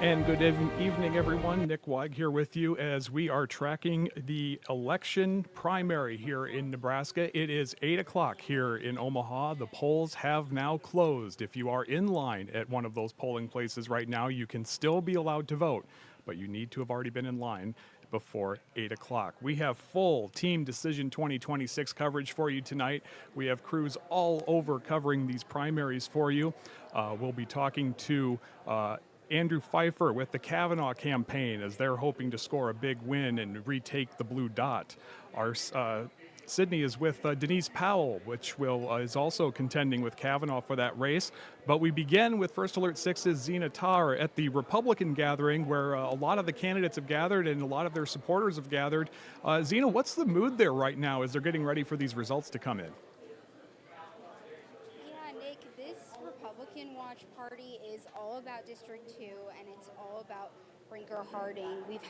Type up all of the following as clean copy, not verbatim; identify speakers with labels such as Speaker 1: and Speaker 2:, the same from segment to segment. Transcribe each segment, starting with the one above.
Speaker 1: And good evening, everyone. Nick Weig here with you as we are tracking the election primary here in Nebraska. It is 8 o'clock here in Omaha. The polls have now closed. If you are in line at one of those polling places right now, you can still be allowed to vote, but you need to have already been in line before 8 o'clock. We have full Team Decision 2026 coverage for you tonight. We have crews all over covering these primaries for you. We'll be talking to Andrew Pfeiffer with the Kavanaugh campaign as they're hoping to score a big win and retake the blue dot. Our Sydney is with Denise Powell, which is also contending with Kavanaugh for that race. But we begin with First Alert 6's Zena Tarr at the Republican gathering where a lot of the candidates have gathered and a lot of their supporters have gathered. Zena, what's the mood there right now as they're getting ready for these results to come in?
Speaker 2: Republican Watch Party is all about District 2, and it's all about Brinker Harding. We've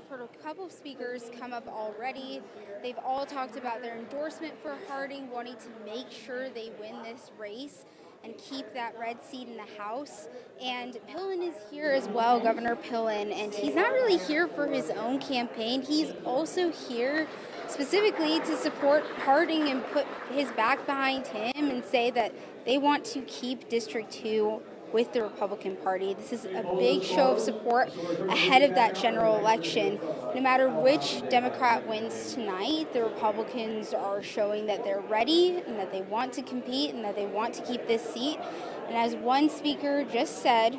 Speaker 2: heard a couple of speakers come up already. They've all talked about their endorsement for Harding, wanting to make sure they win this race and keep that red seat in the House. And Pillen is here as well, Governor Pillen, and he's not really here for his own campaign. He's also here specifically to support Harding and put his back behind him and say that they want to keep District 2 with the Republican Party. This is a big show of support ahead of that general election. No matter which Democrat wins tonight, the Republicans are showing that they're ready and that they want to compete and that they want to keep this seat. And as one speaker just said,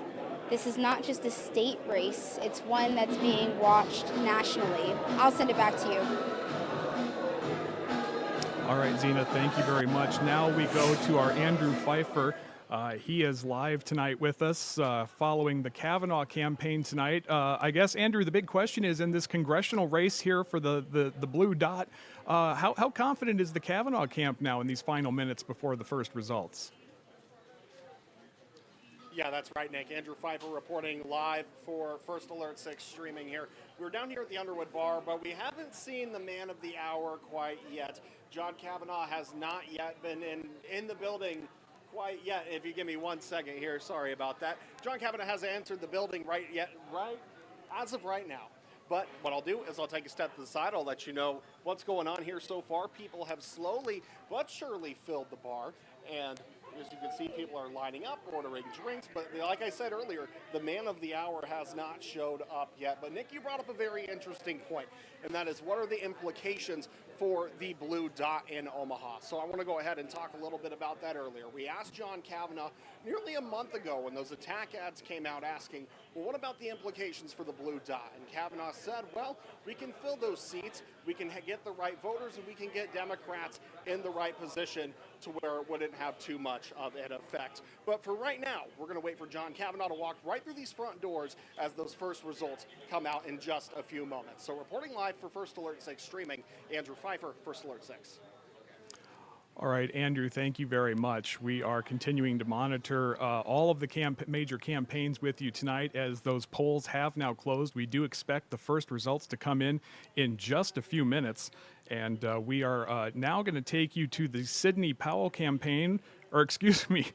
Speaker 2: this is not just a state race, it's one that's being watched nationally. I'll send it back to you.
Speaker 1: All right, Zena, thank you very much. Now we go to our Andrew Pfeiffer. He is live tonight with us following the Kavanaugh campaign tonight. I guess, Andrew, the big question is in this congressional race here for the blue dot, how confident is the Kavanaugh camp now in these final minutes before the first results?
Speaker 3: Yeah, that's right, Nick. Andrew Pfeiffer reporting live for First Alert 6 streaming here. We're down here at the Underwood Bar, but we haven't seen the man of the hour quite yet. John Kavanaugh has not yet been in the building quite yet. If you give me 1 second here, sorry about that. John Kavanaugh hasn't entered the building right as of right now. But what I'll do is I'll take a step to the side. I'll let you know what's going on here so far. People have slowly but surely filled the bar, and as you can see, people are lining up, ordering drinks. But like I said earlier, the man of the hour has not showed up yet. But Nick, you brought up a very interesting point, and that is what are the implications for the blue dot in Omaha? So I want to go ahead and talk a little bit about that earlier. We asked John Kavanaugh nearly a month ago when those attack ads came out asking, well, what about the implications for the blue dot? And Kavanaugh said, well, we can fill those seats, we can get the right voters, and we can get Democrats in the right position to where it wouldn't have too much of an effect. But for right now, we're going to wait for John Kavanaugh to walk right through these front doors as those first results come out in just a few moments. So reporting live for First Alert 6 streaming, Andrew Pfeiffer, First Alert 6.
Speaker 1: All right, Andrew, thank you very much. We are continuing to monitor all of the major campaigns with you tonight as those polls have now closed. We do expect the first results to come in just a few minutes. And we are now going to take you to the Sidney Powell campaign, or excuse me,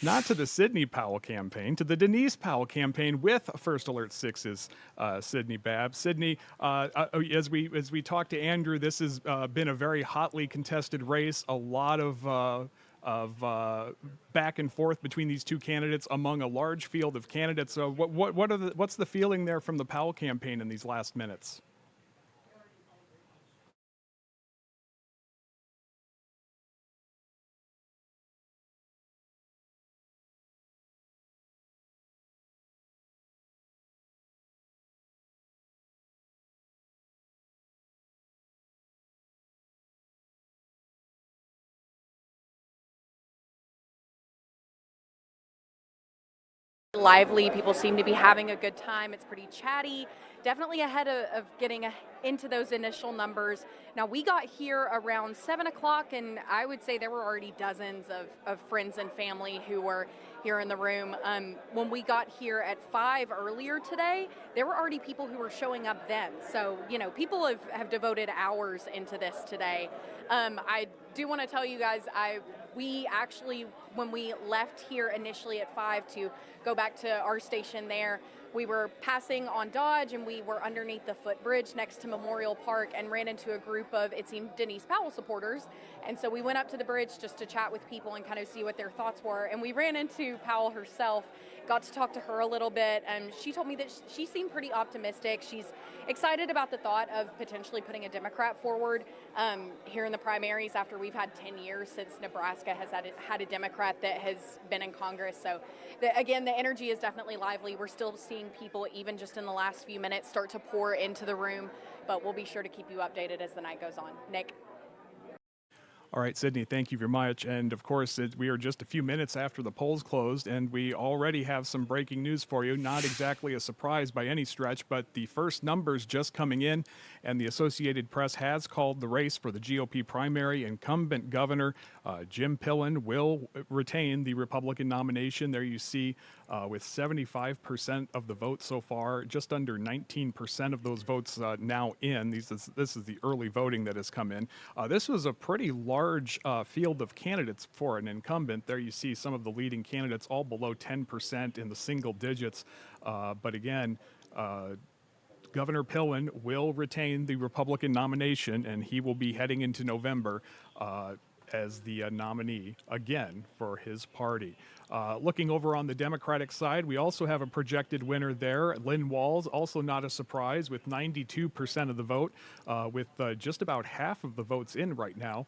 Speaker 1: not to the Sidney Powell campaign, to the Denise Powell campaign with First Alert 6's Sydney Babb. Sydney, as we talk to Andrew, this has been a very hotly contested race, a lot of back and forth between these two candidates among a large field of candidates. So what's the feeling there from the Powell campaign in these last minutes?
Speaker 4: Lively. People seem to be having a good time. It's pretty chatty. Definitely ahead of getting into those initial numbers. Now, we got here around 7 o'clock, and I would say there were already dozens of friends and family who were here in the room. When we got here at 5 earlier today, there were already people who were showing up then. So, you know, people have devoted hours into this today. I do want to tell you guys, we actually, when we left here initially at 5 to go back to our station there, We were passing on Dodge, and we were underneath the footbridge next to Memorial Park and ran into a group of, it seemed, Denise Powell supporters. And so we went up to the bridge just to chat with people and kind of see what their thoughts were. And we ran into Powell herself, got to talk to her a little bit, and she told me that she seemed pretty optimistic. She's excited about the thought of potentially putting a Democrat forward here in the primaries after we've had 10 years since Nebraska has had a Democrat that has been in Congress. So again, the energy is definitely lively. We're still seeing people, even just in the last few minutes, start to pour into the room, but we'll be sure to keep you updated as the night goes on. Nick?
Speaker 1: All right, Sydney, thank you very much. And of course, we are just a few minutes after the polls closed, and we already have some breaking news for you. Not exactly a surprise by any stretch, but the first numbers just coming in, and the Associated Press has called the race for the GOP primary. Incumbent Governor Jim Pillen will retain the Republican nomination. There you see, with 75% of the vote so far, just under 19% of those votes now in. This is the early voting that has come in. This was a pretty large field of candidates for an incumbent. There you see some of the leading candidates all below 10% in the single digits. But again, Governor Pillen will retain the Republican nomination, and he will be heading into November as the nominee again for his party. Looking over on the Democratic side, we also have a projected winner there. Lynn Walls, also not a surprise, with 92% of the vote, with just about half of the votes in right now.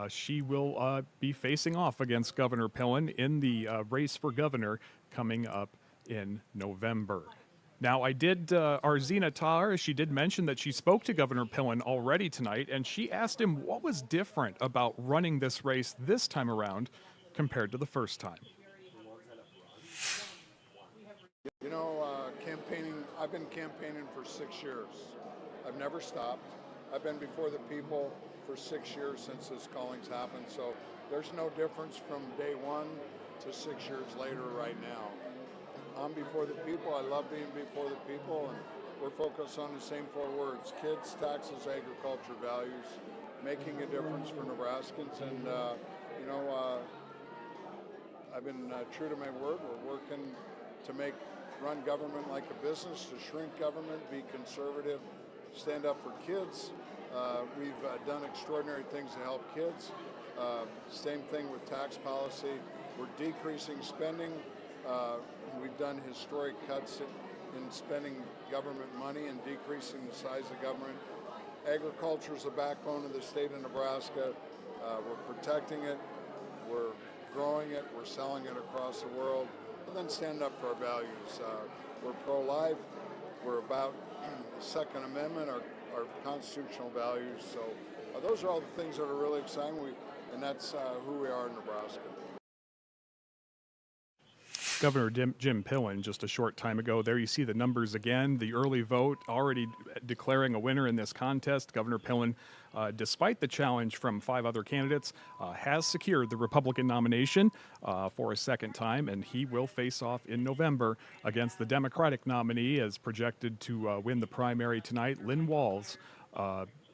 Speaker 1: She will be facing off against Governor Pillen in the race for governor coming up in November. Now, Arzina Tar, she did mention that she spoke to Governor Pillen already tonight, and she asked him what was different about running this race this time around compared to the first time.
Speaker 5: You know, campaigning, I've been campaigning for 6 years. I've never stopped. I've been before the people for 6 years since this calling's happened, so there's no difference from day one to 6 years later right now. I'm before the people. I love being before the people, and we're focused on the same 4 words: kids, taxes, agriculture, values, making a difference for Nebraskans. And I've been true to my word. We're working to run government like a business, to shrink government, be conservative, stand up for kids. We've done extraordinary things to help kids. Same thing with tax policy. We're decreasing spending. We've done historic cuts in spending government money and decreasing the size of government. Agriculture is the backbone of the state of Nebraska. We're protecting it, we're growing it, we're selling it across the world, and then stand up for our values. We're pro-life, we're about the Second Amendment, our constitutional values. So those are all the things that are really exciting, and that's who we are in Nebraska.
Speaker 1: Governor Jim Pillen just a short time ago. There you see the numbers again. The early vote already declaring a winner in this contest. Governor Pillen, despite the challenge from 5 other candidates, has secured the Republican nomination for a second time, and he will face off in November against the Democratic nominee, as projected to win the primary tonight, Lynn Walls.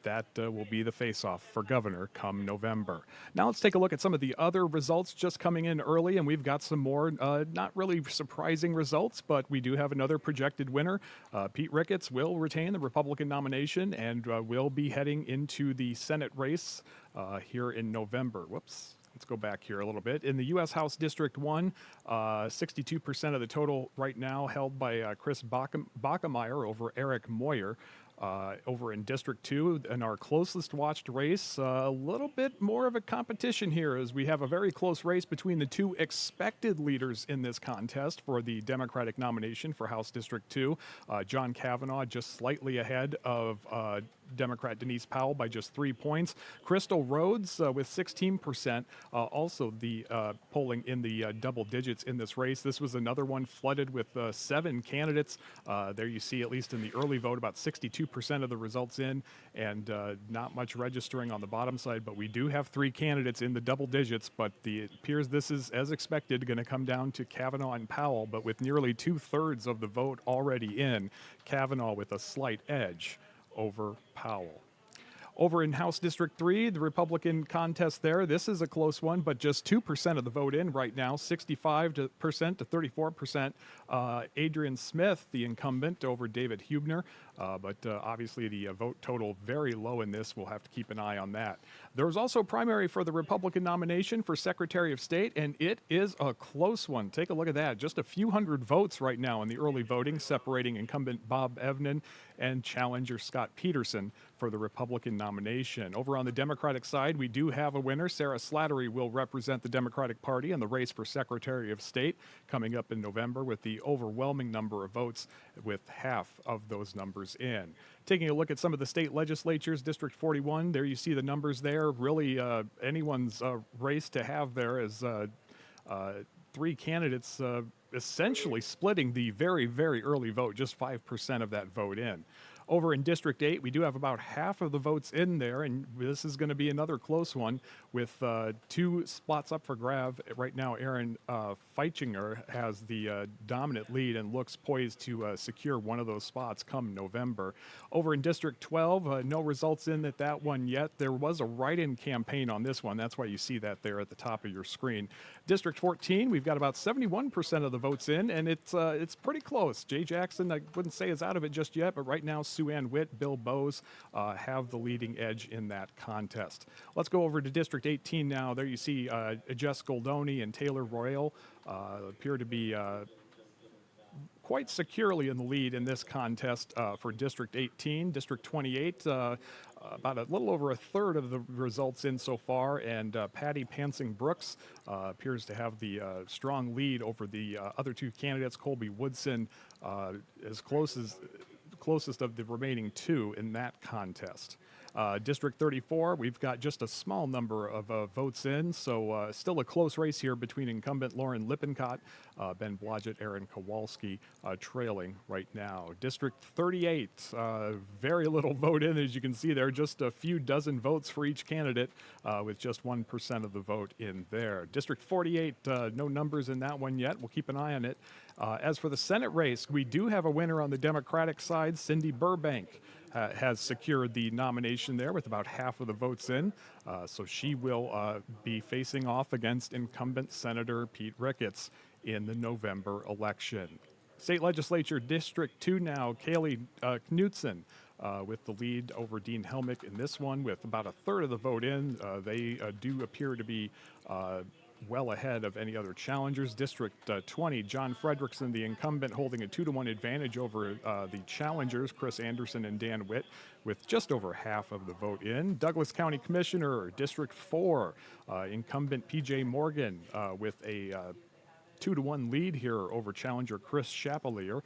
Speaker 1: That will be the face-off for governor come November. Now let's take a look at some of the other results just coming in early, and we've got some more not really surprising results, but we do have another projected winner. Pete Ricketts will retain the Republican nomination and will be heading into the Senate race here in November. Whoops. Let's go back here a little bit. In the U.S. House District 1, 62% of the total right now held by Chris Bachemeier over Eric Moyer. Over in District 2, in our closest watched race, a little bit more of a competition here, as we have a very close race between the 2 expected leaders in this contest for the Democratic nomination for House District 2. John Kavanaugh just slightly ahead of Democrat Denise Powell by just 3 points. Crystal Rhodes with 16%, also the polling in the double digits in this race. This was another one flooded with 7 candidates. There you see, at least in the early vote, about 62% of the results in, and not much registering on the bottom side, but we do have 3 candidates in the double digits, but it appears this is, as expected, going to come down to Kavanaugh and Powell, but with nearly 2/3 of the vote already in, Kavanaugh with a slight edge over Powell. Over in House District 3, the Republican contest there, this is a close one, but just 2% of the vote in right now, 65% to 34%. Adrian Smith, the incumbent, over David Hubner, but obviously the vote total very low in this. We'll have to keep an eye on that. There was also a primary for the Republican nomination for Secretary of State, and it is a close one. Take a look at that. Just a few hundred votes right now in the early voting, separating incumbent Bob Evnen and challenger Scott Peterson for the Republican nomination. Over on the Democratic side, we do have a winner. Sarah Slattery will represent the Democratic Party in the race for Secretary of State coming up in November with the overwhelming number of votes, with half of those numbers in. Taking a look at some of the state legislatures, District 41, there you see the numbers there. Really anyone's race to have there is three candidates essentially splitting the very, very early vote, just 5% of that vote in. Over in District 8, we do have about half of the votes in there, and this is going to be another close one with two spots up for grab. Right now, Aaron Feitchinger has the dominant lead and looks poised to secure one of those spots come November. Over in District 12, no results in at that one yet. There was a write-in campaign on this one. That's why you see that there at the top of your screen. District 14, we've got about 71% of the votes in, and it's pretty close. Jay Jackson, I wouldn't say is out of it just yet, but right now, Sue Ann Witt, Bill Bowes have the leading edge in that contest. Let's go over to District 18 now. There you see Jess Goldoni and Taylor Royal appear to be quite securely in the lead in this contest for District 18. District 28, about a little over a third of the results in so far, and Patty Pansing-Brooks appears to have the strong lead over the other two candidates. Colby Woodson as closest of the remaining two in that contest. District 34, we've got just a small number of votes in, so still a close race here between incumbent Lauren Lippincott, Ben Blodgett, Aaron Kowalski trailing right now. District 38, very little vote in, as you can see there, just a few dozen votes for each candidate with just 1% of the vote in there. District 48, no numbers in that one yet. We'll keep an eye on it. As for the Senate race, we do have a winner on the Democratic side. Cindy Burbank has secured the nomination there with about half of the votes in. So she will be facing off against incumbent Senator Pete Ricketts in the November election. State Legislature District 2 now, Kaylee Knutson with the lead over Dean Helmick in this one with about a third of the vote in. They do appear to be well ahead of any other challengers. District 20, John Fredrickson, the incumbent, holding a 2-to-1 advantage over the challengers, Chris Anderson and Dan Witt, with just over half of the vote in. Douglas County Commissioner, District 4, incumbent PJ Morgan with a 2-to-1 lead here over challenger Chris Chapelier.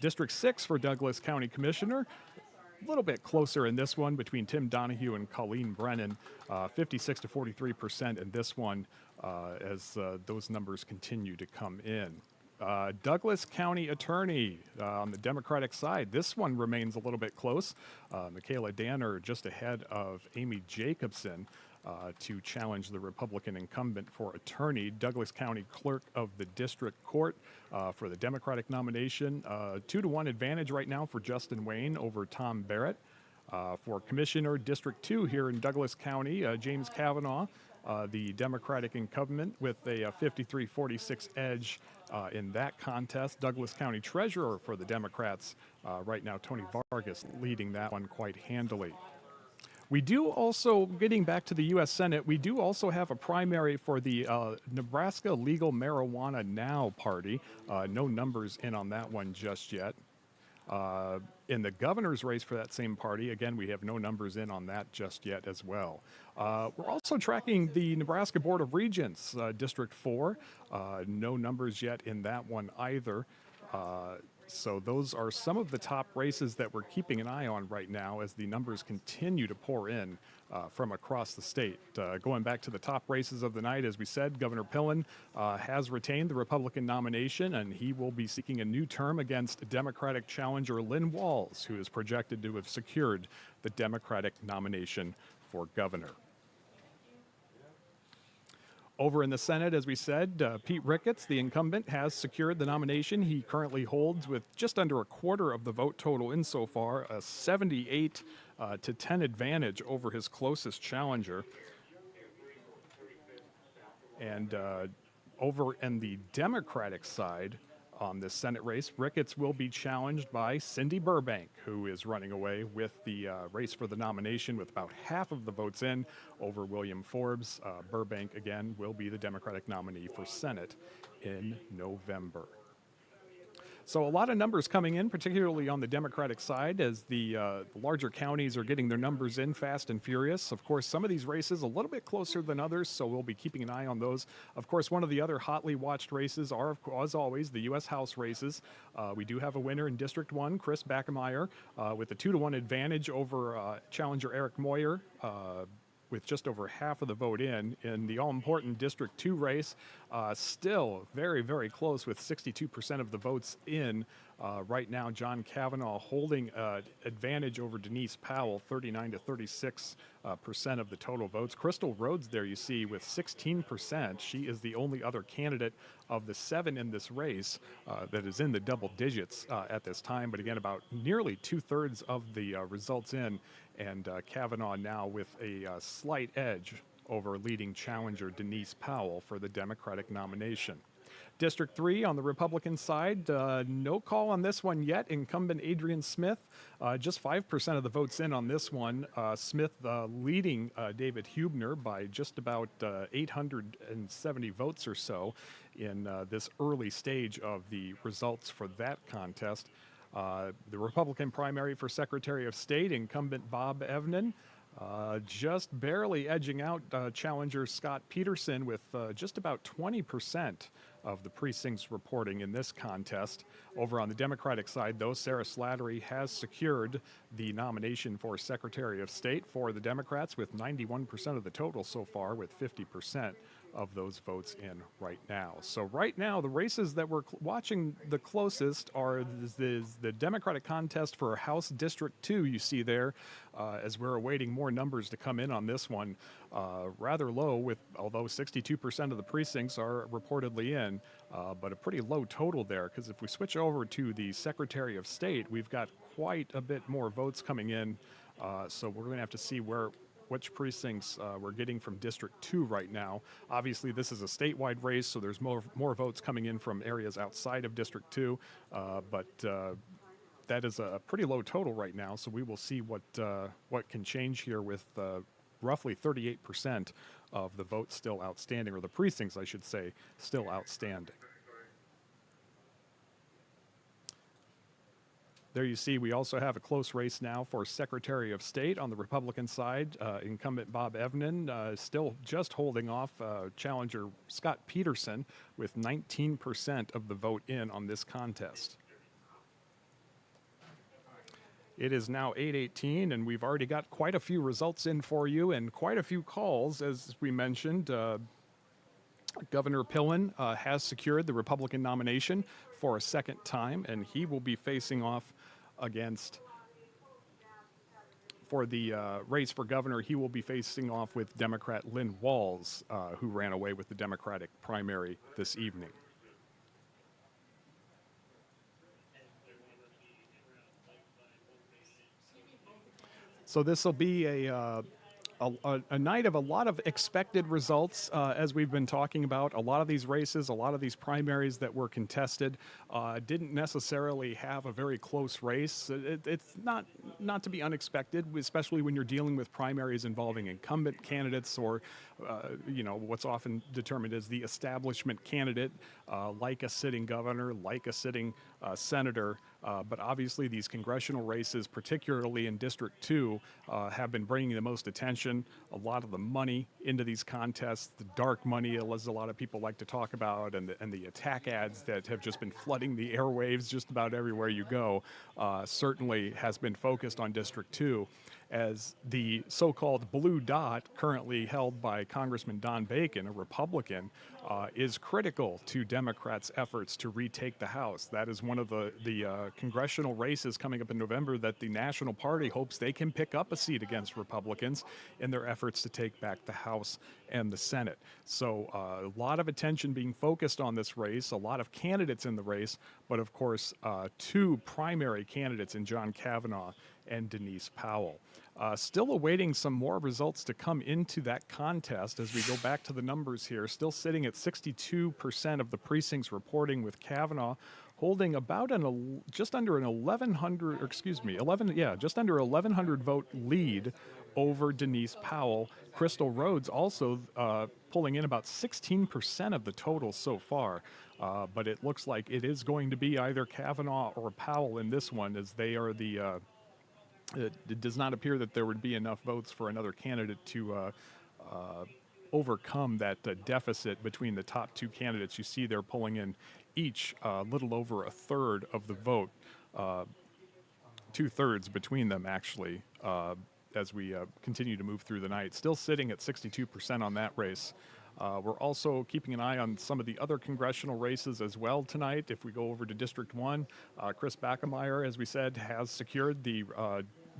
Speaker 1: District 6 for Douglas County Commissioner, a little bit closer in this one between Tim Donahue and Colleen Brennan, 56 to 43% in this one as those numbers continue to come in. Douglas County Attorney on the Democratic side, this one remains a little bit close. Michaela Danner just ahead of Amy Jacobson to challenge the Republican incumbent for attorney. Douglas County Clerk of the District Court for the Democratic nomination. 2-to-1 advantage right now for Justin Wayne over Tom Barrett. For Commissioner District 2 here in Douglas County, James Kavanaugh, the Democratic incumbent, with a 53-46 edge in that contest. Douglas County Treasurer for the Democrats right now, Tony Vargas, leading that one quite handily. We do also, getting back to the U.S. Senate, we do also have a primary for the Nebraska Legal Marijuana Now party. No numbers in on that one just yet. In the governor's race for that same party, again, we have no numbers in on that just yet as well. We're also tracking the Nebraska Board of Regents, District 4. No numbers yet in that one either. So those are some of the top races that we're keeping an eye on right now as the numbers continue to pour in from across the state. Going back to the top races of the night, as we said, Governor Pillen has retained the Republican nomination, and he will be seeking a new term against Democratic challenger Lynn Walls, who is projected to have secured the Democratic nomination for governor. Over in the Senate, as we said, Pete Ricketts, the incumbent, has secured the nomination. He currently holds, with just under a quarter of the vote total insofar, a 78 to 10 advantage over his closest challenger. And over in the Democratic side, on this Senate race, Ricketts will be challenged by Cindy Burbank, who is running away with the race for the nomination with about half of the votes in over William Forbes. Burbank, again, will be the Democratic nominee for Senate in November. So a lot of numbers coming in, particularly on the Democratic side, as the larger counties are getting their numbers in fast and furious. Of course, some of these races a little bit closer than others, so we'll be keeping an eye on those. Of course, one of the other hotly watched races are, as always, the U.S. House races. We do have a winner in District 1, Chris Backemeyer, with a 2-to-1 advantage over challenger Eric Moyer, with just over half of the vote in the all-important District 2 race. Still very, very close with 62% of the votes in. Right now, John Kavanaugh holding advantage over Denise Powell, 39 to 36% of the total votes. Crystal Rhodes there you see with 16%. She is the only other candidate of the 7 in this race that is in the double digits at this time. But again, about nearly 2/3 of the results in, and Kavanaugh now with a slight edge over leading challenger Denise Powell for the Democratic nomination. District 3 on the Republican side, no call on this one yet. Incumbent Adrian Smith, just 5% of the votes in on this one. Smith leading David Hubner by just about 870 votes or so in this early stage of the results for that contest. The Republican primary for Secretary of State, incumbent Bob Evnen, just barely edging out challenger Scott Peterson with just about 20% of the precincts reporting in this contest. Over on the Democratic side, though, Sarah Slattery has secured the nomination for Secretary of State for the Democrats with 91% of the total so far, with 50% of those votes in right now. So right now, the races that we're watching the closest are the Democratic contest for House District 2 you see there, as we're awaiting more numbers to come in on this one. Rather low, with although 62% of the precincts are reportedly in, but a pretty low total there, because if we switch over to the Secretary of State, we've got quite a bit more votes coming in, so we're going to have to see which precincts we're getting from District 2 right now. Obviously, this is a statewide race, so there's more votes coming in from areas outside of District 2, but that is a pretty low total right now, so we will see what can change here with roughly 38% of the votes still outstanding, or the precincts, I should say, still outstanding. There you see we also have a close race now for Secretary of State on the Republican side. Incumbent Bob Evnen still just holding off challenger Scott Peterson with 19% of the vote in on this contest. It is now 8:18, and we've already got quite a few results in for you and quite a few calls, as we mentioned. Governor Pillen has secured the Republican nomination for a second time, and he will be facing off against, for the race for governor, he will be facing off with Democrat Lynn Walls, who ran away with the Democratic primary this evening. So this will be a night of a lot of expected results, as we've been talking about. A lot of these races, a lot of these primaries that were contested didn't necessarily have a very close race. It's not to be unexpected, especially when you're dealing with primaries involving incumbent candidates or, what's often determined as the establishment candidate, like a sitting governor, like a sitting senator. But obviously these congressional races, particularly in District 2, have been bringing the most attention. A lot of the money into these contests, the dark money, as a lot of people like to talk about, and the attack ads that have just been flooding the airwaves just about everywhere you go, certainly has been focused on District 2. As the so-called blue dot, currently held by Congressman Don Bacon, a Republican, is critical to Democrats' efforts to retake the House. That is one of the congressional races coming up in November that the National Party hopes they can pick up a seat against Republicans in their efforts to take back the House and the Senate. So a lot of attention being focused on this race, a lot of candidates in the race, but of course, two primary candidates in John Kavanaugh and Denise Powell. Still awaiting some more results to come into that contest as we go back to the numbers here. Still sitting at 62% of the precincts reporting, with Kavanaugh holding about just under an 1,100 vote lead over Denise Powell. Crystal Rhodes also pulling in about 16% of the total so far. But it looks like it is going to be either Kavanaugh or Powell in this one, as they are the it does not appear that there would be enough votes for another candidate to overcome that deficit between the top two candidates. You see they're pulling in each a little over a third of the vote, 2/3 between them actually, as we continue to move through the night. Still sitting at 62% on that race. We're also keeping an eye on some of the other congressional races as well tonight. If we go over to District 1, Chris Backemeyer, as we said, has secured the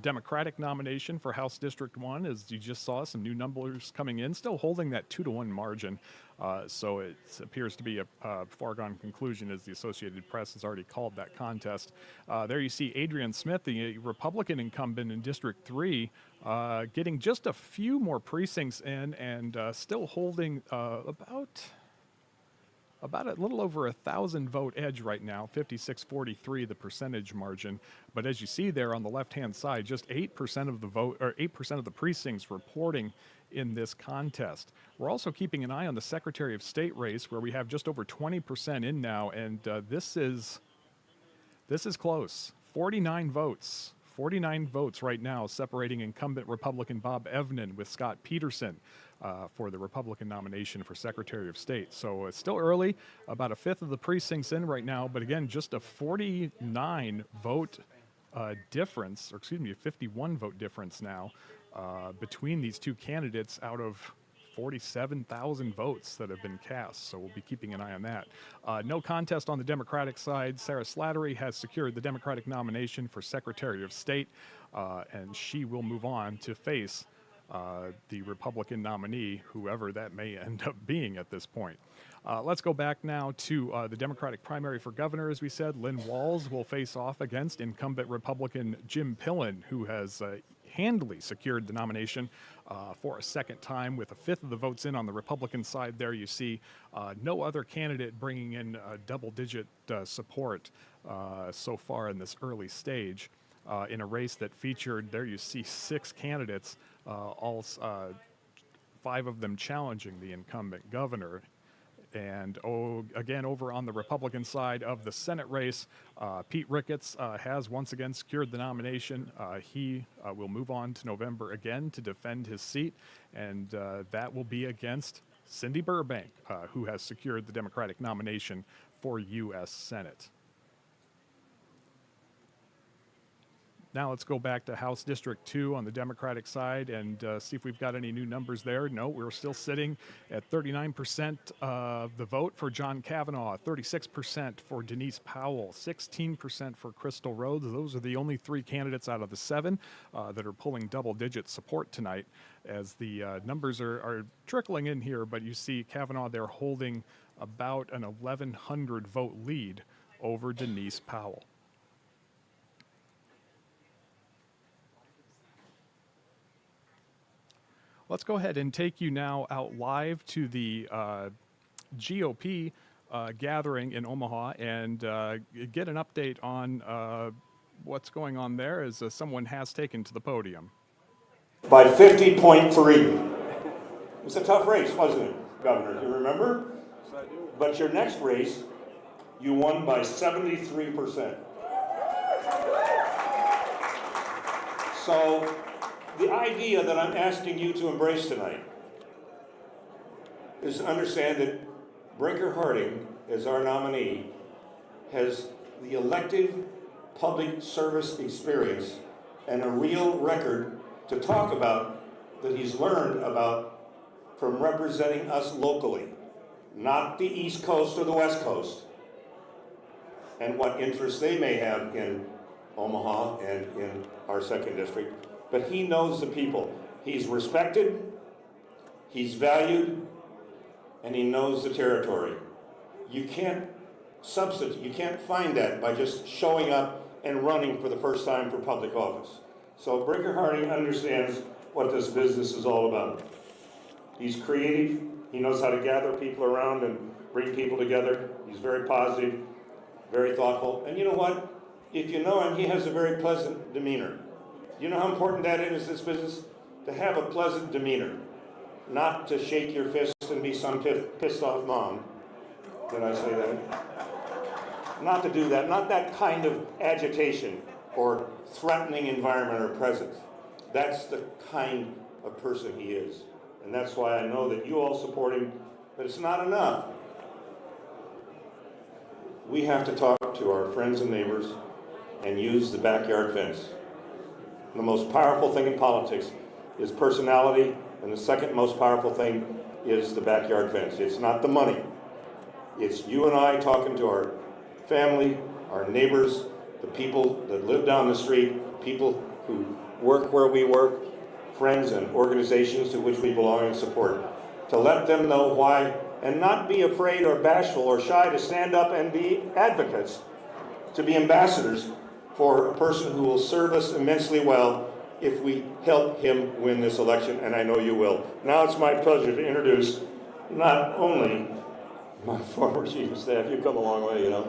Speaker 1: Democratic nomination for House District 1. As you just saw, some new numbers coming in, still holding that 2-1 margin. So it appears to be a foregone conclusion, as the Associated Press has already called that contest. There you see Adrian Smith, the Republican incumbent in District 3, getting just a few more precincts in, and still holding about a little over 1,000 vote edge right now, 56-43 the percentage margin. But as you see there on the left-hand side, just 8% of the vote, or 8% of the precincts reporting in this contest. We're also keeping an eye on the Secretary of State race, where we have just over 20% in now, and this is close. 49 votes right now, separating incumbent Republican Bob Evnen with Scott Peterson for the Republican nomination for Secretary of State. So it's still early, about a fifth of the precincts in right now, but again, just a 49 vote difference, or excuse me, a 51 vote difference now between these two candidates out of 47,000 votes that have been cast, so we'll be keeping an eye on that. No contest on the Democratic side. Sarah Slattery has secured the Democratic nomination for Secretary of State, and she will move on to face the Republican nominee, whoever that may end up being at this point. Let's go back now to the Democratic primary for governor. As we said, Lynn Walls will face off against incumbent Republican Jim Pillen, who has handily secured the nomination for a second time with a fifth of the votes in on the Republican side. There you see no other candidate bringing in double-digit support so far in this early stage in a race that featured, there you see, 6 candidates, all 5 of them challenging the incumbent governor. And again, over on the Republican side of the Senate race, Pete Ricketts has once again secured the nomination. He will move on to November again to defend his seat, and that will be against Cindy Burbank, who has secured the Democratic nomination for U.S. Senate. Now let's go back to House District 2 on the Democratic side and see if we've got any new numbers there. No, we're still sitting at 39% of the vote for John Kavanaugh, 36% for Denise Powell, 16% for Crystal Rhodes. Those are the only 3 candidates out of the 7 that are pulling double-digit support tonight, as the numbers are trickling in here. But you see Kavanaugh there holding about an 1,100 vote lead over Denise Powell. Let's go ahead and take you now out live to the GOP gathering in Omaha and get an update on what's going on there, as someone has taken to the podium.
Speaker 6: By 50.3. It was a tough race, wasn't it, Governor? You remember?
Speaker 5: Yes, I do.
Speaker 6: But your next race, you won by 73%. So, the idea that I'm asking you to embrace tonight is to understand that Brinker Harding, as our nominee, has the elective public service experience and a real record to talk about that he's learned about from representing us locally, not the East Coast or the West Coast. and what interests they may have in Omaha and in our 2nd district, but he knows the people. He's respected, he's valued, and he knows the territory. You can't substitute, you can't find that by just showing up and running for the first time for public office. So Brinker Harding understands what this business is all about. He's creative, he knows how to gather people around and bring people together. He's very positive, very thoughtful, and you know what? If you know him, he has a very pleasant demeanor. You know how important that is, this business? To have a pleasant demeanor, not to shake your fist and be some pissed off mom. Did I say that? Not to do that, not that kind of agitation or threatening environment or presence. That's the kind of person he is. And that's why I know that you all support him, but it's not enough. We have to talk to our friends and neighbors and use the backyard fence. The most powerful thing in politics is personality, and the second most powerful thing is the backyard fence. It's not the money. It's you and I talking to our family, our neighbors, the people that live down the street, people who work where we work, friends and organizations to which we belong and support, to let them know why, and not be afraid or bashful or shy to stand up and be advocates, to be ambassadors for a person who will serve us immensely well if we help him win this election, and I know you will. Now it's my pleasure to introduce not only my former chief of staff, you've come a long way, you know,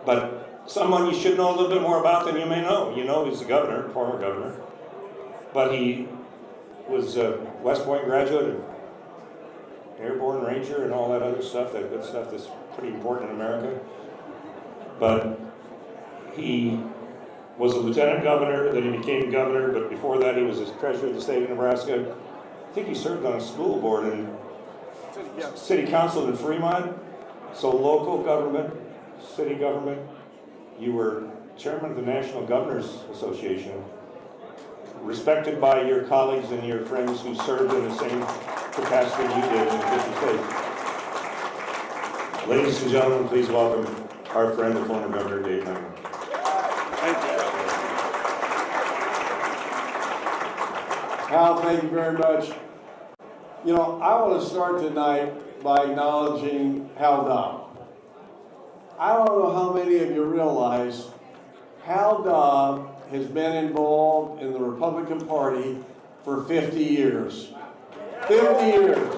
Speaker 6: but someone you should know a little bit more about than you may know. You know he's the governor, former governor, but he was a West Point graduate and airborne ranger and all that other stuff, that good stuff that's pretty important in America. But he was a lieutenant governor, then he became governor, but before that he was the treasurer of the state of Nebraska. I think he served on a school board and city council in Fremont. So local government, city government. You were chairman of the National Governors Association, respected by your colleagues and your friends who served in the same capacity you did in 50 states. Ladies and gentlemen, please welcome our friend, the former Governor Dave Hyman.
Speaker 7: Thank you. Hal, thank you very much. You know, I want to start tonight by acknowledging Hal Dobb. I don't know how many of you realize Hal Dobb has been involved in the Republican Party for 50 years. 50 years.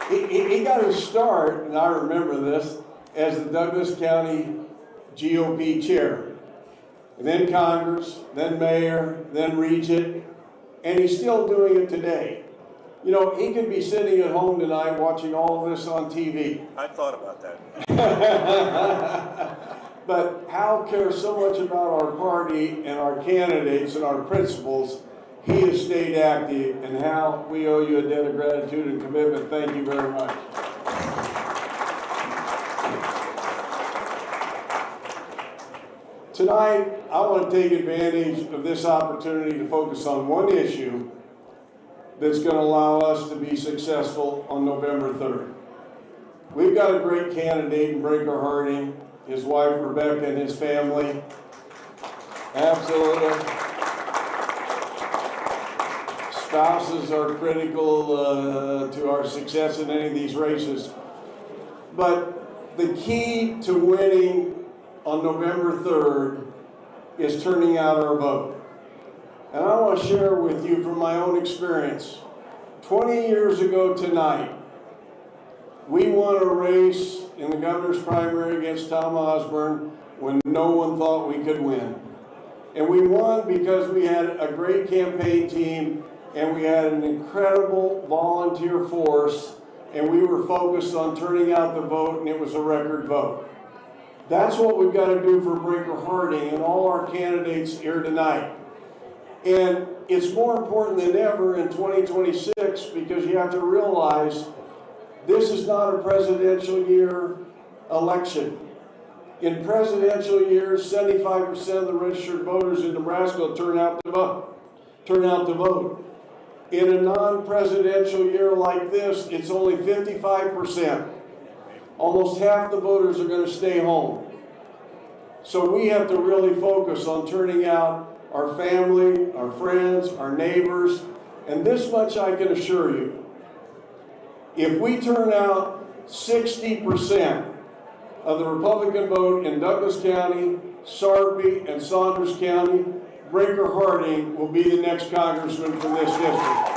Speaker 7: He got his start, and I remember this, as the Douglas County GOP chair. And then Congress, then mayor, then regent, and he's still doing it today. You know, he could be sitting at home tonight watching all of this on TV.
Speaker 6: I thought about that.
Speaker 7: But Hal cares so much about our party and our candidates and our principles. He has stayed active, and Hal, we owe you a debt of gratitude and commitment. Thank you very much. Tonight, I want to take advantage of this opportunity to focus on one issue that's going to allow us to be successful on November 3rd. We've got a great candidate in Brinker Harding, his wife Rebecca and his family. Absolutely. Spouses are critical to our success in any of these races. But the key to winning on November 3rd is turning out our vote. And I want to share with you from my own experience. 20 years ago tonight, we won a race in the governor's primary against Tom Osborne when no one thought we could win. And we won because we had a great campaign team and we had an incredible volunteer force, and we were focused on turning out the vote, and it was a record vote. That's what we've got to do for Brinker Harding and all our candidates here tonight. And it's more important than ever in 2026 because you have to realize this is not a presidential year election. In presidential years, 75% of the registered voters in Nebraska will turn out to vote. In a non-presidential year like this, it's only 55%. Almost half the voters are going to stay home. So we have to really focus on turning out our family, our friends, our neighbors, and this much I can assure you. If we turn out 60% of the Republican vote in Douglas County, Sarpy, and Saunders County, Brinker Harding will be the next congressman from this district.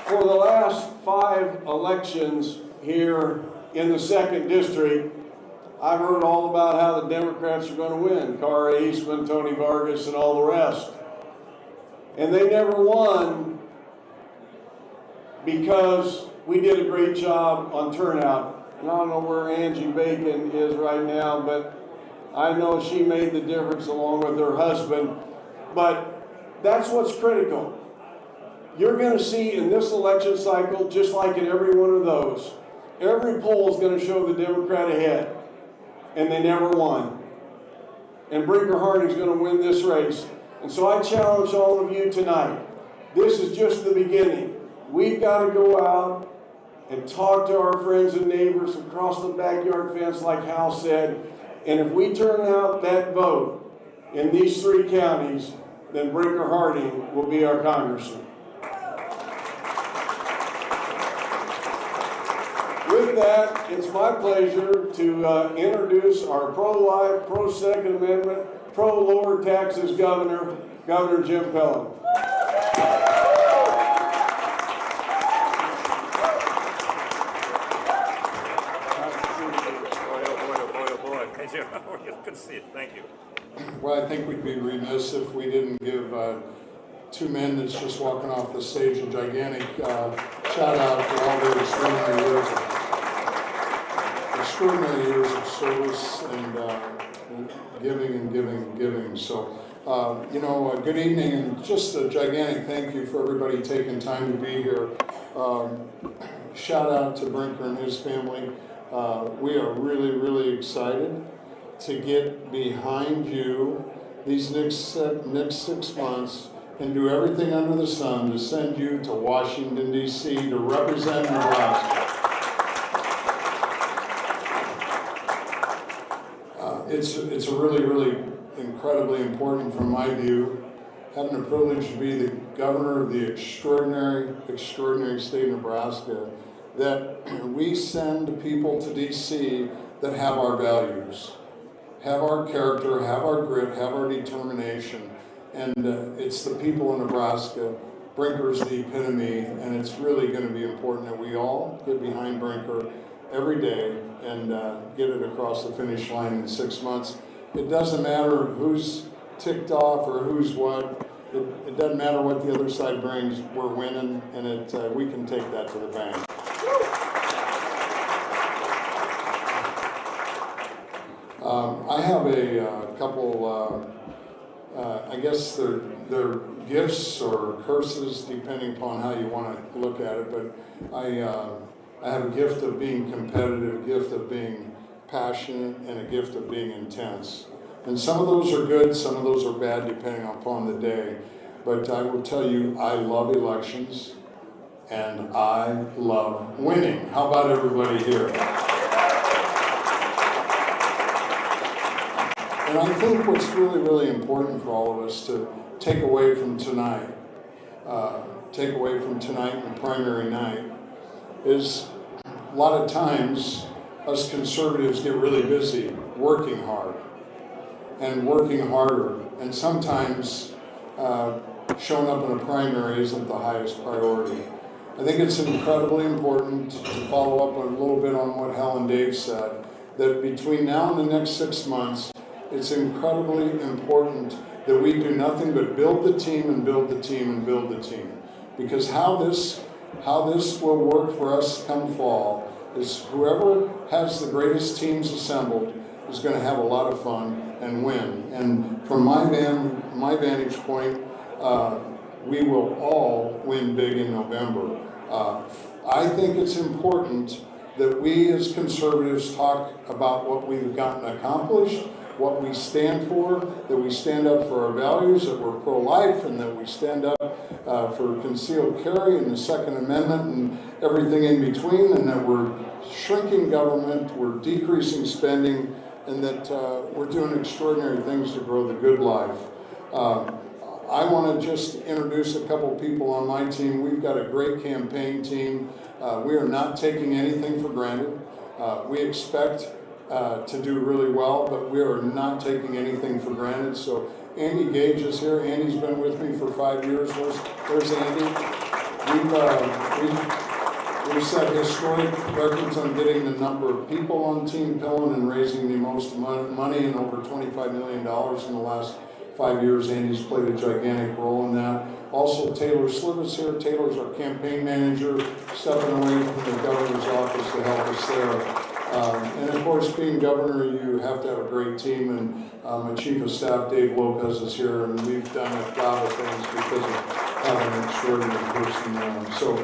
Speaker 7: For the last 5 elections here in the 2nd District, I've heard all about how the Democrats are going to win. Cara Eastman, Tony Vargas, and all the rest. And they never won because we did a great job on turnout. And I don't know where Angie Bacon is right now, but I know she made the difference along with her husband. But that's what's critical. You're going to see in this election cycle, just like in every one of those, every poll is going to show the Democrat ahead. And they never won. And Brinker Harding's going to win this race. And so I challenge all of you tonight. This is just the beginning. We've got to go out and talk to our friends and neighbors across the backyard fence, like Hal said. And if we turn out that vote in these 3 counties, then Brinker Harding will be our congressman. With that, it's my pleasure to introduce our pro-life, pro-Second Amendment, pro-lower taxes governor, Governor Jim Pellin.
Speaker 8: Good to see you. Thank you.
Speaker 5: Well, I think we'd be remiss if we didn't give 2 men that's just walking off the stage a gigantic shout out for all their extraordinary years of service and giving. So, good evening and just a gigantic thank you for everybody taking time to be here. Shout out to Brinker and his family. We are really, really excited to get behind you these next 6 months and do everything under the sun to send you to Washington, D.C. to represent Nebraska. It's really, really incredibly important from my view, having the privilege to be the governor of the extraordinary state of Nebraska, that we send people to D.C. that have our values, have our character, have our grit, have our determination. And it's the people of Nebraska. Brinker's the epitome, and it's really going to be important that we all get behind Brinker every day and get it across the finish line in 6 months. It doesn't matter who's ticked off or who's what. It doesn't matter what the other side brings. We're winning, and we can take that to the bank. I have a couple, I guess they're gifts or curses, depending upon how you want to look at it, but I have a gift of being competitive, a gift of being passionate, and a gift of being intense. And some of those are good, some of those are bad, depending upon the day. But I will tell you, I love elections, and I love winning. How about everybody here? And I think what's really, really important for all of us to take away from tonight and primary night, is a lot of times us conservatives get really busy working hard and working harder, and sometimes showing up in a primary isn't the highest priority. I think it's incredibly important to follow up a little bit on what Hal and Dave said, that between now and the next 6 months, it's incredibly important that we do nothing but build the team and build the team and build the team. Because how this will work for us come fall is whoever has the greatest teams assembled is going to have a lot of fun and win. And from my vantage point, we will all win big in November. I think it's important that we as conservatives talk about what we've gotten accomplished, what we stand for, that we stand up for our values, that we're pro-life, and that we stand up for concealed carry and the Second Amendment and everything in between, and that we're shrinking government, we're decreasing spending, and that we're doing extraordinary things to grow the good life. I want to just introduce a couple people on my team. We've got a great campaign team. We are not taking anything for granted. We expect to do really well, but we are not taking anything for granted. So Andy Gage is here. Andy's been with me for 5 years. Where's Andy? We've set historic records on getting the number of people on Team Pillen and raising the most money in over $25 million in the last 5 years. Andy's played a gigantic role in that. Also, Taylor Sliv is here. Taylor's our campaign manager, stepping away from the governor's office to help us there. And of course, being governor, you have to have a great team, and my chief of staff, Dave Lopez, is here, and we've done a lot of things because of having an extraordinary person. So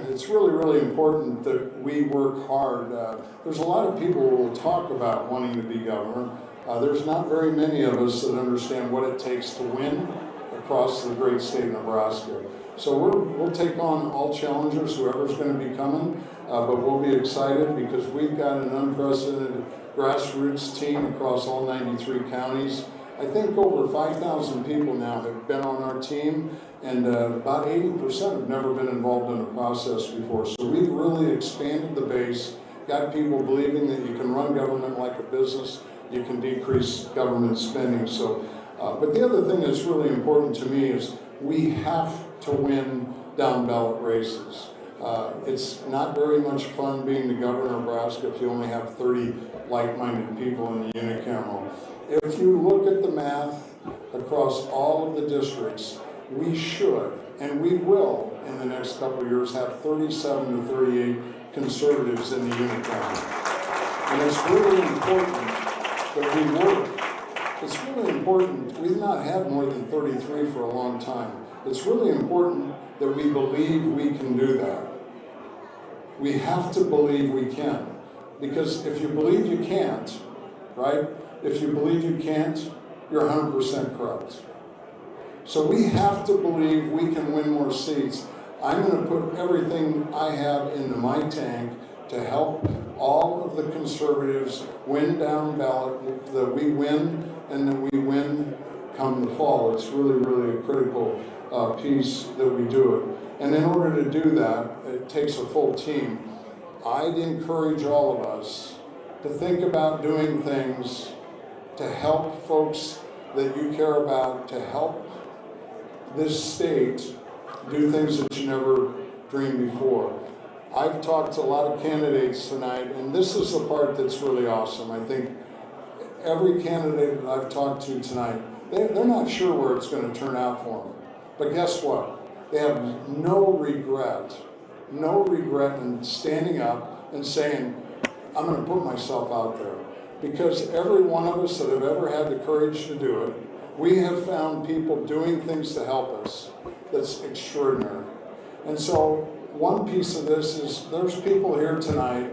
Speaker 5: it's really, really important that we work hard. There's a lot of people who will talk about wanting to be governor. There's not very many of us that understand what it takes to win across the great state of Nebraska. So we'll take on all challengers, whoever's going to be coming, but we'll be excited because we've got an unprecedented grassroots team across all 93 counties. I think over 5,000 people now have been on our team, and about 80% have never been involved in a process before. So we've really expanded the base, got people believing that you can run government like a business, you can decrease government spending. So, but the other thing that's really important to me is we have to win down-ballot races. It's not very much fun being the governor of Nebraska if you only have 30 like-minded people in the unicameral. If you look at the math across all of the districts, we should, and we will, in the next couple of years, have 37 to 38 conservatives in the unicameral. And it's really important that we work. It's really important. We've not had more than 33 for a long time. It's really important that we believe we can do that. We have to believe we can. Because if you believe you can't, right? If you believe you can't, you're 100% correct. So we have to believe we can win more seats. I'm going to put everything I have into my tank to help all of the conservatives win down ballot, that we win and that we win come the fall. It's really, really a critical piece that we do it. And in order to do that, it takes a full team. I'd encourage all of us to think about doing things to help folks that you care about, to help this state do things that you never dreamed before. I've talked to a lot of candidates tonight, and this is the part that's really awesome. I think every candidate that I've talked to tonight, they're not sure where it's going to turn out for them. But guess what? They have no regret in standing up and saying, I'm going to put myself out there. Because every one of us that have ever had the courage to do it, we have found people doing things to help us that's extraordinary. And so one piece of this is there's people here tonight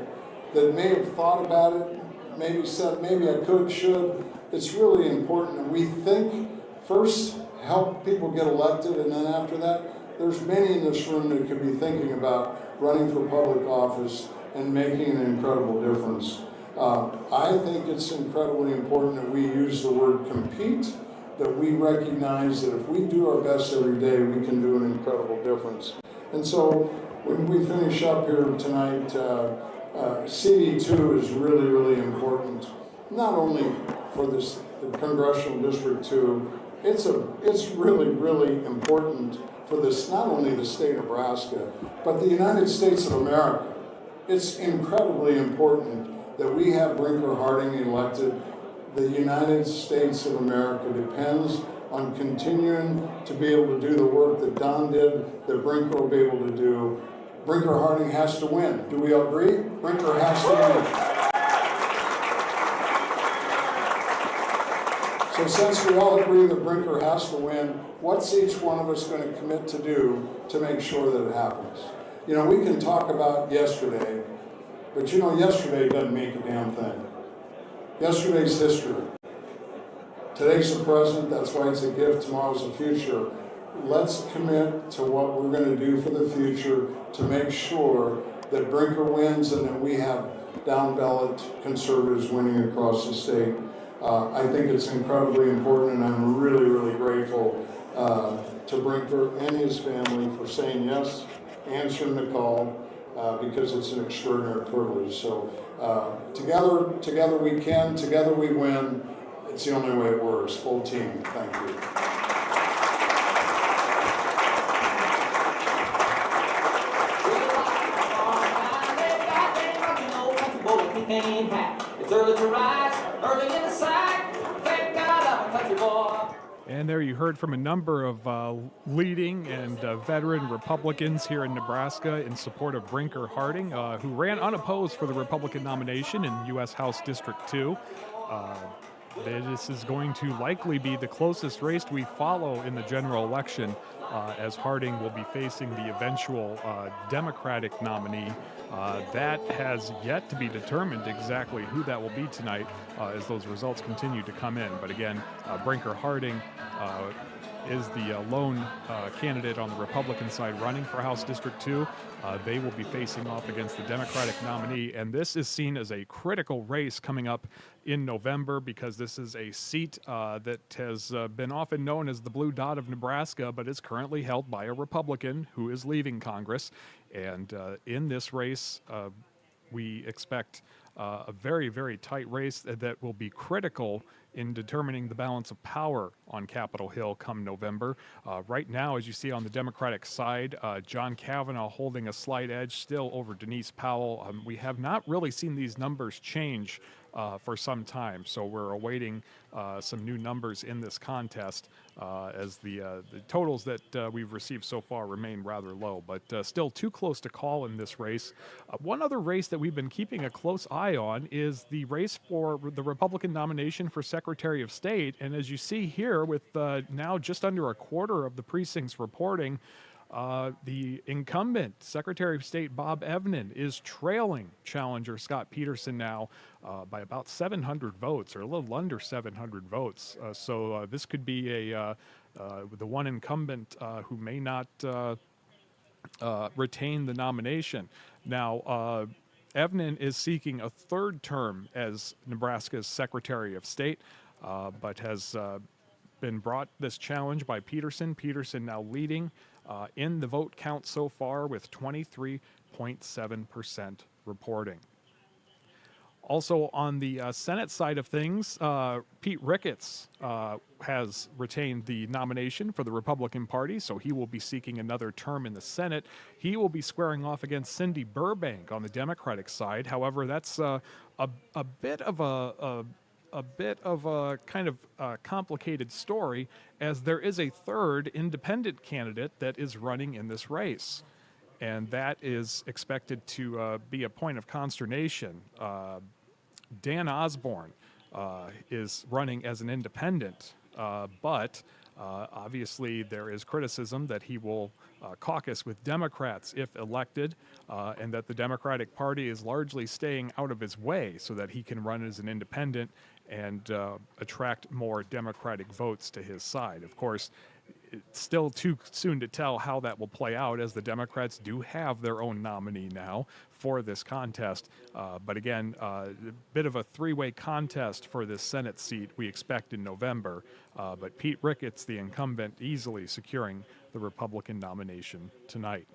Speaker 5: that may have thought about it, maybe said, maybe I could, should. It's really important that we think first, help people get elected, and then after that, there's many in this room that could be thinking about running for public office and making an incredible difference. I think it's incredibly important that we use the word compete, that we recognize that if we do our best every day, we can do an incredible difference. And so when we finish up here tonight, CD2 is really, really important, not only for this Congressional District 2, it's really, really important for this, not only the state of Nebraska, but the United States of America. It's incredibly important that we have Brinker Harding elected. The United States of America depends on continuing to be able to do the work that Don did, that Brinker will be able to do. Brinker Harding has to win. Do we agree? Brinker has to win. So since we all agree that Brinker has to win, what's each one of us going to commit to do to make sure that it happens? You know, we can talk about yesterday, but you know, yesterday doesn't make a damn thing. Yesterday's history. Today's the present, that's why it's a gift, tomorrow's the future. Let's commit to what we're going to do for the future to make sure that Brinker wins and that we have down-ballot conservatives winning across the state. I think it's incredibly important, and I'm really, really grateful to Brinker and his family for saying yes, answering the call, because it's an extraordinary privilege. So together we can, together we win. It's the only way it works. Full team. Thank you.
Speaker 8: It's early to rise, early in the sack. Thank God I'm a country boy.
Speaker 1: And there you heard from a number of leading and veteran Republicans here in Nebraska in support of Brinker Harding, who ran unopposed for the Republican nomination in U.S. House District 2. This is going to likely be the closest race we follow in the general election, as Harding will be facing the eventual Democratic nominee. That has yet to be determined exactly who that will be tonight as those results continue to come in. But again, Brinker Harding is the lone candidate on the Republican side running for House District 2. They will be facing off against the Democratic nominee, and this is seen as a critical race coming up in November because this is a seat that has been often known as the blue dot of Nebraska, but is currently held by a Republican who is leaving Congress. And in this race, we expect a very, very tight race that will be critical in determining the balance of power on Capitol Hill come November. Right now, as you see on the Democratic side, John Kavanaugh holding a slight edge still over Denise Powell. We have not really seen these numbers change for some time, so we're awaiting some new numbers in this contest as the totals that we've received so far remain rather low, but still too close to call in this race. One other race that we've been keeping a close eye on is the race for the Republican nomination for Secretary of State, and as you see here with now just under a quarter of the precincts reporting, the incumbent Secretary of State Bob Evnen is trailing challenger Scott Peterson now by about 700 votes, or a little under 700 votes. So this could be the one incumbent who may not retain the nomination. Now, Evnen is seeking a third term as Nebraska's Secretary of State, but has been brought this challenge by Peterson. Peterson now leading in the vote count so far with 23.7% reporting. Also on the Senate side of things, Pete Ricketts has retained the nomination for the Republican Party, so he will be seeking another term in the Senate. He will be squaring off against Cindy Burbank on the Democratic side. However, that's a bit of a kind of complicated story, as there is a third independent candidate that is running in this race. And that is expected to be a point of consternation. Dan Osborne is running as an independent, but obviously there is criticism that he will caucus with Democrats if elected, and that the Democratic Party is largely staying out of his way so that he can run as an independent and attract more Democratic votes to his side. Of course, it's still too soon to tell how that will play out, as the Democrats do have their own nominee now for this contest. But again, a bit of a three-way contest for this Senate seat we expect in November. But Pete Ricketts, the incumbent, easily securing the Republican nomination tonight.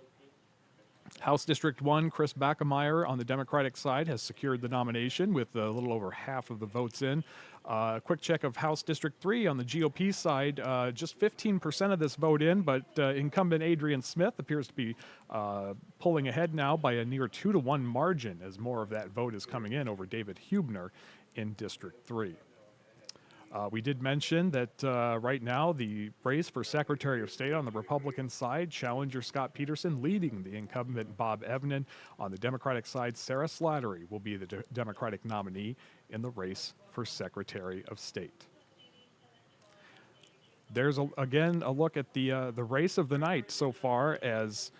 Speaker 1: House District 1, Chris Backemeyer on the Democratic side has secured the nomination with a little over half of the votes in. Quick check of House District 3 on the GOP side, just 15% of this vote in, but incumbent Adrian Smith appears to be pulling ahead now by a near 2-to-1 margin, as more of that vote is coming in over David Hubner in District 3. We did mention that right now the race for Secretary of State on the Republican side, challenger Scott Peterson leading the incumbent Bob Evnen. On the Democratic side, Sarah Slattery will be the Democratic nominee in the race for Secretary of State. There's again a look at the race of the night so far, as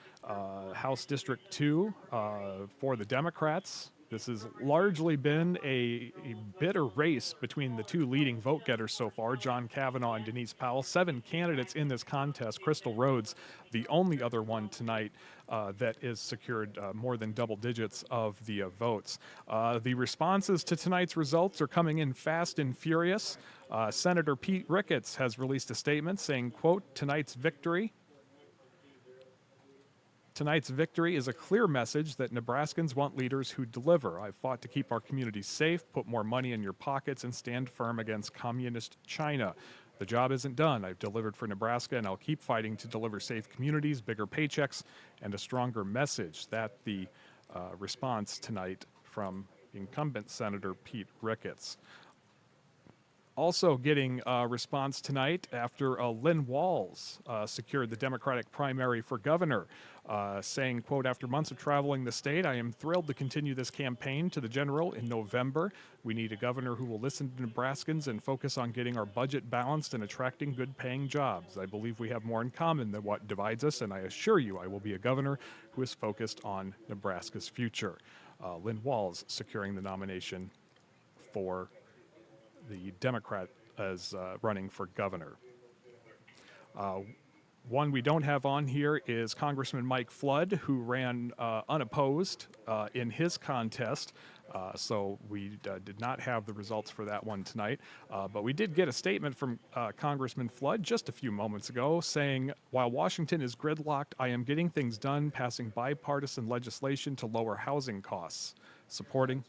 Speaker 1: House District 2 for the Democrats This has largely been a bitter race between the two leading vote getters so far, John Kavanaugh and Denise Powell. 7 candidates in this contest. Crystal Rhodes, the only other one tonight that is secured more than double digits of the votes. The responses to tonight's results are coming in fast and furious. Senator Pete Ricketts has released a statement saying, quote, Tonight's victory is a clear message that Nebraskans want leaders who deliver. I've fought to keep our communities safe, put more money in your pockets, and stand firm against communist China. The job isn't done. I've delivered for Nebraska, and I'll keep fighting to deliver safe communities, bigger paychecks, and a stronger message. That's the response tonight from incumbent Senator Pete Ricketts. Also getting a response tonight after Lynn Walls secured the Democratic primary for governor, saying, quote, after months of traveling the state, I am thrilled to continue this campaign to the general in November. We need a governor who will listen to Nebraskans and focus on getting our budget balanced and attracting good-paying jobs. I believe we have more in common than what divides us, and I assure you I will be a governor who is focused on Nebraska's future. Lynn Walls securing the nomination for the Democrat as running for governor. One we don't have on here is Congressman Mike Flood, who ran unopposed in his contest. So we did not have the results for that one tonight. But we did get a statement from Congressman Flood just a few moments ago saying, while Washington is gridlocked, I am getting things done, passing bipartisan legislation to lower housing costs, supporting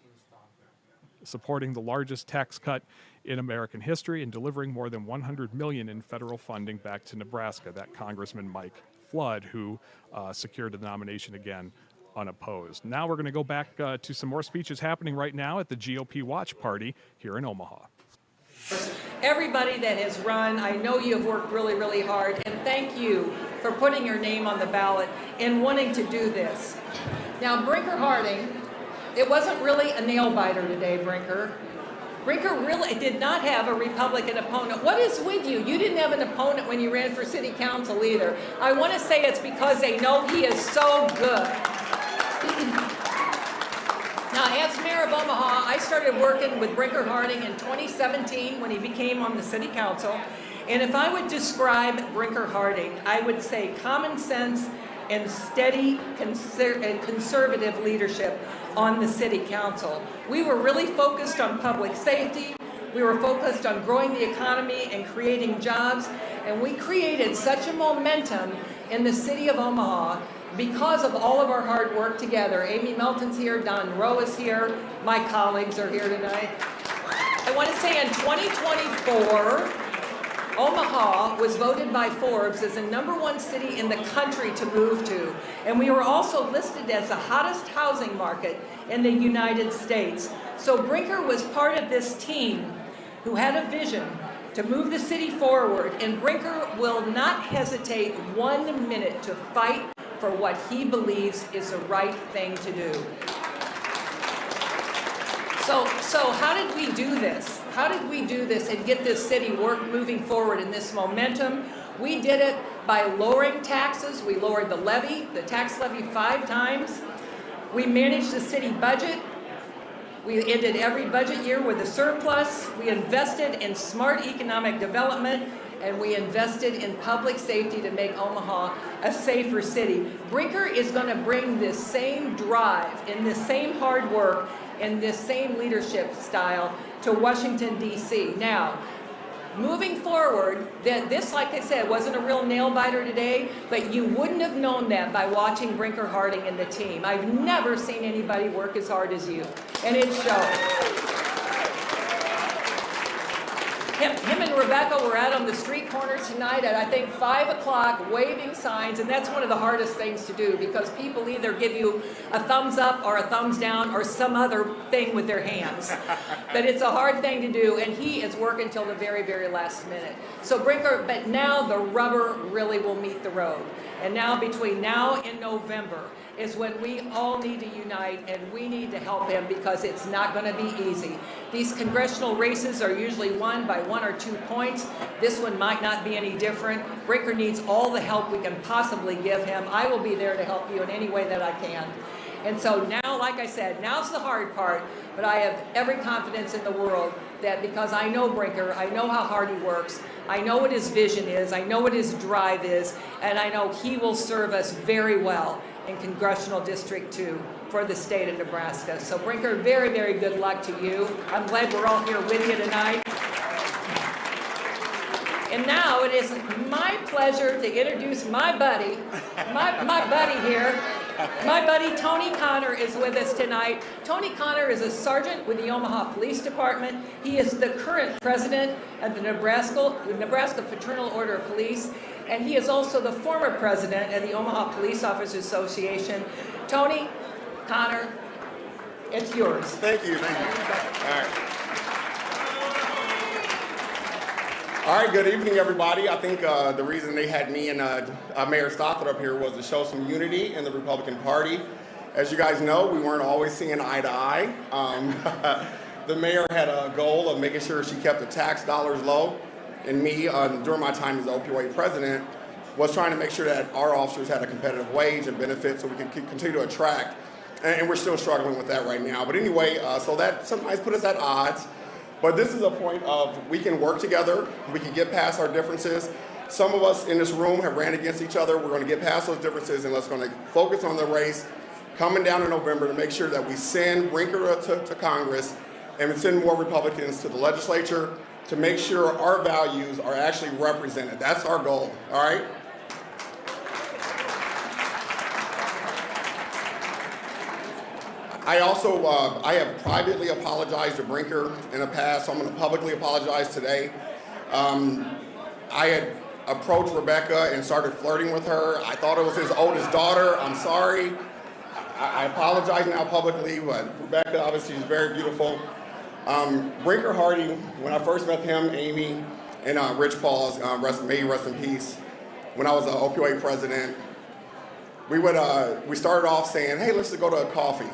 Speaker 1: the largest tax cut in American history and delivering more than $100 million in federal funding back to Nebraska. That Congressman Mike Flood, who secured the nomination again unopposed. Now we're going to go back to some more speeches happening right now at the GOP Watch Party here in Omaha.
Speaker 9: Everybody that has run, I know you have worked really, really hard, and thank you for putting your name on the ballot and wanting to do this. Now, Brinker Harding, it wasn't really a nail biter today, Brinker. Brinker really did not have a Republican opponent. What is with you? You didn't have an opponent when you ran for city council either. I want to say it's because they know he is so good. Now, as mayor of Omaha, I started working with Brinker Harding in 2017 when he became on the city council. And if I would describe Brinker Harding, I would say common sense and steady and conservative leadership on the city council. We were really focused on public safety. We were focused on growing the economy and creating jobs. And we created such a momentum in the city of Omaha because of all of our hard work together. Amy Melton's here, Don Rowe is here, my colleagues are here tonight. I want to say in 2024, Omaha was voted by Forbes as the #1 city in the country to move to. And we were also listed as the hottest housing market in the United States. So Brinker was part of this team who had a vision to move the city forward. And Brinker will not hesitate 1 minute to fight for what he believes is the right thing to do. So how did we do this? How did we do this and get this city moving forward in this momentum? We did it by lowering taxes. We lowered the tax levy 5 times. We managed the city budget. We ended every budget year with a surplus. We invested in smart economic development, and we invested in public safety to make Omaha a safer city. Brinker is going to bring this same drive and this same hard work and this same leadership style to Washington, D.C. Now, moving forward, this, like I said, wasn't a real nail biter today, but you wouldn't have known that by watching Brinker Harding and the team. I've never seen anybody work as hard as you, and it shows. Him and Rebecca were out on the street corners tonight at, I think, 5 o'clock, waving signs, and that's one of the hardest things to do because people either give you a thumbs up or a thumbs down or some other thing with their hands. But it's a hard thing to do, and he is working till the very, very last minute. So Brinker, but now the rubber really will meet the road. And now between now and November is when we all need to unite, and we need to help him because it's not going to be easy. These congressional races are usually won by 1 or 2 points. This one might not be any different. Brinker needs all the help we can possibly give him. I will be there to help you in any way that I can. And so now, like I said, now's the hard part, but I have every confidence in the world that because I know Brinker, I know how hard he works, I know what his vision is, I know what his drive is, and I know he will serve us very well in Congressional District 2 for the state of Nebraska. So Brinker, very, very good luck to you. I'm glad we're all here with you tonight. And now it is my pleasure to introduce my buddy, my buddy here. My buddy Tony Connor is with us tonight. Tony Connor is a sergeant with the Omaha Police Department. He is the current president of the Nebraska Fraternal Order of Police, and he is also the former president of the Omaha Police Officers Association. Tony Connor, it's yours.
Speaker 10: Thank you. Thank you. All right. All right, good evening, everybody. I think the reason they had me and Mayor Stothard up here was to show some unity in the Republican Party. As you guys know, we weren't always seeing eye to eye. The mayor had a goal of making sure she kept the tax dollars low, and me, during my time as opioid president, was trying to make sure that our officers had a competitive wage and benefits so we could continue to attract, and we're still struggling with that right now. But anyway, so that sometimes put us at odds. But this is a point of we can work together, we can get past our differences. Some of us in this room have ran against each other. We're going to get past those differences and let's going to focus on the race coming down in November to make sure that we send Brinker to Congress and send more Republicans to the legislature to make sure our values are actually represented. That's our goal, all right? I also, I have privately apologized to Brinker in the past, so I'm going to publicly apologize today. I had approached Rebecca and started flirting with her. I thought it was his oldest daughter. I'm sorry. I apologize now publicly, but Rebecca obviously is very beautiful. Brinker Harding, when I first met him, Amy, and Rich Pauls, may he rest in peace, when I was an opioid president, we started off saying, hey, let's just go to a coffee.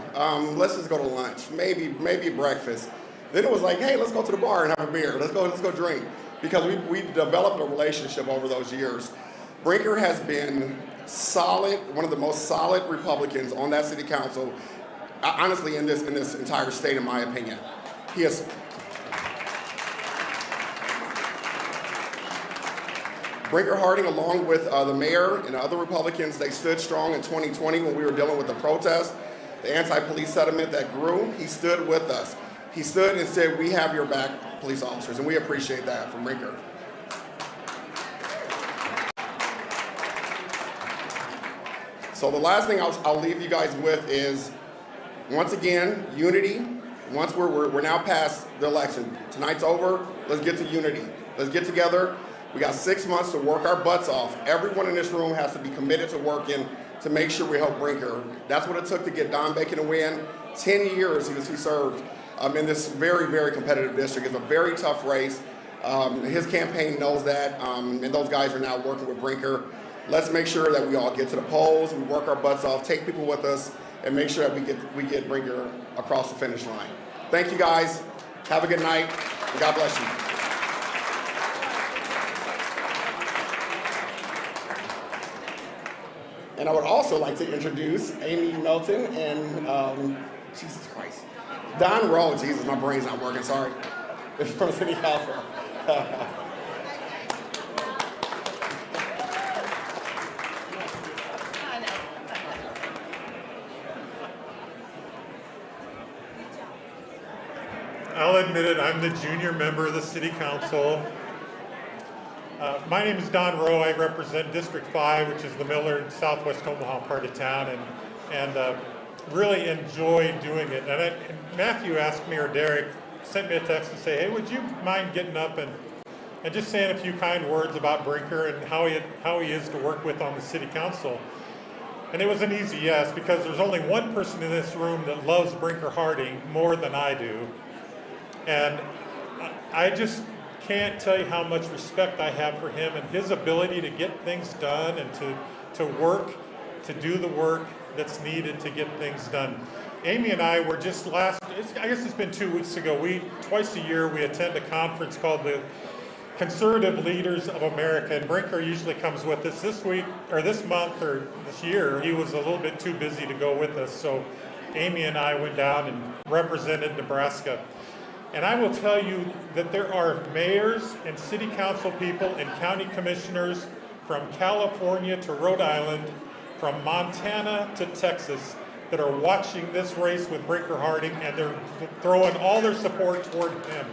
Speaker 10: Let's just go to lunch, maybe breakfast. Then it was like, hey, let's go to the bar and have a beer. Let's go drink. Because we developed a relationship over those years. Brinker has been solid, one of the most solid Republicans on that city council, honestly, in this entire state, in my opinion. He has. Brinker Harding, along with the mayor and other Republicans, they stood strong in 2020 when we were dealing with the protest, the anti-police settlement that grew. He stood with us. He stood and said, we have your back, police officers, and we appreciate that from Brinker. So the last thing I'll leave you guys with is, once again, unity. Once we're now past the election, tonight's over, let's get to unity. Let's get together. We got 6 months to work our butts off. Everyone in this room has to be committed to working to make sure we help Brinker. That's what it took to get Don Bacon to win. 10 years he served in this very, very competitive district. It's a very tough race. His campaign knows that, and those guys are now working with Brinker. Let's make sure that we all get to the polls, we work our butts off, take people with us, and make sure that we get Brinker across the finish line. Thank you guys. Have a good night, and God bless you. And I would also like to introduce Amy Melton and, Jesus Christ, Don Rowe. Jesus, my brain's not working, sorry. It's from City Council.
Speaker 11: I'll admit it, I'm the junior member of the City Council. My name is Don Rowe. I represent District 5, which is the Millard, Southwest Omaha part of town, and really enjoy doing it. And Matthew asked me, or Derek sent me a text to say, hey, would you mind getting up and just saying a few kind words about Brinker and how he is to work with on the City Council? And it was an easy yes, because there's only one person in this room that loves Brinker Harding more than I do. And I just can't tell you how much respect I have for him and his ability to get things done and to work, to do the work that's needed to get things done. Amy and I were just I guess it's been 2 weeks ago, twice a year we attend a conference called the conservative leaders of America, and Brinker usually comes with us this week, or this month, or this year. He was a little bit too busy to go with us, so Amy and I went down and represented Nebraska. And I will tell you that there are mayors and city council people and county commissioners from California to Rhode Island, from Montana to Texas, that are watching this race with Brinker Harding, and they're throwing all their support toward him.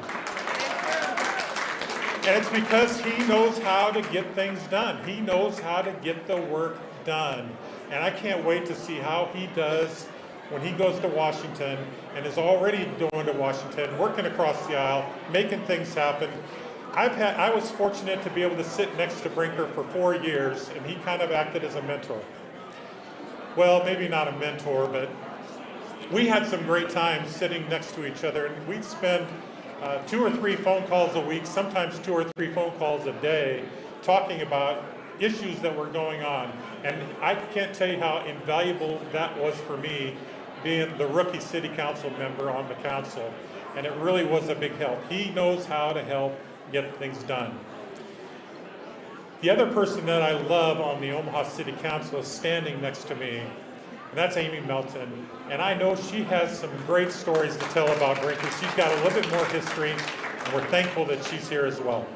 Speaker 11: And it's because he knows how to get things done. He knows how to get the work done. And I can't wait to see how he does when he goes to Washington, and is already going to Washington, working across the aisle, making things happen. I was fortunate to be able to sit next to Brinker for 4 years, and he kind of acted as a mentor. Well, maybe not a mentor, but we had some great times sitting next to each other, and we'd spend 2 or 3 phone calls a week, sometimes 2 or 3 phone calls a day, talking about issues that were going on. And I can't tell you how invaluable that was for me, being the rookie city council member on the council. And it really was a big help. He knows how to help get things done. The other person that I love on the Omaha City Council is standing next to me, and that's Amy Melton. And I know she has some great stories to tell about Brinker. She's got a little bit more history, and we're thankful that she's here as well.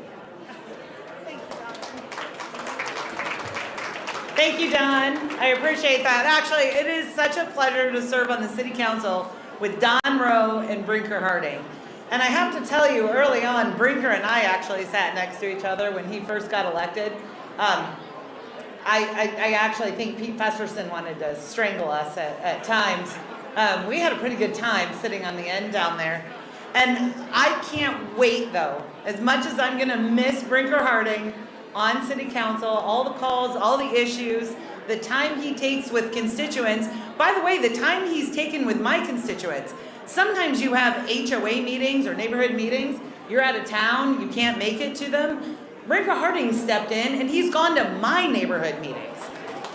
Speaker 12: Thank you, Don. I appreciate that. Actually, it is such a pleasure to serve on the City Council with Don Rowe and Brinker Harding. And I have to tell you, early on, Brinker and I actually sat next to each other when he first got elected. I actually think Pete Festerson wanted to strangle us at times. We had a pretty good time sitting on the end down there. And I can't wait, though, as much as I'm going to miss Brinker Harding on City Council, all the calls, all the issues, the time he takes with constituents. By the way, the time he's taken with my constituents. Sometimes you have HOA meetings or neighborhood meetings, you're out of town, you can't make it to them. Brinker Harding stepped in and he's gone to my neighborhood meetings.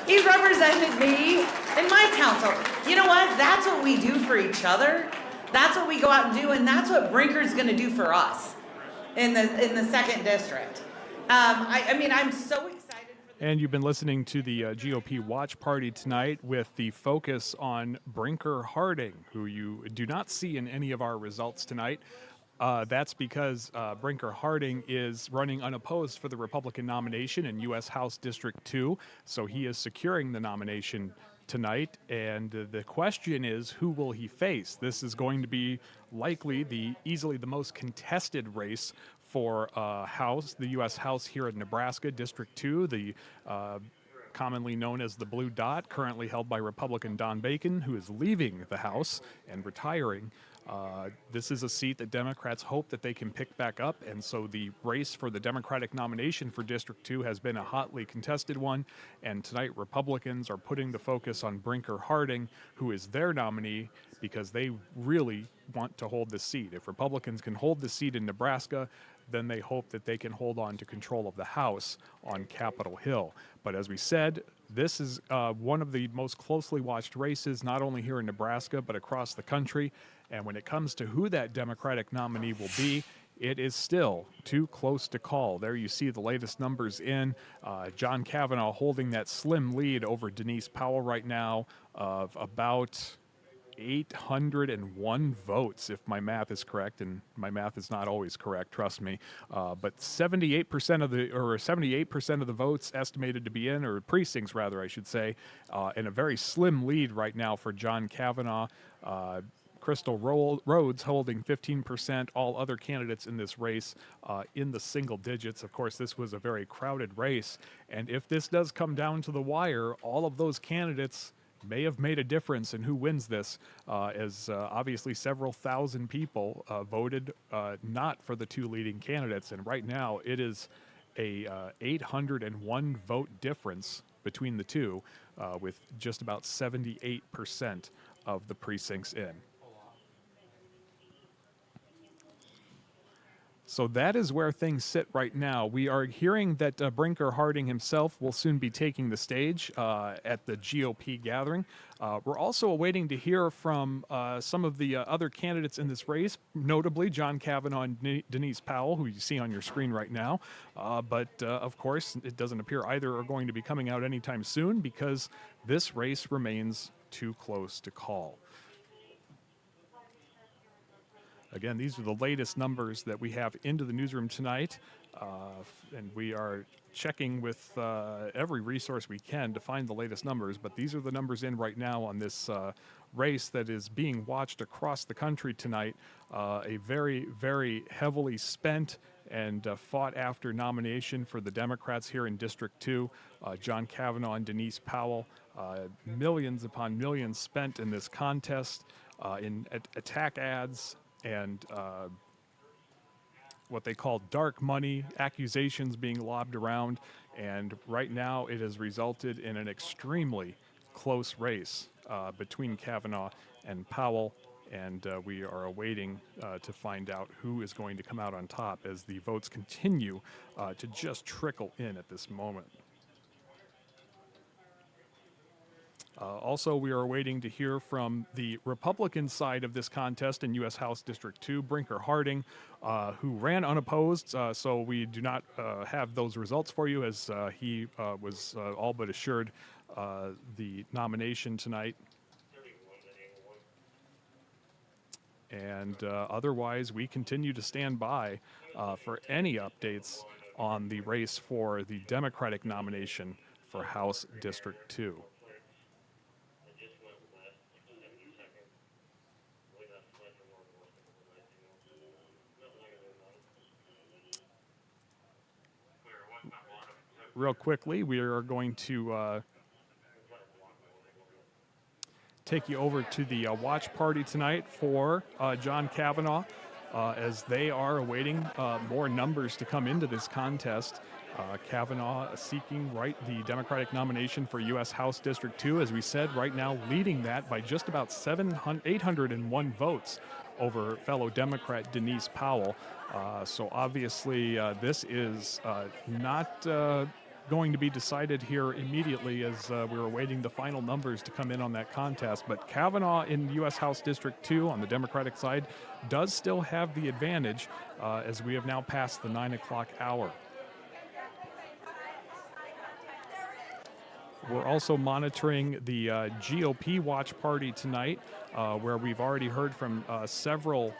Speaker 12: He's represented me in my council. You know what? That's what we do for each other. That's what we go out and do, and that's what Brinker's gonna do for us in the 2nd District. I mean, I'm so excited.
Speaker 1: And you've been listening to the GOP Watch Party tonight with the focus on Brinker Harding, who you do not see in any of our results tonight. That's because Brinker Harding is running unopposed for the Republican nomination in U.S. House District 2, so he is securing the nomination tonight. And the question is, who will he face? This is going to be likely easily the most contested race for House, the U.S. House here in Nebraska, District 2, the commonly known as the Blue Dot, currently held by Republican Don Bacon, who is leaving the House and retiring. This is a seat that Democrats hope that they can pick back up, and so the race for the Democratic nomination for District 2 has been a hotly contested one, and tonight Republicans are putting the focus on Brinker Harding, who is their nominee, because they really want to hold the seat. If Republicans can hold the seat in Nebraska, then they hope that they can hold on to control of the House on Capitol Hill. But as we said, this is one of the most closely watched races, not only here in Nebraska, but across the country. And when it comes to who that Democratic nominee will be, it is still too close to call. There you see the latest numbers in. John Kavanaugh holding that slim lead over Denise Powell right now of about 801 votes, if my math is correct, and my math is not always correct, trust me. But 78% of the votes estimated to be in, or precincts rather, I should say, in a very slim lead right now for John Kavanaugh. Crystal Rhodes holding 15%, all other candidates in this race in the single digits. Of course, this was a very crowded race, and if this does come down to the wire, all of those candidates may have made a difference in who wins this, as obviously several thousand people voted not for the 2 leading candidates, and right now it is a 801 vote difference between the two, with just about 78% of the precincts in. So that is where things sit right now. We are hearing that Brinker Harding himself will soon be taking the stage at the GOP gathering. We're also awaiting to hear from some of the other candidates in this race, notably John Kavanaugh and Denise Powell, who you see on your screen right now. But of course, it doesn't appear either are going to be coming out anytime soon because this race remains too close to call. Again, these are the latest numbers that we have into the newsroom tonight, and we are checking with every resource we can to find the latest numbers, but these are the numbers in right now on this race that is being watched across the country tonight. A very, very heavily spent and fought after nomination for the Democrats here in District 2, John Kavanaugh and Denise Powell. Millions upon millions spent in this contest in attack ads, and what they call dark money, accusations being lobbed around, and right now it has resulted in an extremely close race between Kavanaugh and Powell, and we are awaiting to find out who is going to come out on top as the votes continue to just trickle in at this moment. Also, we are waiting to hear from the Republican side of this contest in U.S. House District 2, Brinker Harding, who ran unopposed, so we do not have those results for you as he was all but assured the nomination tonight. And otherwise, we continue to stand by for any updates on the race for the Democratic nomination for House District 2. Real quickly, we are going to take you over to the watch party tonight for John Kavanaugh as they are awaiting more numbers to come into this contest. Kavanaugh seeking the Democratic nomination for U.S. House District 2, as we said, right now leading that by just about 801 votes over fellow Democrat Denise Powell. So obviously this is not going to be decided here immediately as we're awaiting the final numbers to come in on that contest. But Kavanaugh in U.S. House District 2 on the Democratic side does still have the advantage as we have now passed the 9 o'clock hour. We're also monitoring the GOP watch party tonight, where we've already heard from several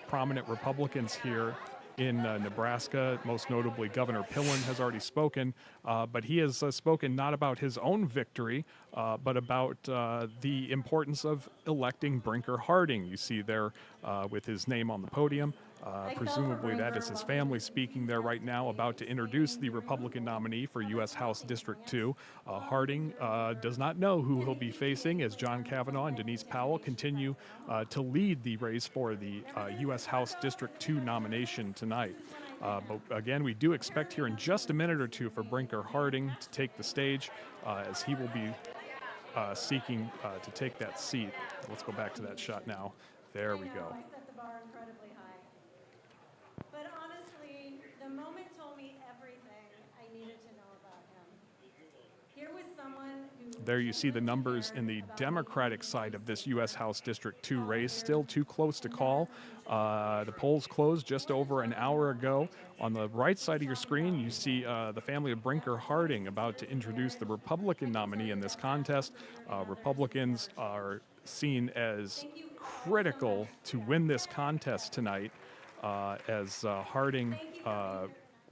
Speaker 1: prominent Republicans here in Nebraska. Most notably, Governor Pillen has already spoken, but he has spoken not about his own victory, but about the importance of electing Brinker Harding. You see there with his name on the podium. Presumably that is his family speaking there right now, about to introduce the Republican nominee for U.S. House District 2. Harding does not know who he'll be facing as John Kavanaugh and Denise Powell continue to lead the race for the U.S. House District 2 nomination tonight. But again, we do expect here in just a minute or two for Brinker Harding to take the stage as he will be seeking to take that seat. Let's go back to that shot now. There we go. There you see the numbers in the Democratic side of this U.S. House District 2 race. Still too close to call. The polls closed just over an hour ago. On the right side of your screen, you see the family of Brinker Harding about to introduce the Republican nominee in this contest. Republicans are seen as critical to win this contest tonight as Harding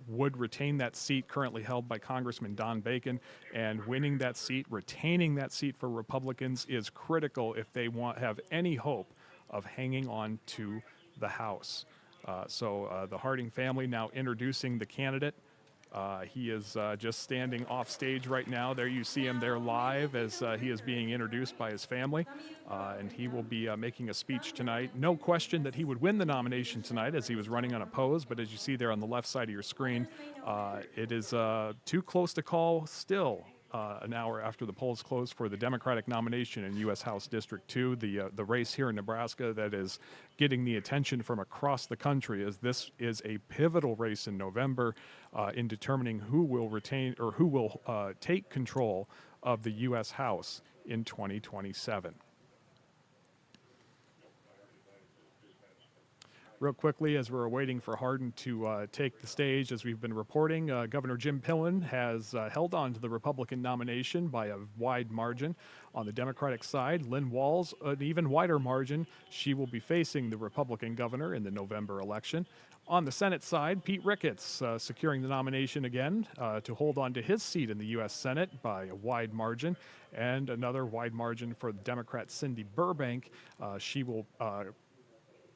Speaker 1: would retain that seat currently held by Congressman Don Bacon, and winning that seat, retaining that seat for Republicans is critical if they have any hope of hanging on to the House. So the Harding family now introducing the candidate. He is just standing off stage right now. There you see him there live as he is being introduced by his family. And he will be making a speech tonight. No question that he would win the nomination tonight as he was running unopposed. But as you see there on the left side of your screen, it is too close to call still an hour after the polls close for the Democratic nomination in U.S. House District 2, the race here in Nebraska that is getting the attention from across the country, as this is a pivotal race in November in determining who will retain or who will take control of the U.S. House in 2027. Real quickly, as we're waiting for Hardin to take the stage, as we've been reporting, Governor Jim Pillen has held on to the Republican nomination by a wide margin. On the Democratic side, Lynn Walls, an even wider margin. She will be facing the Republican governor in the November election. On the Senate side, Pete Ricketts securing the nomination again to hold on to his seat in the U.S. Senate by a wide margin, and another wide margin for the Democrat Cindy Burbank. She will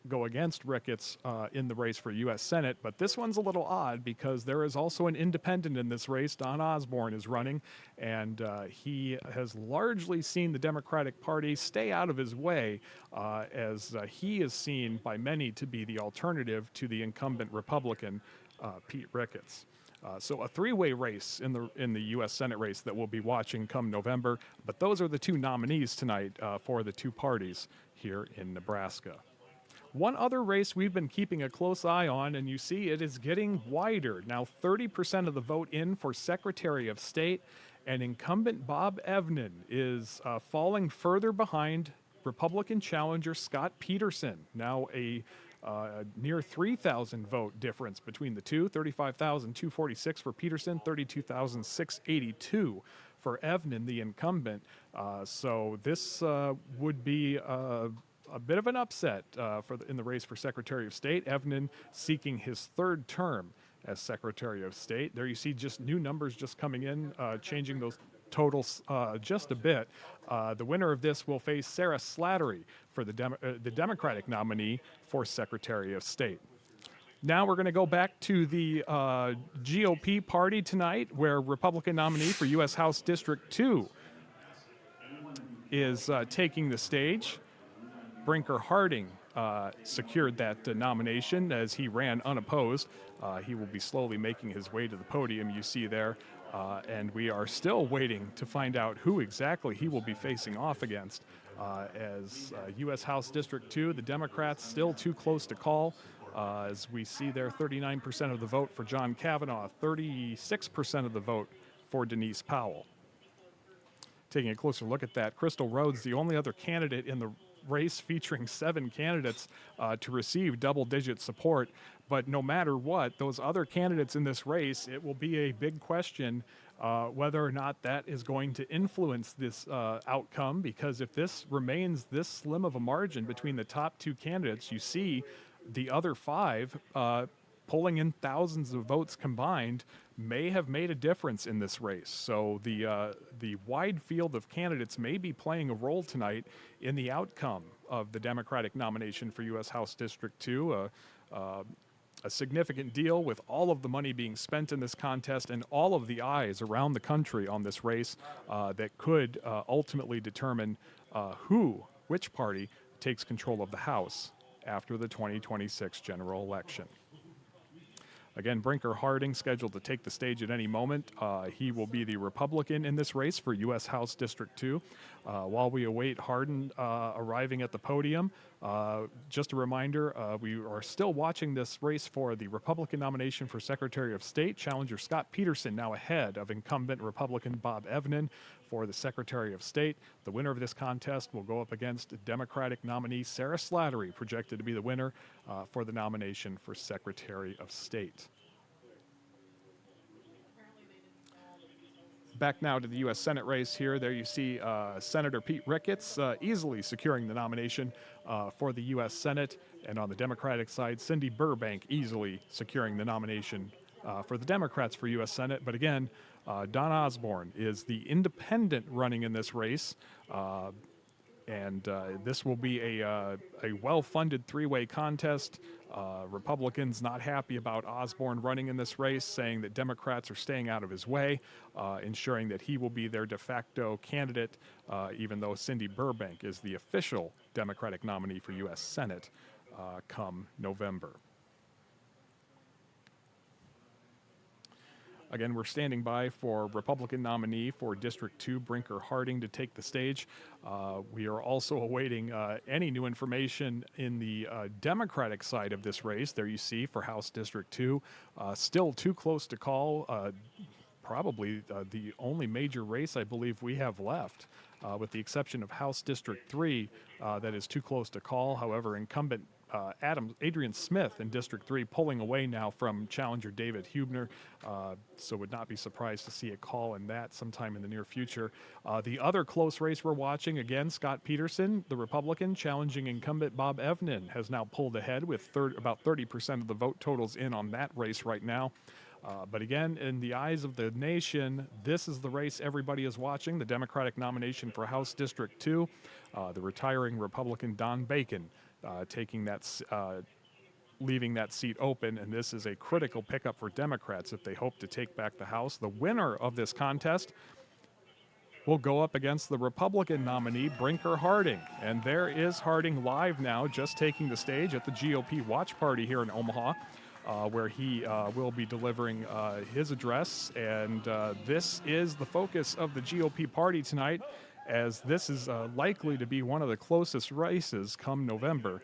Speaker 1: go against Ricketts in the race for U.S. Senate, but this one's a little odd because there is also an independent in this race. Don Osborne is running, and he has largely seen the Democratic Party stay out of his way as he is seen by many to be the alternative to the incumbent Republican, Pete Ricketts. So a three-way race in the U.S. Senate race that we'll be watching come November, but those are the two nominees tonight for the two parties here in Nebraska. One other race we've been keeping a close eye on, and you see it is getting wider. Now 30% of the vote in for Secretary of State, and incumbent Bob Evnen is falling further behind Republican challenger Scott Peterson. Now a near 3,000 vote difference between the two, 35,246 for Peterson, 32,682 for Evnen, the incumbent. So this would be a bit of an upset in the race for Secretary of State. Evnen seeking his third term as Secretary of State. There you see just new numbers just coming in, changing those totals just a bit. The winner of this will face Sarah Slattery for the Democratic nominee for Secretary of State. Now we're going to go back to the GOP party tonight, where Republican nominee for U.S. House District 2 is taking the stage. Brinker Harding secured that nomination as he ran unopposed. He will be slowly making his way to the podium, you see there, and we are still waiting to find out who exactly he will be facing off against. As U.S. House District 2, the Democrats still too close to call. As we see there, 39% of the vote for John Kavanaugh, 36% of the vote for Denise Powell. Taking a closer look at that, Crystal Rhodes, the only other candidate in the race featuring 7 candidates to receive double-digit support. But no matter what, those other candidates in this race, it will be a big question whether or not that is going to influence this outcome, because if this remains this slim of a margin between the top 2 candidates, you see the other 5 pulling in thousands of votes combined may have made a difference in this race. So the wide field of candidates may be playing a role tonight in the outcome of the Democratic nomination for U.S. House District 2. A significant deal with all of the money being spent in this contest and all of the eyes around the country on this race that could ultimately determine which party takes control of the House after the 2026 general election. Again, Brinker Harding scheduled to take the stage at any moment. He will be the Republican in this race for U.S. House District 2. While we await Hardin arriving at the podium, just a reminder, we are still watching this race for the Republican nomination for Secretary of State. Challenger Scott Peterson now ahead of incumbent Republican Bob Evnen for the Secretary of State. The winner of this contest will go up against Democratic nominee Sarah Slattery, projected to be the winner for the nomination for Secretary of State. Back now to the U.S. Senate race here. There you see Senator Pete Ricketts easily securing the nomination for the U.S. Senate. And on the Democratic side, Cindy Burbank easily securing the nomination for the Democrats for U.S. Senate. But again, Don Osborne is the independent running in this race. And this will be a well-funded three-way contest. Republicans not happy about Osborne running in this race, saying that Democrats are staying out of his way, ensuring that he will be their de facto candidate, even though Cindy Burbank is the official Democratic nominee for U.S. Senate come November. Again, we're standing by for Republican nominee for District 2, Brinker Harding, to take the stage. We are also awaiting any new information in the Democratic side of this race. There you see for House District 2. Still too close to call. Probably the only major race I believe we have left, with the exception of House District 3, that is too close to call. However, incumbent Adrian Smith in District 3 pulling away now from challenger David Hubner, so would not be surprised to see a call in that sometime in the near future. The other close race we're watching, again, Scott Peterson, the Republican, challenging incumbent Bob Evnen, has now pulled ahead with about 30% of the vote totals in on that race right now. But again, in the eyes of the nation, this is the race everybody is watching, the Democratic nomination for House District 2, the retiring Republican Don Bacon taking that, leaving that seat open, and this is a critical pickup for Democrats if they hope to take back the House. The winner of this contest will go up against the Republican nominee, Brinker Harding. And there is Harding live now, just taking the stage at the GOP watch party here in Omaha, where he will be delivering his address. And this is the focus of the GOP party tonight, as this is likely to be one of the closest races come November.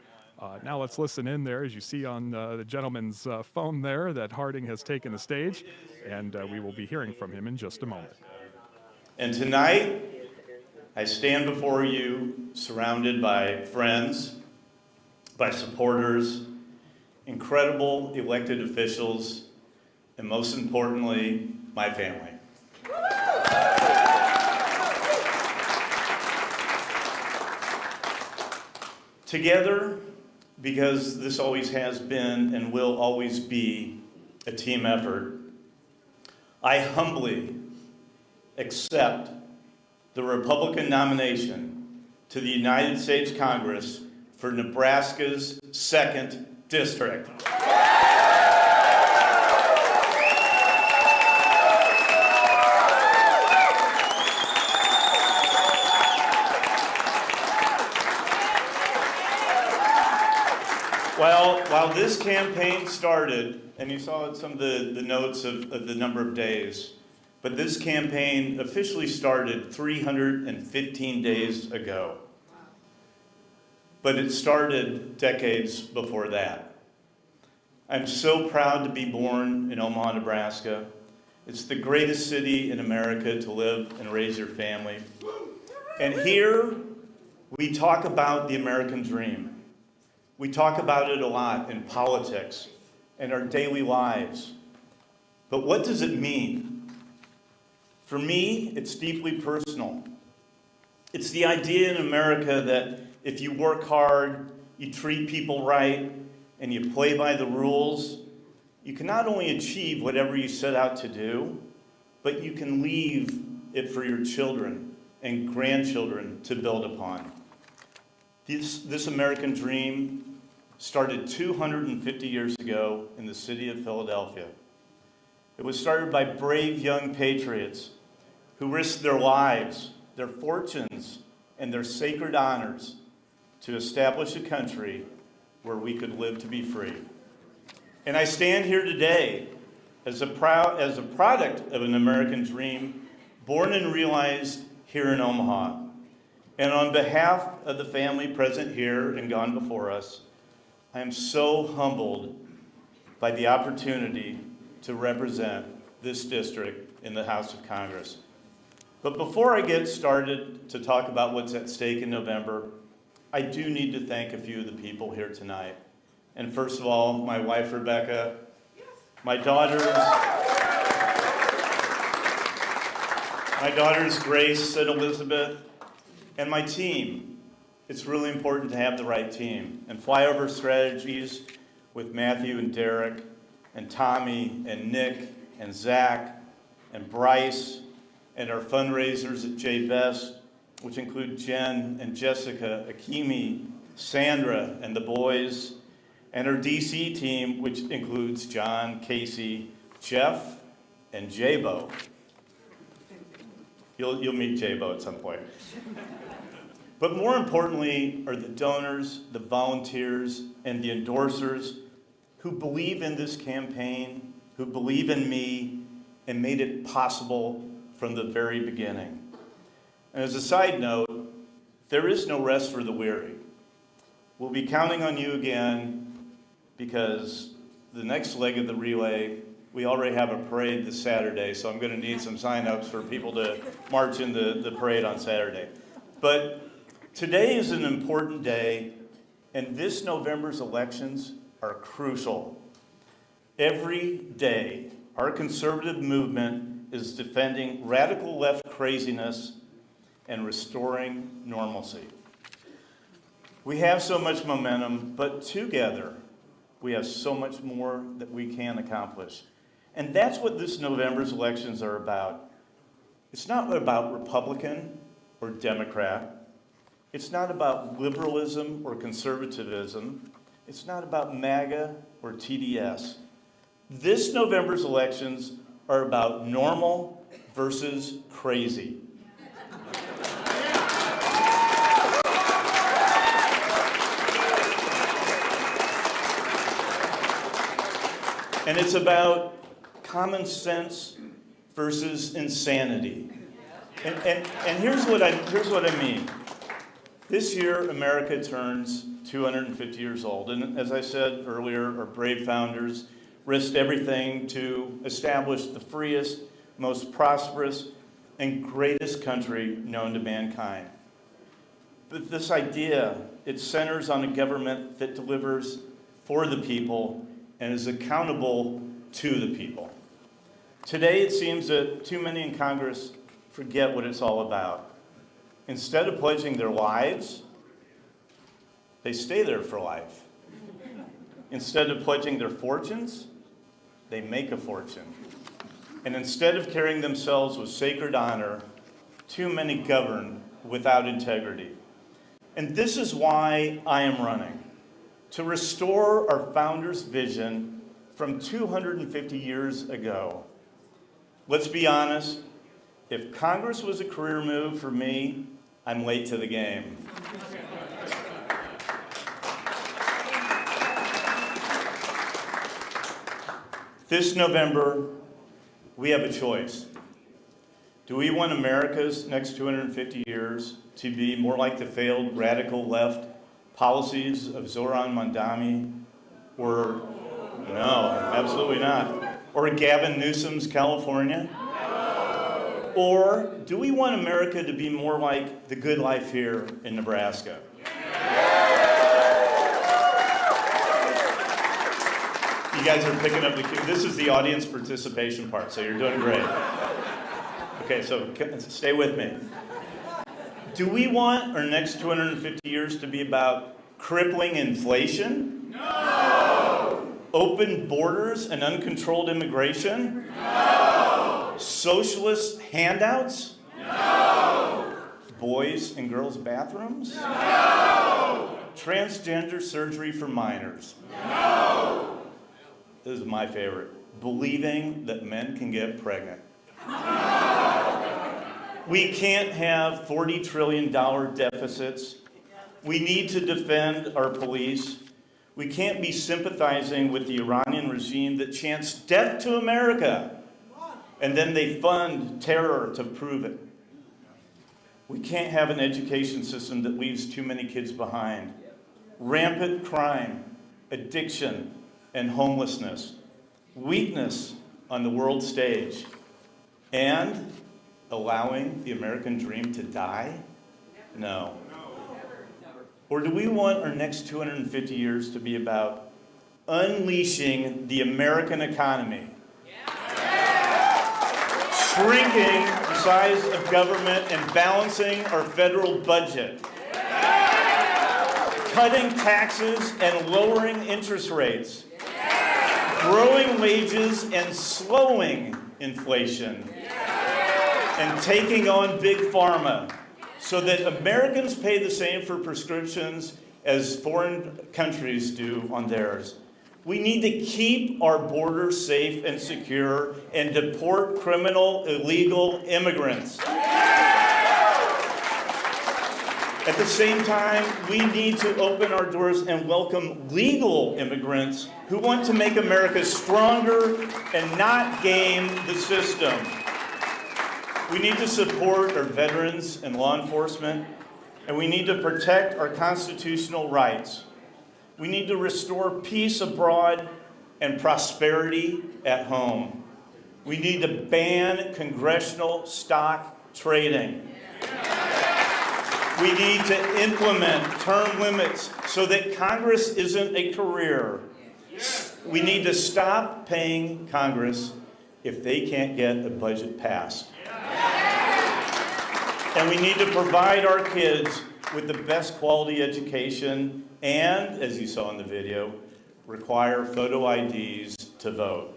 Speaker 1: Now let's listen in there, as you see on the gentleman's phone there, that Harding has taken the stage, and we will be hearing from him in just a moment.
Speaker 13: And tonight, I stand before you surrounded by friends, by supporters, incredible elected officials, and most importantly, my family. Together, because this always has been and will always be a team effort, I humbly accept the Republican nomination to the United States Congress for Nebraska's 2nd District. While this campaign started, and you saw some of the notes of the number of days, but this campaign officially started 315 days ago. But it started decades before that. I'm so proud to be born in Omaha, Nebraska. It's the greatest city in America to live and raise your family. And here we talk about the American dream. We talk about it a lot in politics and our daily lives. But what does it mean? For me, it's deeply personal. It's the idea in America that if you work hard, you treat people right, and you play by the rules, you can not only achieve whatever you set out to do, but you can leave it for your children and grandchildren to build upon. This American dream started 250 years ago in the city of Philadelphia. It was started by brave young patriots who risked their lives, their fortunes, and their sacred honors to establish a country where we could live to be free. And I stand here today as a product of an American dream born and realized here in Omaha. And on behalf of the family present here and gone before us, I am so humbled by the opportunity to represent this district in the House of Congress. But before I get started to talk about what's at stake in November, I do need to thank a few of the people here tonight. And first of all, my wife, Rebecca, my daughters, Grace and Elizabeth, and my team. It's really important to have the right team. And Flyover Strategies with Matthew and Derek, and Tommy and Nick and Zach and Bryce, and our fundraisers at J Best, which include Jen and Jessica, Akimi, Sandra, and the boys, and our DC team, which includes John, Casey, Jeff, and J-Bo. You'll meet J-Bo at some point. But more importantly are the donors, the volunteers, and the endorsers who believe in this campaign, who believe in me, and made it possible from the very beginning. And as a side note, there is no rest for the weary. We'll be counting on you again because the next leg of the relay, we already have a parade this Saturday, so I'm going to need some sign-ups for people to march in the parade on Saturday. But today is an important day, and this November's elections are crucial. Every day, our conservative movement is defending radical left craziness and restoring normalcy. We have so much momentum, but together, we have so much more that we can accomplish. And that's what this November's elections are about. It's not about Republican or Democrat. It's not about liberalism or conservatism. It's not about MAGA or TDS. This November's elections are about normal versus crazy. And it's about common sense versus insanity. And here's what I mean. This year, America turns 250 years old. And as I said earlier, our brave founders risked everything to establish the freest, most prosperous, and greatest country known to mankind. But this idea, it centers on a government that delivers for the people and is accountable to the people. Today, it seems that too many in Congress forget what it's all about. Instead of pledging their lives, they stay there for life. Instead of pledging their fortunes, they make a fortune. And instead of carrying themselves with sacred honor, too many govern without integrity. And this is why I am running. To restore our founders' vision from 250 years ago. Let's be honest, if Congress was a career move for me, I'm late to the game. This November, we have a choice. Do we want America's next 250 years to be more like the failed radical left policies of Zoran Mondani, or no, absolutely not, or Gavin Newsom's California? Or do we want America to be more like the good life here in Nebraska? You guys are picking up the cue. This is the audience participation part, so you're doing great. Okay, so stay with me. Do we want our next 250 years to be about crippling inflation? No! Open borders and uncontrolled immigration? No! Socialist handouts? No! Boys and girls bathrooms? No! Transgender surgery for minors? No! This is my favorite. Believing that men can get pregnant. We can't have $40 trillion deficits. We need to defend our police. We can't be sympathizing with the Iranian regime that chants death to America, and then they fund terror to prove it. We can't have an education system that leaves too many kids behind. Rampant crime, addiction, and homelessness. Weakness on the world stage. And allowing the American dream to die? No. Or do we want our next 250 years to be about unleashing the American economy? Shrinking the size of government and balancing our federal budget. Cutting taxes and lowering interest rates. Growing wages and slowing inflation. And taking on big pharma so that Americans pay the same for prescriptions as foreign countries do on theirs. We need to keep our borders safe and secure and deport criminal, illegal immigrants. At the same time, we need to open our doors and welcome legal immigrants who want to make America stronger and not game the system. We need to support our veterans and law enforcement, and we need to protect our constitutional rights. We need to restore peace abroad and prosperity at home. We need to ban congressional stock trading. We need to implement term limits so that Congress isn't a career. We need to stop paying Congress if they can't get a budget passed. And we need to provide our kids with the best quality education and, as you saw in the video, require photo IDs to vote.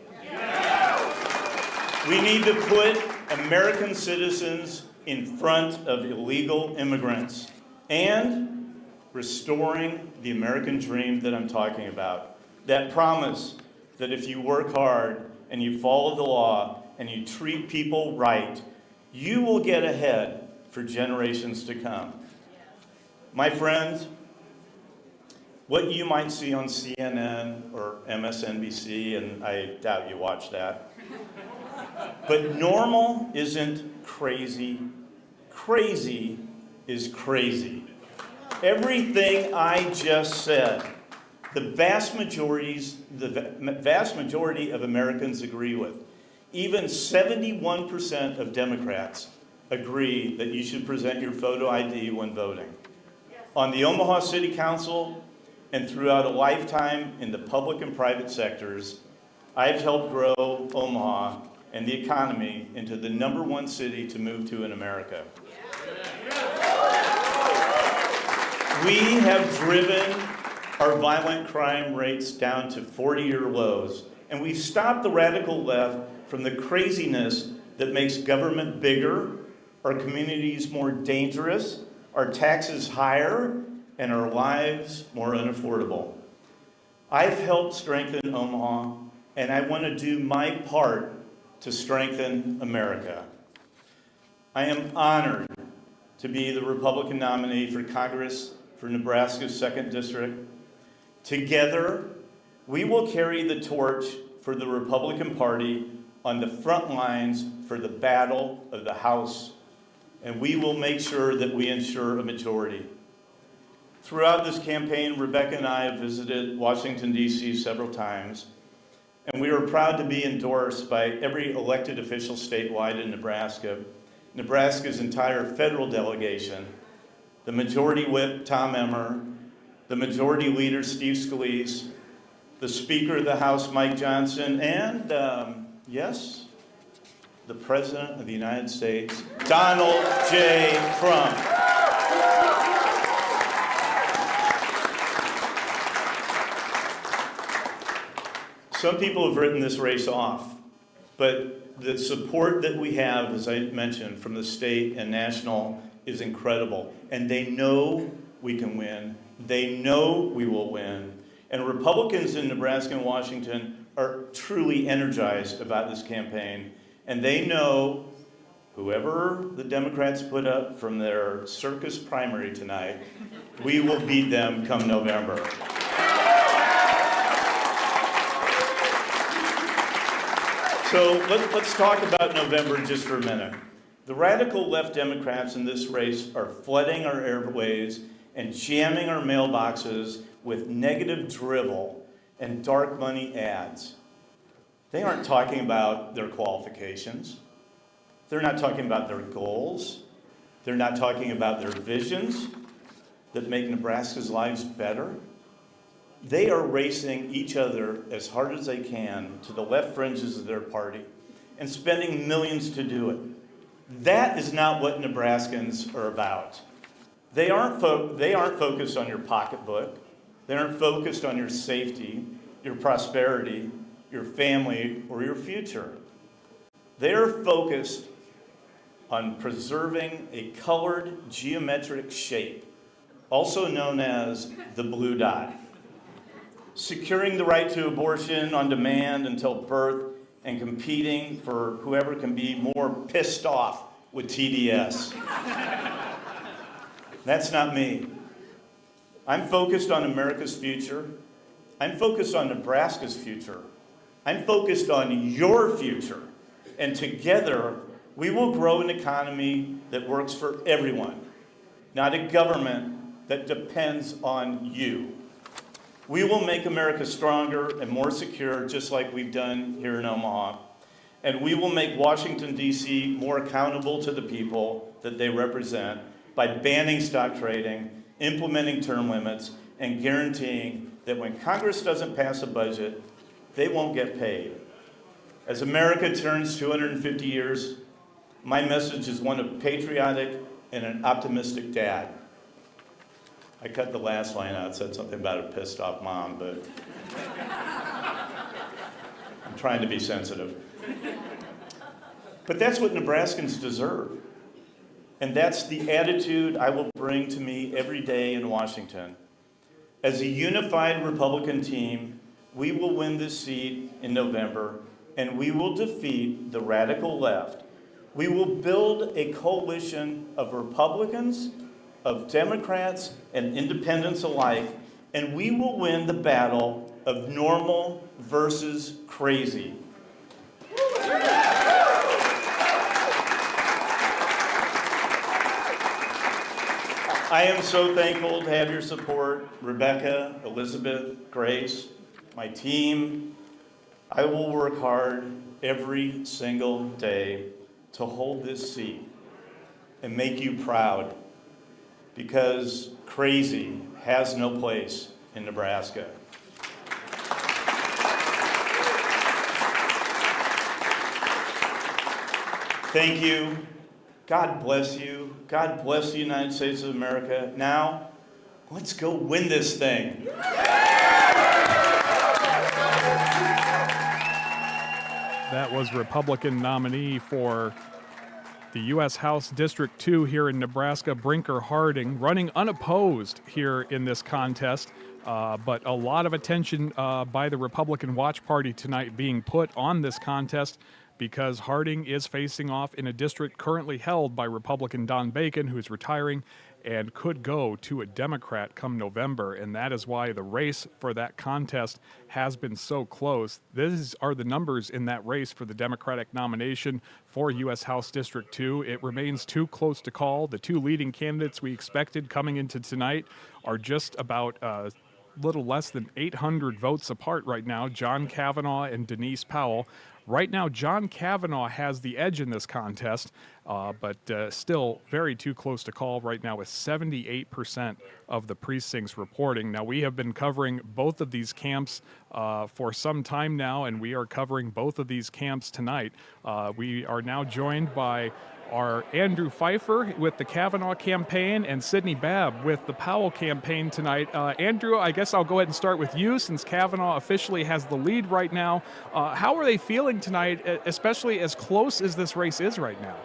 Speaker 13: We need to put American citizens in front of illegal immigrants and restoring the American dream that I'm talking about. That promise that if you work hard and you follow the law and you treat people right, you will get ahead for generations to come. My friends, what you might see on CNN or MSNBC, and I doubt you watch that, but normal isn't crazy. Crazy is crazy. Everything I just said, the vast majority of Americans agree with. Even 71% of Democrats agree that you should present your photo ID when voting. On the Omaha City Council and throughout a lifetime in the public and private sectors, I've helped grow Omaha and the economy into the #1 city to move to in America. We have driven our violent crime rates down to 40-year lows, and we've stopped the radical left from the craziness that makes government bigger, our communities more dangerous, our taxes higher, and our lives more unaffordable. I've helped strengthen Omaha, and I want to do my part to strengthen America. I am honored to be the Republican nominee for Congress for Nebraska's 2nd District. Together, we will carry the torch for the Republican Party on the front lines for the battle of the House, and we will make sure that we ensure a majority. Throughout this campaign, Rebecca and I have visited Washington, D.C. several times, and we are proud to be endorsed by every elected official statewide in Nebraska, Nebraska's entire federal delegation, the Majority Whip, Tom Emmer, the Majority Leader, Steve Scalise, the Speaker of the House, Mike Johnson, and, yes, the President of the United States, Donald J. Trump. Some people have written this race off, but the support that we have, as I mentioned, from the state and national is incredible. And they know we can win. They know we will win. And Republicans in Nebraska and Washington are truly energized about this campaign. And they know whoever the Democrats put up from their circus primary tonight, we will beat them come November. So let's talk about November just for a minute. The radical left Democrats in this race are flooding our airways and jamming our mailboxes with negative drivel and dark money ads. They aren't talking about their qualifications. They're not talking about their goals. They're not talking about their visions that make Nebraska's lives better. They are racing each other as hard as they can to the left fringes of their party and spending millions to do it. That is not what Nebraskans are about. They aren't focused on your pocketbook. They aren't focused on your safety, your prosperity, your family, or your future. They are focused on preserving a colored geometric shape, also known as the blue dot. Securing the right to abortion on demand until birth, and competing for whoever can be more pissed off with TDS. That's not me. I'm focused on America's future. I'm focused on Nebraska's future. I'm focused on your future. And together, we will grow an economy that works for everyone, not a government that depends on you. We will make America stronger and more secure, just like we've done here in Omaha. And we will make Washington, D.C. more accountable to the people that they represent by banning stock trading, implementing term limits, and guaranteeing that when Congress doesn't pass a budget, they won't get paid. As America turns 250 years, my message is one of patriotic and an optimistic dad. I cut the last line out, said something about a pissed off mom, but I'm trying to be sensitive. But that's what Nebraskans deserve. And that's the attitude I will bring to me every day in Washington. As a unified Republican team, we will win this seat in November, and we will defeat the radical left. We will build a coalition of Republicans, of Democrats, and independents alike, and we will win the battle of normal versus crazy. I am so thankful to have your support, Rebecca, Elizabeth, Grace, my team. I will work hard every single day to hold this seat and make you proud, because crazy has no place in Nebraska. Thank you. God bless you. God bless the United States of America. Now, let's go win this thing.
Speaker 1: That was Republican nominee for the U.S. House District 2 here in Nebraska, Brinker Harding, running unopposed here in this contest. But a lot of attention by the Republican Watch Party tonight being put on this contest, because Harding is facing off in a district currently held by Republican Don Bacon, who's retiring and could go to a Democrat come November. And that is why the race for that contest has been so close. These are the numbers in that race for the Democratic nomination for U.S. House District 2. It remains too close to call. The two leading candidates we expected coming into tonight are just about little less than 800 votes apart right now, John Kavanaugh and Denise Powell. Right now, John Kavanaugh has the edge in this contest, but still very too close to call right now with 78% of the precincts reporting. Now, we have been covering both of these camps for some time now, and we are covering both of these camps tonight. We are now joined by are Andrew Pfeiffer with the Kavanaugh campaign and Sidney Babb with the Powell campaign tonight. Andrew, I guess I'll go ahead and start with you, since Kavanaugh officially has the lead right now. How are they feeling tonight, especially as close as this race is right now?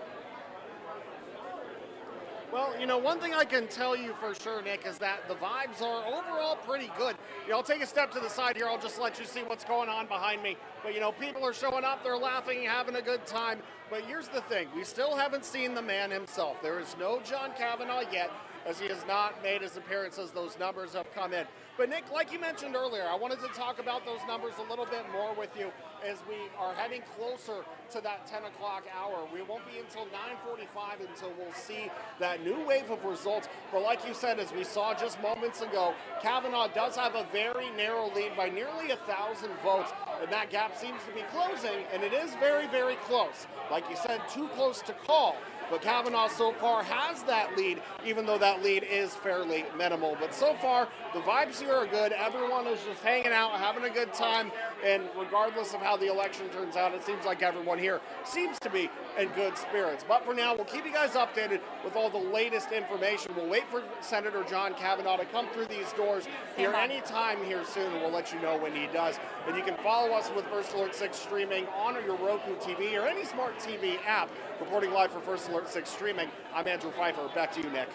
Speaker 3: Well, you know, one thing I can tell you for sure, Nick, is that the vibes are overall pretty good. You know, I'll take a step to the side here. I'll just let you see what's going on behind me. But, you know, people are showing up. They're laughing, having a good time. But here's the thing. We still haven't seen the man himself. There is no John Kavanaugh yet, as he has not made his appearance as those numbers have come in. But, Nick, like you mentioned earlier, I wanted to talk about those numbers a little bit more with you as we are heading closer to that 10 o'clock hour. We won't be until 9:45 until we'll see that new wave of results. But like you said, as we saw just moments ago, Kavanaugh does have a very narrow lead by nearly 1,000 votes. And that gap seems to be closing, and it is very, very close. Like you said, too close to call. But Kavanaugh so far has that lead, even though that lead is fairly minimal. But so far, the vibes here are good. Everyone is just hanging out, having a good time. And regardless of how the election turns out, it seems like everyone here seems to be in good spirits. But for now, we'll keep you guys updated with all the latest information. We'll wait for Senator John Kavanaugh to come through these doors here anytime here soon. We'll let you know when he does. And you can follow us with First Alert 6 streaming on your Roku TV or any smart TV app. Reporting live for First Alert 6 streaming, I'm Andrew Pfeiffer. Back to you, Nick.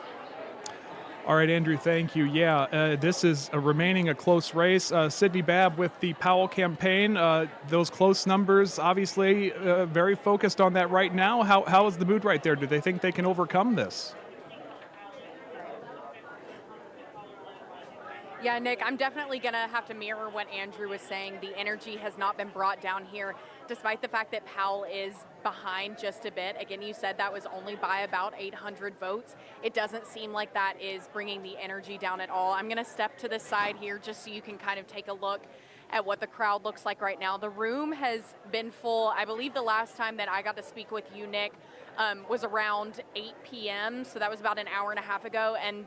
Speaker 1: All right, Andrew, thank you. Yeah, this is remaining a close race. Sidney Babb with the Powell campaign. Those close numbers, obviously, very focused on that right now. How is the mood right there? Do they think they can overcome this?
Speaker 4: Yeah, Nick, I'm definitely going to have to mirror what Andrew was saying. The energy has not been brought down here, despite the fact that Powell is behind just a bit. Again, you said that was only by about 800 votes. It doesn't seem like that is bringing the energy down at all. I'm going to step to the side here just so you can kind of take a look at what the crowd looks like right now. The room has been full. I believe the last time that I got to speak with you, Nick, was around 8 p.m., so that was about an hour and a half ago, and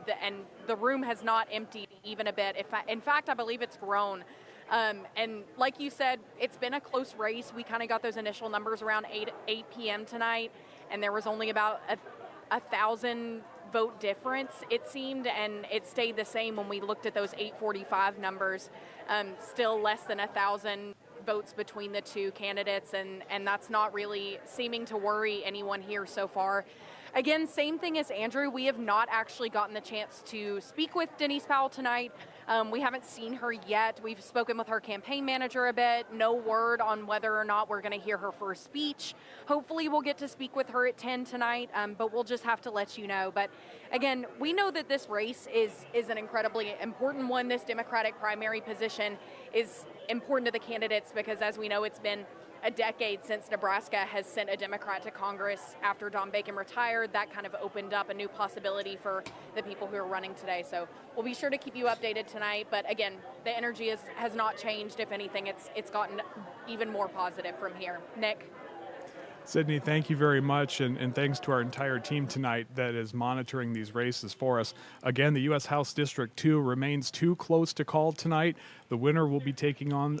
Speaker 4: the room has not emptied even a bit. In fact, I believe it's grown. And like you said, it's been a close race. We kind of got those initial numbers around 8 p.m. tonight, and there was only about a 1,000 vote difference, it seemed, and it stayed the same when we looked at those 8:45 numbers. Still less than 1,000 votes between the two candidates, and that's not really seeming to worry anyone here so far. Again, same thing as Andrew, we have not actually gotten the chance to speak with Denise Powell tonight. We haven't seen her yet. We've spoken with her campaign manager a bit. No word on whether or not we're going to hear her first speech. Hopefully we'll get to speak with her at 10 tonight, but we'll just have to let you know. But again, we know that this race is an incredibly important one. This Democratic primary position is important to the candidates because, as we know, it's been a decade since Nebraska has sent a Democrat to Congress after Don Bacon retired. That kind of opened up a new possibility for the people who are running today. So we'll be sure to keep you updated tonight. But again, the energy has not changed. If anything, it's gotten even more positive from here. Nick?
Speaker 1: Sydney, thank you very much, and thanks to our entire team tonight that is monitoring these races for us. Again, the U.S. House District 2 remains too close to call tonight. The winner will be taking on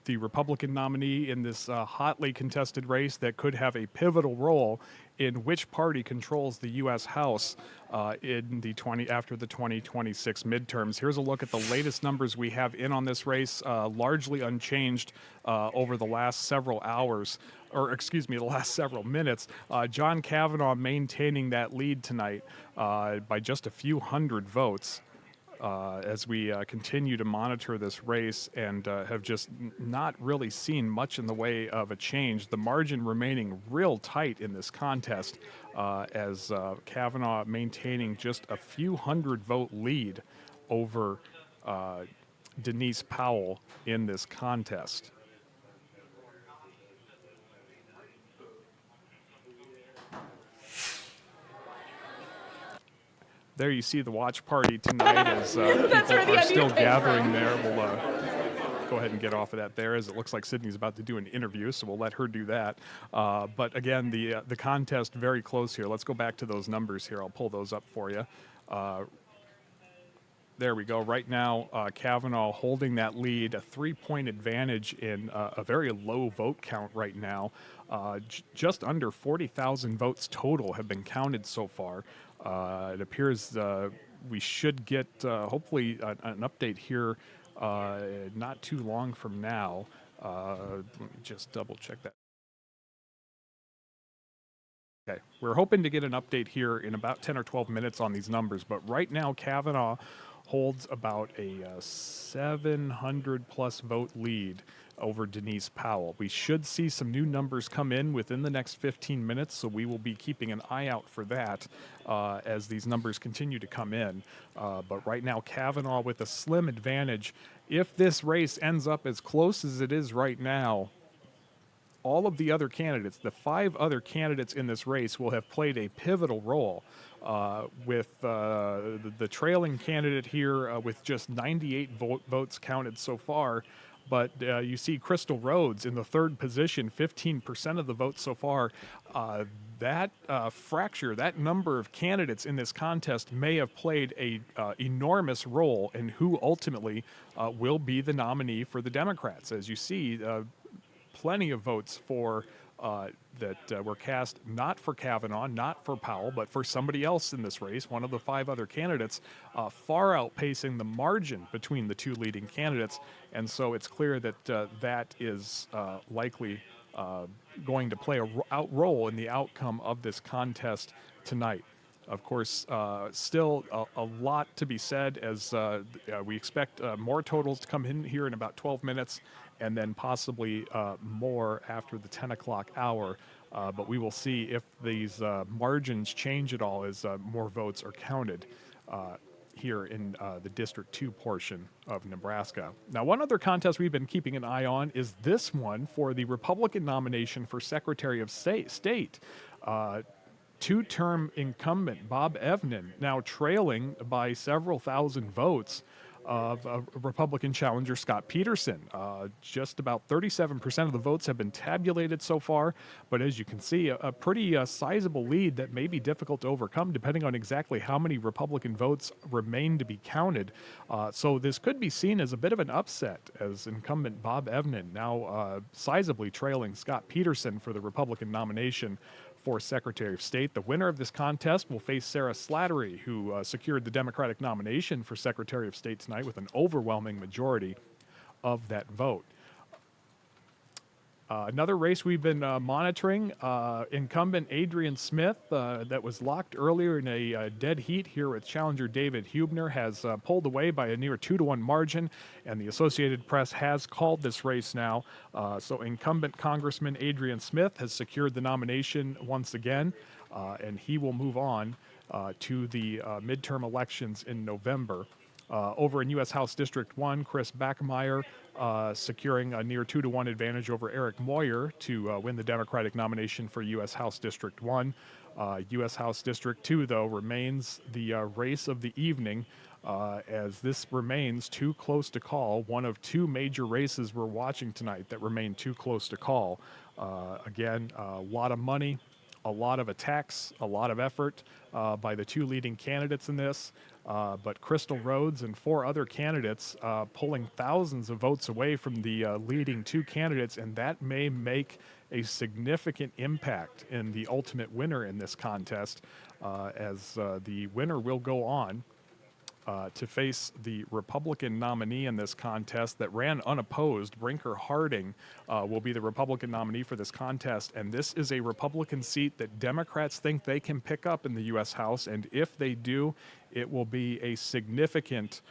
Speaker 1: the Republican nominee in this hotly contested race that could have a pivotal role in which party controls the U.S. House after the 2026 midterms. Here's a look at the latest numbers we have in on this race, largely unchanged over the last several hours, the last several minutes. John Kavanaugh maintaining that lead tonight by just a few hundred votes. As we continue to monitor this race and have just not really seen much in the way of a change. The margin remaining real tight in this contest as Kavanaugh maintaining just a few hundred vote lead over Denise Powell in this contest. There you see the watch party tonight as people are still gathering there. We'll go ahead and get off of that there as it looks like Sydney's about to do an interview, so we'll let her do that. But again, the contest very close here. Let's go back to those numbers here. I'll pull those up for you. There we go. Right now, Kavanaugh holding that lead, a 3-point advantage in a very low vote count right now. Just under 40,000 votes total have been counted so far. It appears we should get hopefully an update here not too long from now. Let me just double check that. Okay, we're hoping to get an update here in about 10 or 12 minutes on these numbers, but right now Kavanaugh holds about a 700 plus vote lead over Denise Powell. We should see some new numbers come in within the next 15 minutes, so we will be keeping an eye out for that as these numbers continue to come in. But right now, Kavanaugh with a slim advantage. If this race ends up as close as it is right now, all of the other candidates, the 5 other candidates in this race, will have played a pivotal role. With the trailing candidate here with just 98 votes counted so far. But you see Crystal Rhodes in the 3rd position, 15% of the votes so far. That fracture, that number of candidates in this contest may have played a enormous role in who ultimately will be the nominee for the Democrats. As you see, plenty of votes for that were cast not for Kavanaugh, not for Powell, but for somebody else in this race, one of the 5 other candidates, far outpacing the margin between the 2 leading candidates. And so it's clear that that is likely going to play a role in the outcome of this contest tonight. Of course, still a lot to be said as we expect more totals to come in here in about 12 minutes and then possibly more after the 10 o'clock hour. But we will see if these margins change at all as more votes are counted. here in the District 2 portion of Nebraska. Now, one other contest we've been keeping an eye on is this one for the Republican nomination for Secretary of State. Two-term incumbent Bob Evnen now trailing by several thousand votes of Republican challenger Scott Peterson. Just about 37% of the votes have been tabulated so far, but as you can see, a pretty sizable lead that may be difficult to overcome depending on exactly how many Republican votes remain to be counted. So this could be seen as a bit of an upset, as incumbent Bob Evnen now sizably trailing Scott Peterson for the Republican nomination for Secretary of State. The winner of this contest will face Sarah Slattery, who secured the Democratic nomination for Secretary of State tonight with an overwhelming majority of that vote. Another race we've been monitoring, incumbent Adrian Smith, that was locked earlier in a dead heat here with challenger David Hubner, has pulled away by a near 2-to-1 margin, and the Associated Press has called this race now. So incumbent Congressman Adrian Smith has secured the nomination once again, and he will move on to the midterm elections in November. Over in U.S. House District 1, Chris Backmeyer securing a near 2-to-1 advantage over Eric Moyer to win the Democratic nomination for U.S. House District 1. U.S. House District 2, though, remains the race of the evening, as this remains too close to call. One of two major races we're watching tonight that remain too close to call. Again, a lot of money, a lot of attacks, a lot of effort by the two leading candidates in this. But Crystal Rhodes and 4 other candidates pulling thousands of votes away from the leading 2 candidates, and that may make a significant impact in the ultimate winner in this contest, as the winner will go on to face the Republican nominee in this contest that ran unopposed. Brinker Harding will be the Republican nominee for this contest, and this is a Republican seat that Democrats think they can pick up in the U.S. House, and if they do, it will be a significant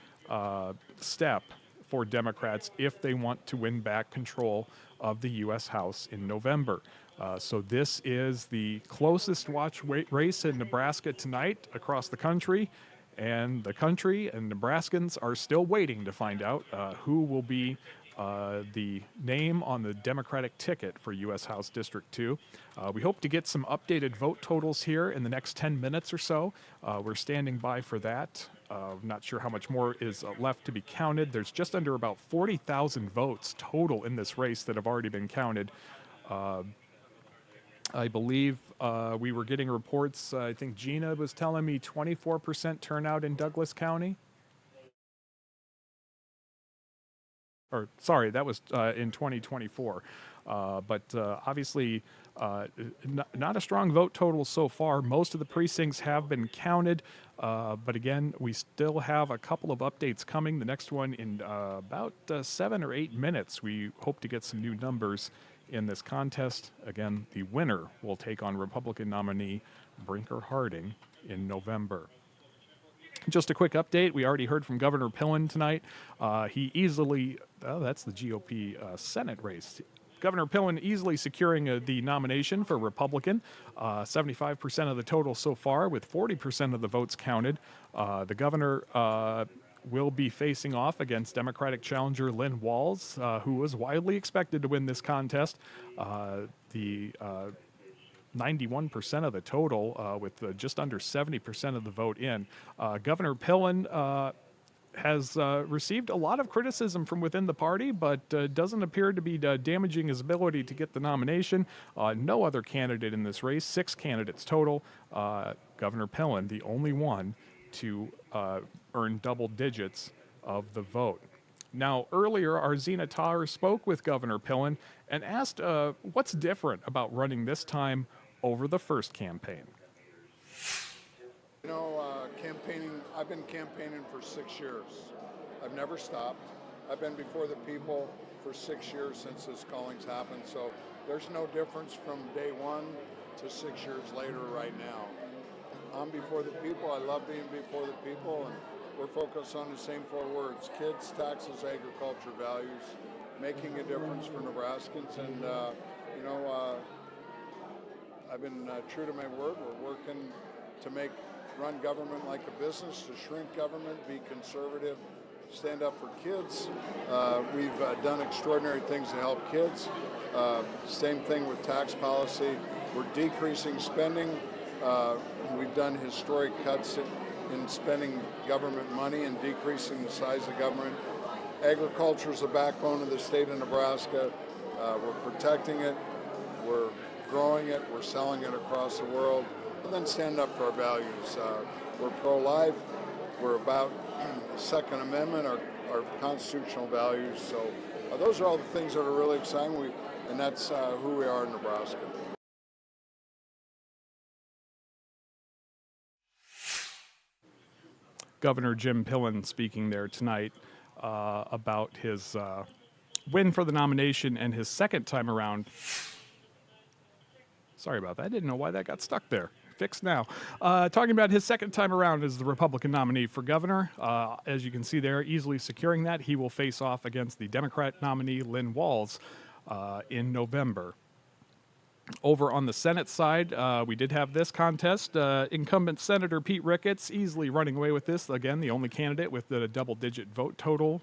Speaker 1: step for Democrats if they want to win back control of the U.S. House in November. So this is the closest watch race in Nebraska tonight across the country. And the country and Nebraskans are still waiting to find out who will be the name on the Democratic ticket for U.S. House District 2. We hope to get some updated vote totals here in the next 10 minutes or so. We're standing by for that. Not sure how much more is left to be counted. There's just under about 40,000 votes total in this race that have already been counted. I believe we were getting reports, I think Gina was telling me 24% turnout in Douglas County. Or, sorry, that was in 2024. But obviously, not a strong vote total so far. Most of the precincts have been counted. But again, we still have a couple of updates coming. The next one in about 7 or 8 minutes. We hope to get some new numbers in this contest. Again, the winner will take on Republican nominee Brinker Harding in November. Just a quick update. We already heard from Governor Pillen tonight. He easily, that's the GOP Senate race. Governor Pillen easily securing the nomination for Republican. 75% of the total so far, with 40% of the votes counted. The governor will be facing off against Democratic challenger Lynn Walls, who was widely expected to win this contest. The 91% of the total, with just under 70% of the vote in. Governor Pillen has received a lot of criticism from within the party, but doesn't appear to be damaging his ability to get the nomination. No other candidate in this race, 6 candidates total. Governor Pillen, the only one to earn double digits of the vote. Now, earlier, our Zena Taher spoke with Governor Pillen and asked what's different about running this time over the first campaign.
Speaker 5: You know, campaigning, I've been campaigning for 6 years. I've never stopped. I've been before the people for 6 years since this calling's happened, so there's no difference from day one to 6 years later right now. I'm before the people. I love being before the people, and we're focused on the same 4 words: kids, taxes, agriculture, values, making a difference for Nebraskans. And you know, I've been true to my word. We're working to make run government like a business, to shrink government, be conservative, stand up for kids. We've done extraordinary things to help kids. Same thing with tax policy. We're decreasing spending. We've done historic cuts in spending government money and decreasing the size of government. Agriculture is the backbone of the state of Nebraska. We're protecting it, we're growing it, we're selling it across the world, and then stand up for our values. We're pro-life, we're about the Second Amendment, our constitutional values. So those are all the things that are really exciting, and that's who we are in Nebraska.
Speaker 1: Governor Jim Pillen speaking there tonight about his win for the nomination and his second time around. Sorry about that. I didn't know why that got stuck there. Fixed now. Talking about his second time around as the Republican nominee for governor. As you can see there, easily securing that. He will face off against the Democrat nominee, Lynn Walz, in November. Over on the Senate side, we did have this contest. Incumbent Senator Pete Ricketts easily running away with this. Again, the only candidate with the double-digit vote total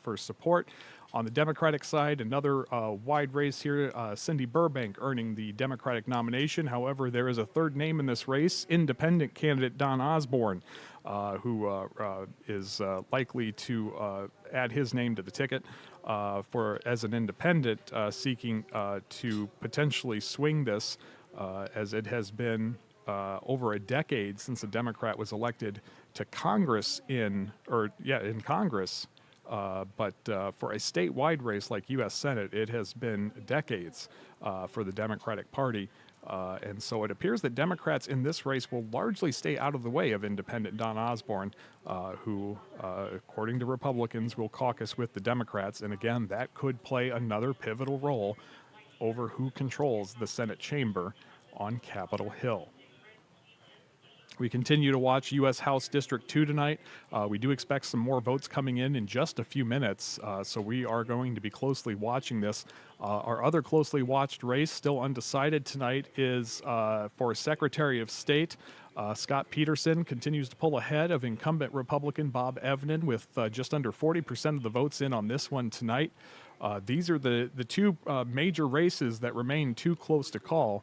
Speaker 1: for support. On the Democratic side, another wide race here, Cindy Burbank earning the Democratic nomination. However, there is a third name in this race, independent candidate Don Osborne, who is likely to add his name to the ticket as an independent, seeking to potentially swing this, as it has been over a decade since a Democrat was elected to Congress in Congress. But for a statewide race like U.S. Senate, it has been decades for the Democratic Party. And so it appears that Democrats in this race will largely stay out of the way of independent Don Osborne, who, according to Republicans, will caucus with the Democrats. And again, that could play another pivotal role over who controls the Senate chamber on Capitol Hill. We continue to watch U.S. House District 2 tonight. We do expect some more votes coming in just a few minutes, so we are going to be closely watching this. Our other closely watched race, still undecided tonight, is for Secretary of State. Scott Peterson continues to pull ahead of incumbent Republican Bob Evnen with just under 40% of the votes in on this one tonight. These are the two major races that remain too close to call.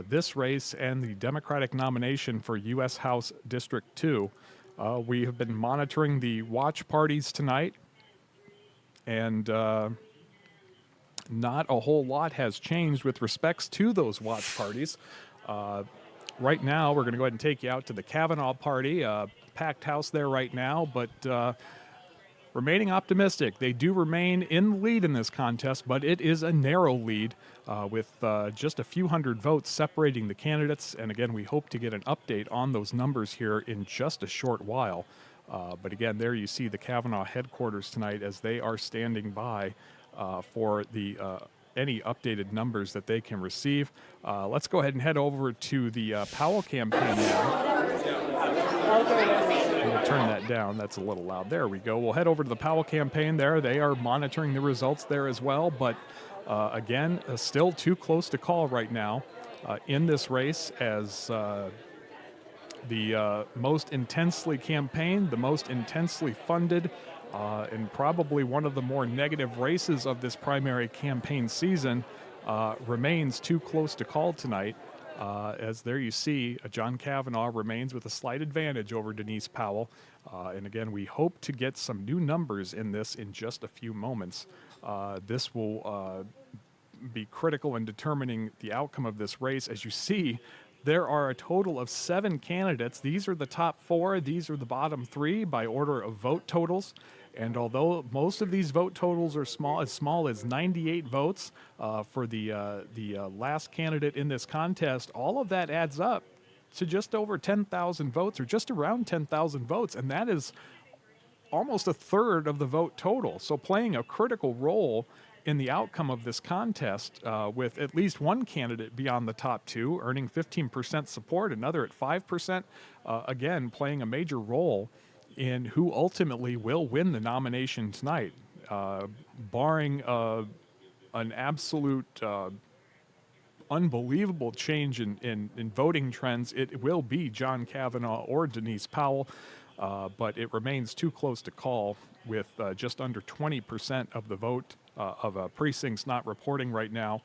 Speaker 1: This race and the Democratic nomination for U.S. House District 2. We have been monitoring the watch parties tonight, and not a whole lot has changed with respects to those watch parties. Right now, we're going to go ahead and take you out to the Kavanaugh party. Packed house there right now, but remaining optimistic. They do remain in the lead in this contest, but it is a narrow lead with just a few hundred votes separating the candidates. And again, we hope to get an update on those numbers here in just a short while. But again, there you see the Kavanaugh headquarters tonight as they are standing by for the any updated numbers that they can receive. Let's go ahead and head over to the Powell campaign now. We'll turn that down. That's a little loud. There we go. We'll head over to the Powell campaign there. They are monitoring the results there as well. But again, still too close to call right now in this race as the most intensely campaigned, the most intensely funded, and probably one of the more negative races of this primary campaign season remains too close to call tonight. As there you see, John Kavanaugh remains with a slight advantage over Denise Powell. And again, we hope to get some new numbers in this in just a few moments. This will be critical in determining the outcome of this race. As you see, there are a total of 7 candidates. These are the top 4. These are the bottom 3 by order of vote totals. And although most of these vote totals are small as 98 votes for the last candidate in this contest, all of that adds up to just over 10,000 votes, or just around 10,000 votes, and that is almost a third of the vote total. So playing a critical role in the outcome of this contest, with at least one candidate beyond the top 2, earning 15% support, another at 5%, again, playing a major role in who ultimately will win the nomination tonight, barring an absolute unbelievable change in voting trends, it will be John Kavanaugh or Denise Powell, but it remains too close to call with just under 20% of the vote of precincts not reporting right now.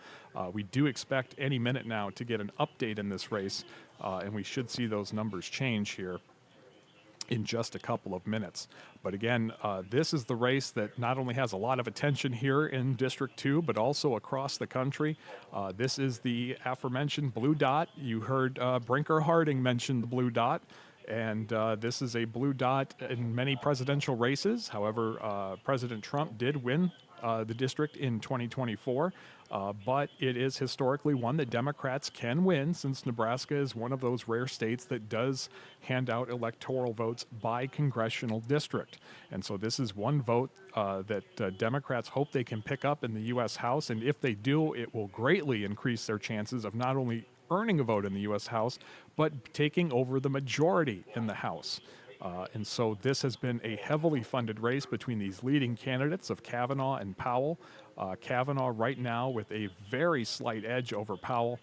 Speaker 1: We do expect any minute now to get an update in this race, and we should see those numbers change here in just a couple of minutes. But again, this is the race that not only has a lot of attention here in District 2, but also across the country. This is the aforementioned blue dot. You heard Brinker Harding mention the blue dot, and this is a blue dot in many presidential races. However, President Trump did win the district in 2024, but it is historically one that Democrats can win, since Nebraska is one of those rare states that does hand out electoral votes by congressional district. And so this is one vote that Democrats hope they can pick up in the U.S. House, and if they do, it will greatly increase their chances of not only earning a vote in the U.S. House, but taking over the majority in the House. And so this has been a heavily funded race between these leading candidates of Kavanaugh and Powell. Kavanaugh right now with a very slight edge over Powell.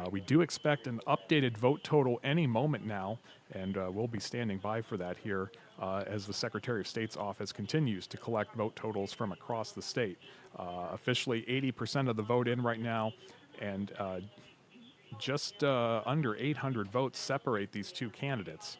Speaker 1: We do expect an updated vote total any moment now, and we'll be standing by for that here as the Secretary of State's office continues to collect vote totals from across the state. Officially 80% of the vote in right now, and just under 800 votes separate these two candidates.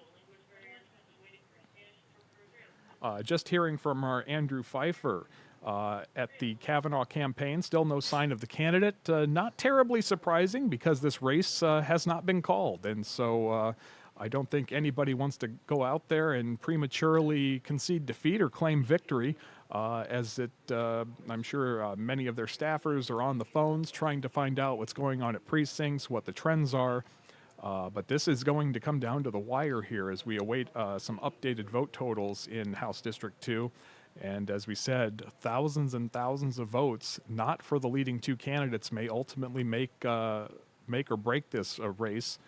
Speaker 1: Just hearing from our Andrew Pfeiffer at the Kavanaugh campaign, still no sign of the candidate. Not terribly surprising, because this race has not been called. And so I don't think anybody wants to go out there and prematurely concede defeat or claim victory, as I'm sure many of their staffers are on the phones trying to find out what's going on at precincts, what the trends are. But this is going to come down to the wire here as we await some updated vote totals in House District 2. And as we said, thousands and thousands of votes, not for the leading two candidates, may ultimately make or break this race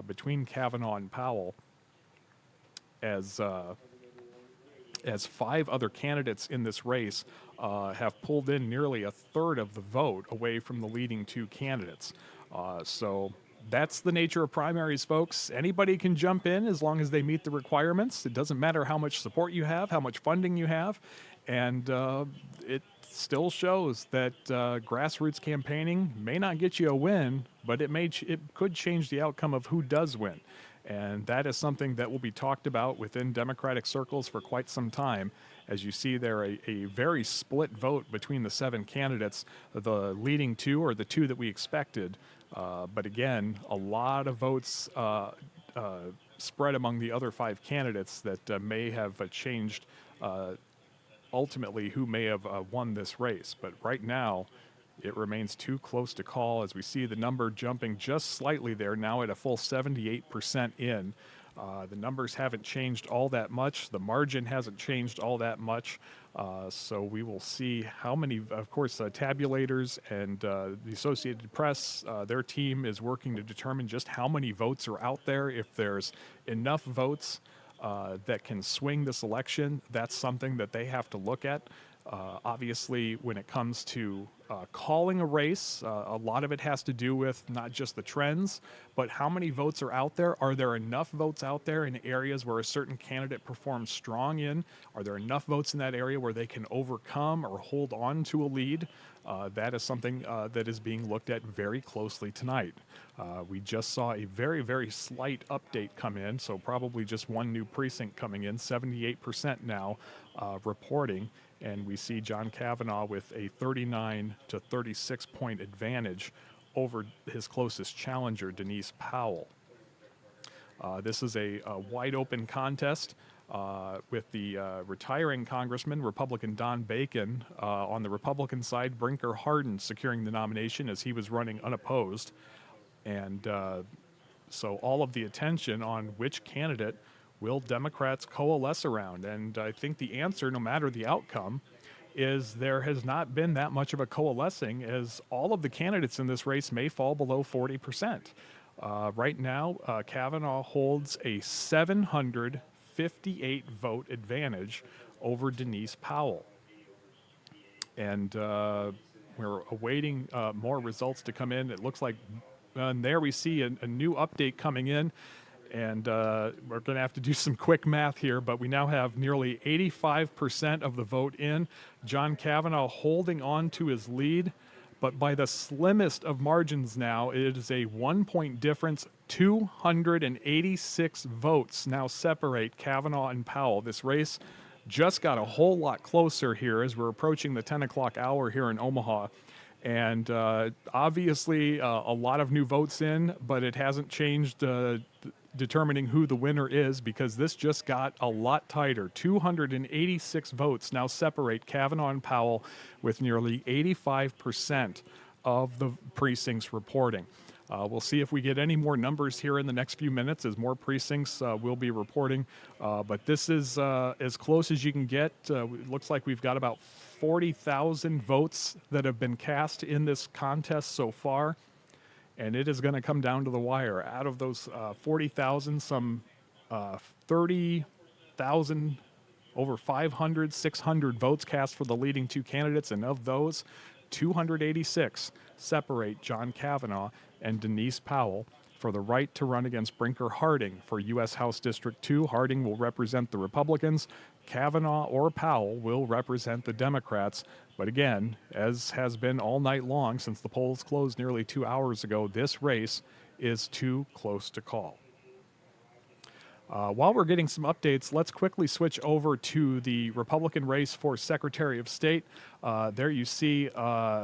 Speaker 1: between Kavanaugh and Powell, as 5 other candidates in this race have pulled in nearly a third of the vote away from the leading two candidates. So that's the nature of primaries, folks. Anybody can jump in as long as they meet the requirements. It doesn't matter how much support you have, how much funding you have, and it still shows that grassroots campaigning may not get you a win, but it could change the outcome of who does win. And that is something that will be talked about within Democratic circles for quite some time. As you see there, a very split vote between the 7 candidates. The leading 2 are the 2 that we expected. But again, a lot of votes spread among the other 5 candidates that may have changed ultimately who may have won this race. But right now, it remains too close to call, as we see the number jumping just slightly there, now at a full 78% in. The numbers haven't changed all that much. The margin hasn't changed all that much. So we will see how many, of course, tabulators and the Associated Press, their team is working to determine just how many votes are out there. If there's enough votes that can swing this election, that's something that they have to look at. Obviously, when it comes to calling a race, a lot of it has to do with not just the trends, but how many votes are out there. Are there enough votes out there in areas where a certain candidate performs strong in? Are there enough votes in that area where they can overcome or hold on to a lead? That is something that is being looked at very closely tonight. We just saw a very, very slight update come in, so probably just one new precinct coming in, 78% now reporting. And we see John Kavanaugh with a 39 to 36 point advantage over his closest challenger, Denise Powell. This is a wide open contest with the retiring Congressman, Republican Don Bacon, on the Republican side, Brinker Hardin securing the nomination as he was running unopposed. And so all of the attention on which candidate will Democrats coalesce around? And I think the answer, no matter the outcome, is there has not been that much of a coalescing, as all of the candidates in this race may fall below 40%. Right now, Kavanaugh holds a 758 vote advantage over Denise Powell. And We're awaiting more results to come in. It looks like and there we see a new update coming in. And we're going to have to do some quick math here, but we now have nearly 85% of the vote in. John Kavanaugh holding on to his lead, but by the slimmest of margins now, it is a 1-point difference. 286 votes now separate Kavanaugh and Powell. This race just got a whole lot closer here as we're approaching the 10 o'clock hour here in Omaha. And obviously a lot of new votes in, but it hasn't changed determining who the winner is, because this just got a lot tighter. 286 votes now separate Kavanaugh and Powell, with nearly 85% of the precincts reporting. We'll see if we get any more numbers here in the next few minutes as more precincts will be reporting. But this is as close as you can get. It looks like we've got about 40,000 votes that have been cast in this contest so far. And it is going to come down to the wire. Out of those 40,000, some 30,000, over 500, 600 votes cast for the leading two candidates. And of those, 286 separate John Kavanaugh and Denise Powell for the right to run against Brinker Harding for U.S. House District 2. Harding will represent the Republicans. Kavanaugh or Powell will represent the Democrats. But again, as has been all night long since the polls closed nearly 2 hours ago, this race is too close to call. While we're getting some updates, let's quickly switch over to the Republican race for Secretary of State. There you see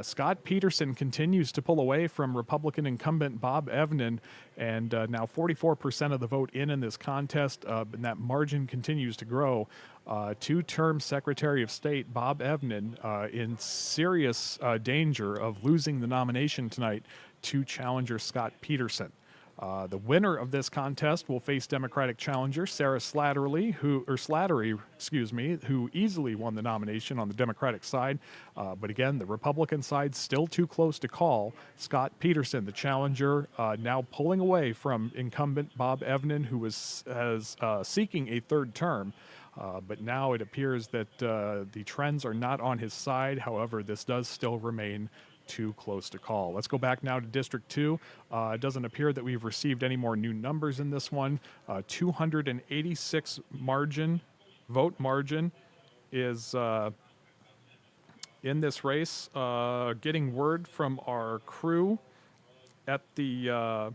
Speaker 1: Scott Peterson continues to pull away from Republican incumbent Bob Evnen, and now 44% of the vote in this contest, and that margin continues to grow. Two-term Secretary of State Bob Evnen in serious danger of losing the nomination tonight to challenger Scott Peterson. The winner of this contest will face Democratic challenger Sarah Slattery, who easily won the nomination on the Democratic side. But again, the Republican side still too close to call. Scott Peterson, the challenger, now pulling away from incumbent Bob Evnen, who was seeking a third term. But now it appears that the trends are not on his side. However, this does still remain too close to call. Let's go back now to District 2. It doesn't appear that we've received any more new numbers in this one. 286 vote margin is in this race. Getting word from our crew at the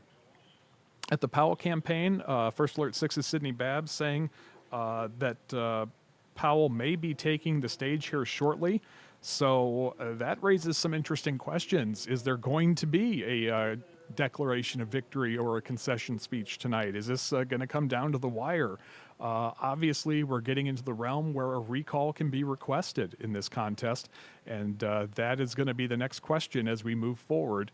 Speaker 1: Powell campaign. First Alert 6's Sydney Babbs saying that Powell may be taking the stage here shortly. So that raises some interesting questions. Is there going to be a declaration of victory or a concession speech tonight? Is this going to come down to the wire? Obviously, we're getting into the realm where a recall can be requested in this contest, and that is going to be the next question as we move forward,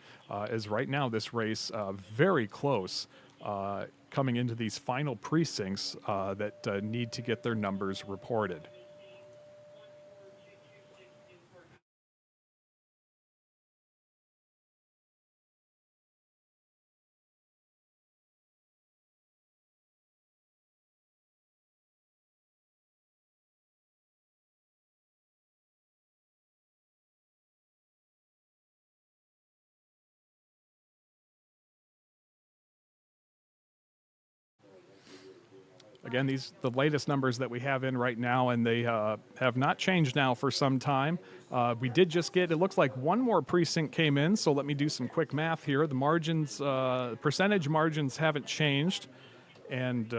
Speaker 1: as right now this race very close coming into these final precincts that need to get their numbers reported. Again, the latest numbers that we have in right now, and they have not changed now for some time. We did just get, it looks like one more precinct came in, so let me do some quick math here. The margins, percentage margins haven't changed, and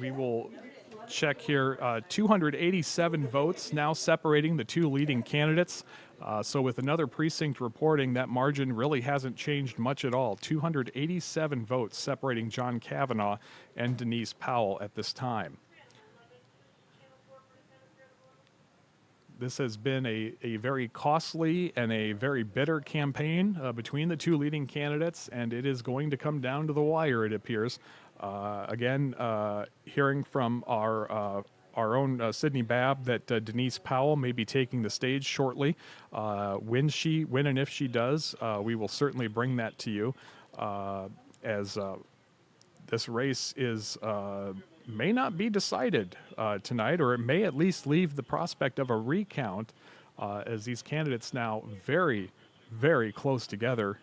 Speaker 1: we will check here. 287 votes now separating the two leading candidates. So with another precinct reporting, that margin really hasn't changed much at all. 287 votes separating John Kavanaugh and Denise Powell at this time. This has been a very costly and a very bitter campaign between the two leading candidates, and it is going to come down to the wire, it appears. Again, hearing from our own Sydney Babb that Denise Powell may be taking the stage shortly. When and if she does, we will certainly bring that to you, as this race may not be decided tonight, or it may at least leave the prospect of a recount, as these candidates now very, very close together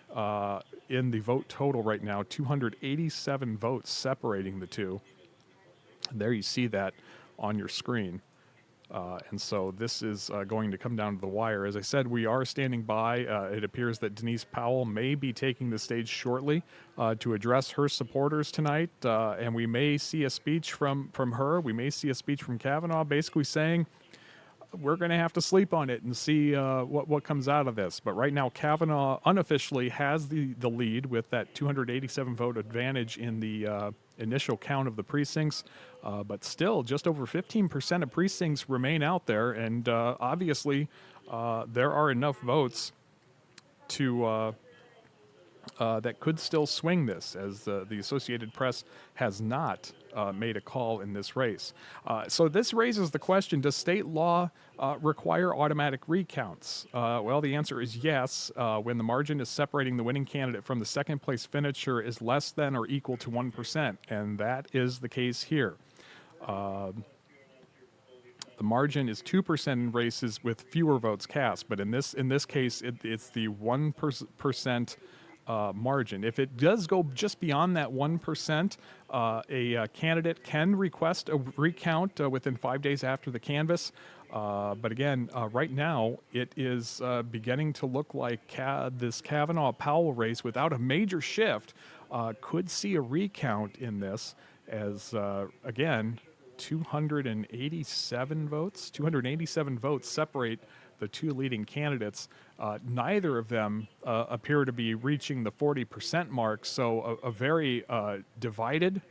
Speaker 1: in the vote total right now. 287 votes separating the two. And there you see that on your screen. And so this is going to come down to the wire. As I said, we are standing by. It appears that Denise Powell may be taking the stage shortly to address her supporters tonight. And we may see a speech from her. We may see a speech from Kavanaugh basically saying, we're going to have to sleep on it and see what comes out of this. But right now, Kavanaugh unofficially has the lead with that 287 vote advantage in the initial count of the precincts. But still, just over 15% of precincts remain out there. And obviously, there are enough votes to that could still swing this, as the Associated Press has not made a call in this race. So this raises the question, does state law require automatic recounts? Well, the answer is yes, when the margin is separating the winning candidate from the second place finisher is less than or equal to 1%, and that is the case here. The margin is 2% in races with fewer votes cast, but in this case, it's the 1% margin. If it does go just beyond that 1%, a candidate can request a recount within 5 days after the canvass. But again, right now, it is beginning to look like this Kavanaugh-Powell race, without a major shift, could see a recount in this, as, again, 287 votes separate the two leading candidates. Neither of them appear to be reaching the 40% mark, so a very divided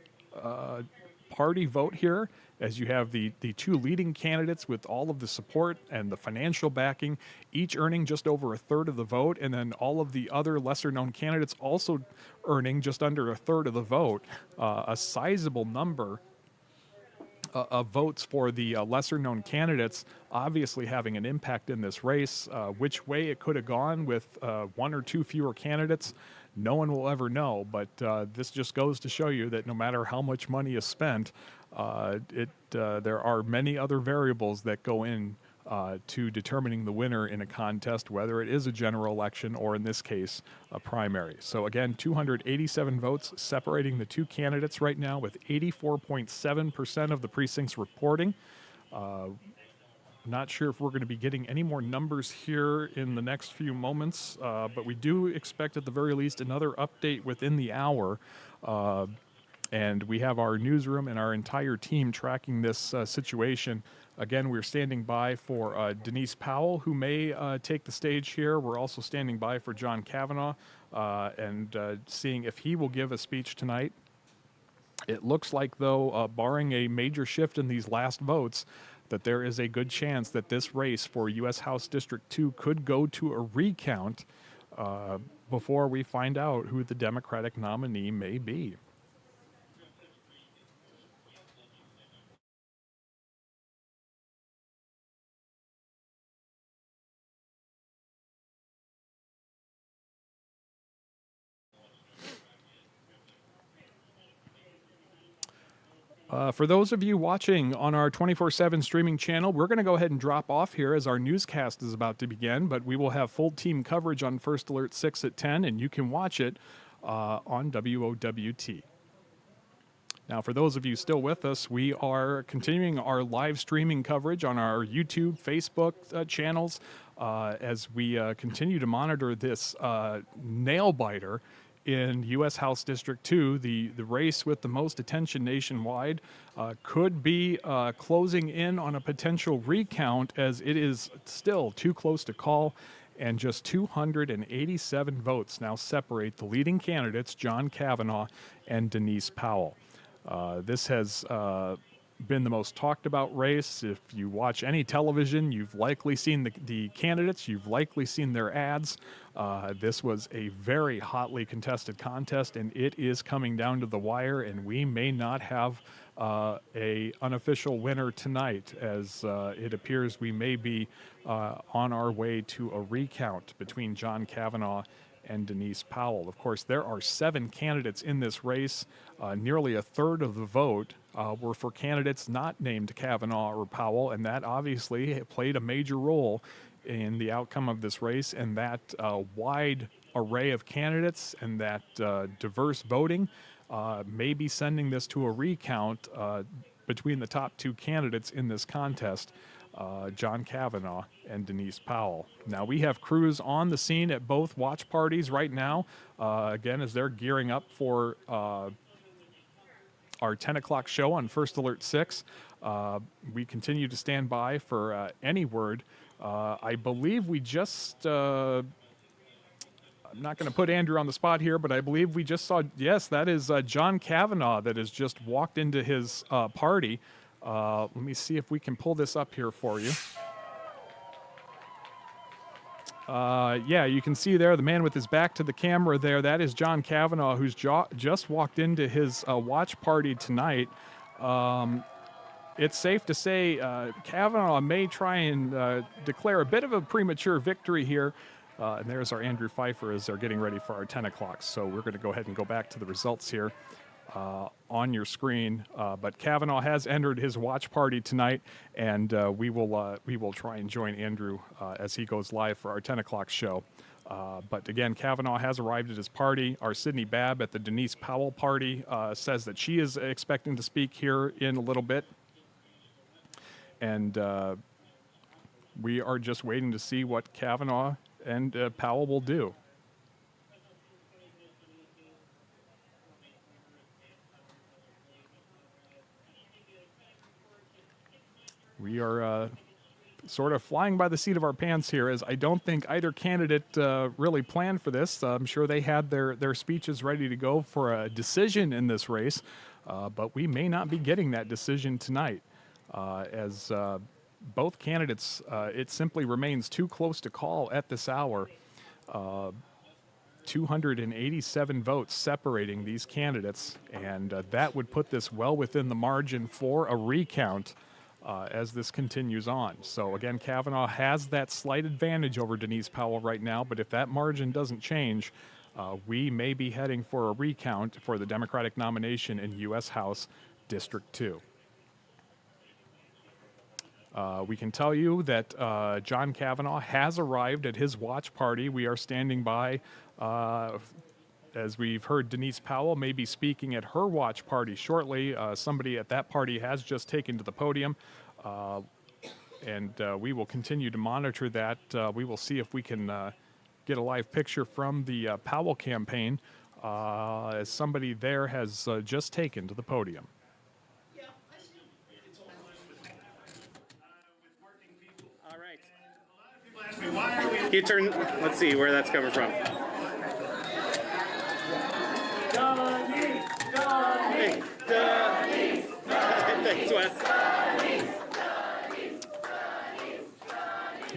Speaker 1: party vote here, as you have the two leading candidates with all of the support and the financial backing, each earning just over a third of the vote, and then all of the other lesser-known candidates also earning just under a third of the vote. A sizable number of votes for the lesser-known candidates, obviously having an impact in this race. Which way it could have gone with one or two fewer candidates, no one will ever know. But this just goes to show you that no matter how much money is spent, there are many other variables that go in to determining the winner in a contest, whether it is a general election or, in this case, a primary. So again, 287 votes separating the two candidates right now, with 84.7% of the precincts reporting. Not sure if we're going to be getting any more numbers here in the next few moments, but we do expect at the very least another update within the hour. And we have our newsroom and our entire team tracking this situation. Again, we're standing by for Denise Powell, who may take the stage here. We're also standing by for John Kavanaugh and seeing if he will give a speech tonight. It looks like, though, barring a major shift in these last votes, that there is a good chance that this race for U.S. House District 2 could go to a recount before we find out who the Democratic nominee may be. For those of you watching on our 24/7 streaming channel, we're going to go ahead and drop off here as our newscast is about to begin, but we will have full team coverage on First Alert 6 at 10, and you can watch it on WOWT. Now, for those of you still with us, we are continuing our live streaming coverage on our YouTube, Facebook channels as we continue to monitor this nail-biter in U.S. House District 2. The race with the most attention nationwide could be closing in on a potential recount, as it is still too close to call, and just 287 votes now separate the leading candidates, John Kavanaugh and Denise Powell. This has been the most talked about race. If you watch any television, you've likely seen the candidates, you've likely seen their ads. This was a very hotly contested contest, and it is coming down to the wire, and we may not have a unofficial winner tonight, as it appears we may be on our way to a recount between John Kavanaugh and Denise Powell. Of course, there are 7 candidates in this race. Nearly a third of the vote were for candidates not named Kavanaugh or Powell, and that obviously played a major role in the outcome of this race, and that wide array of candidates and that diverse voting may be sending this to a recount between the top two candidates in this contest, John Kavanaugh and Denise Powell. Now, we have crews on the scene at both watch parties right now, again, as they're gearing up for our 10 o'clock show on First Alert 6. We continue to stand by for any word. I believe we just, I'm not going to put Andrew on the spot here, but I believe we just saw, yes, that is John Kavanaugh that has just walked into his party. Let me see if we can pull this up here for you. Yeah, you can see there the man with his back to the camera there. That is John Kavanaugh, who's just walked into his watch party tonight. It's safe to say Kavanaugh may try and declare a bit of a premature victory here. And there's our Andrew Pfeiffer as they're getting ready for our 10 o'clock. So we're going to go ahead and go back to the results here on your screen. But Kavanaugh has entered his watch party tonight, and we will try and join Andrew as he goes live for our 10 o'clock show. But again, Kavanaugh has arrived at his party. Our Sydney Babb at the Denise Powell party says that she is expecting to speak here in a little bit. And we are just waiting to see what Kavanaugh and Powell will do. We are sort of flying by the seat of our pants here, as I don't think either candidate really planned for this. I'm sure they had their speeches ready to go for a decision in this race, but we may not be getting that decision tonight, as both candidates, it simply remains too close to call at this hour. 287 votes separating these candidates, and that would put this well within the margin for a recount as this continues on. So again, Kavanaugh has that slight advantage over Denise Powell right now, but if that margin doesn't change, we may be heading for a recount for the Democratic nomination in U.S. House District 2. We can tell you that John Kavanaugh has arrived at his watch party. We are standing by, as we've heard Denise Powell may be speaking at her watch party shortly. Somebody at that party has just taken to the podium, and we will continue to monitor that. We will see if we can get a live picture from the Powell campaign, as somebody there has just taken to the podium.
Speaker 14: Can you turn, let's see where that's coming from. Hey, thanks, Wes.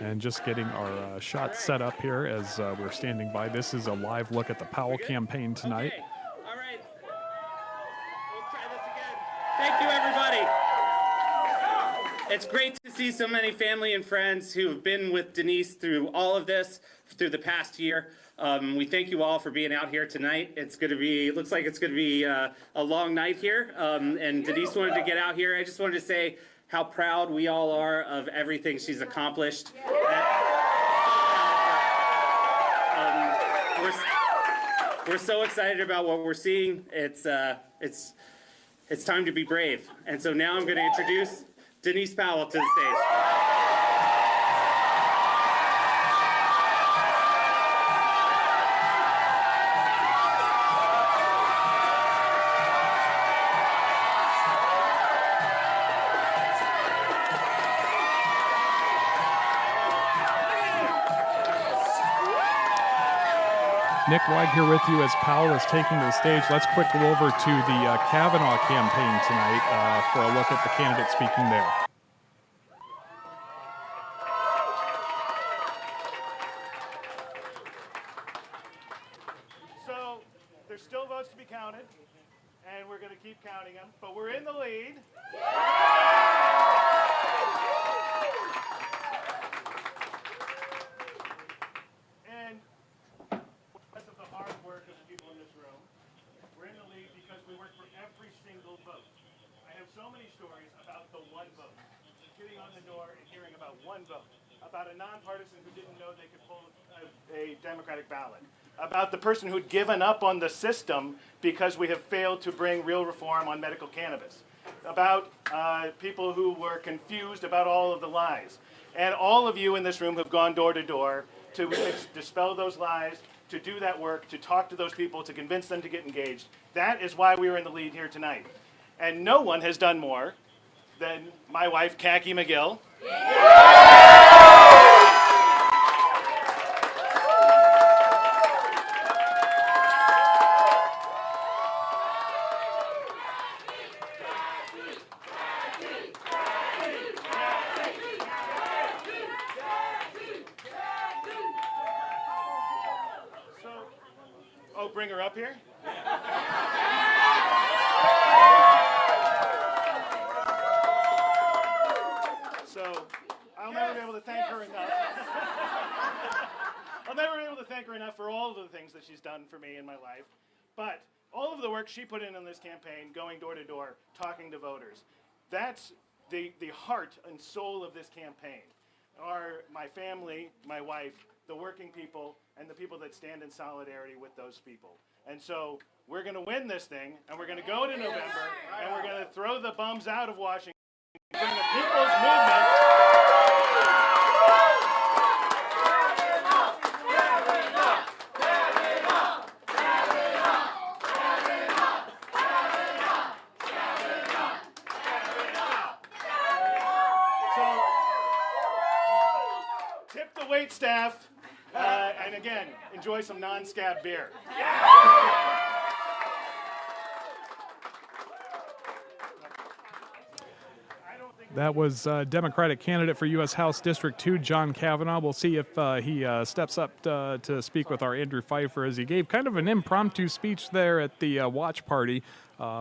Speaker 1: And just getting our shots set up here as we're standing by. This is a live look at the Powell campaign tonight.
Speaker 14: Okay. All right. We'll try this again. Thank you, everybody. It's great to see so many family and friends who have been with Denise through all of this, through the past year. We thank you all for being out here tonight. It's going to be, looks like it's going to be a long night here. And Denise wanted to get out here. I just wanted to say how proud we all are of everything she's accomplished. We're so excited about what we're seeing. It's time to be brave. And so now I'm going to introduce Denise Powell to the stage.
Speaker 1: Nick Weig here with you as Powell is taking to the stage. Let's quick go over to the Kavanaugh campaign tonight for a look at the candidate speaking there.
Speaker 15: So there's still votes to be counted, and we're going to keep counting them, but we're in the lead. And because of the hard work of the people in this room, we're in the lead because we work for every single vote. I have so many stories about the one vote, getting on the door and hearing about one vote. about a nonpartisan who didn't know they could pull a Democratic ballot, about the person who'd given up on the system because we have failed to bring real reform on medical cannabis, about people who were confused about all of the lies. And all of you in this room have gone door to door to dispel those lies, to do that work, to talk to those people, to convince them to get engaged. That is why we are in the lead here tonight. And no one has done more than my wife, Khaki McGill. Oh, bring her up here? So, I'll never be able to thank her enough. I'll never be able to thank her enough for all of the things that she's done for me in my life. But all of the work she put in this campaign, going door to door, talking to voters, that's the heart and soul of this campaign. Are my family, my wife, the working people, and the people that stand in solidarity with those people. And so we're going to win this thing, and we're going to go to November, and we're going to throw the bums out of Washington, bring the people's movement. So tip the wait staff. And again, enjoy some non-scab beer.
Speaker 1: That was Democratic candidate for U.S. House District 2, John Kavanaugh. We'll see if he steps up to speak with our Andrew Pfeiffer, as he gave kind of an impromptu speech there at the watch party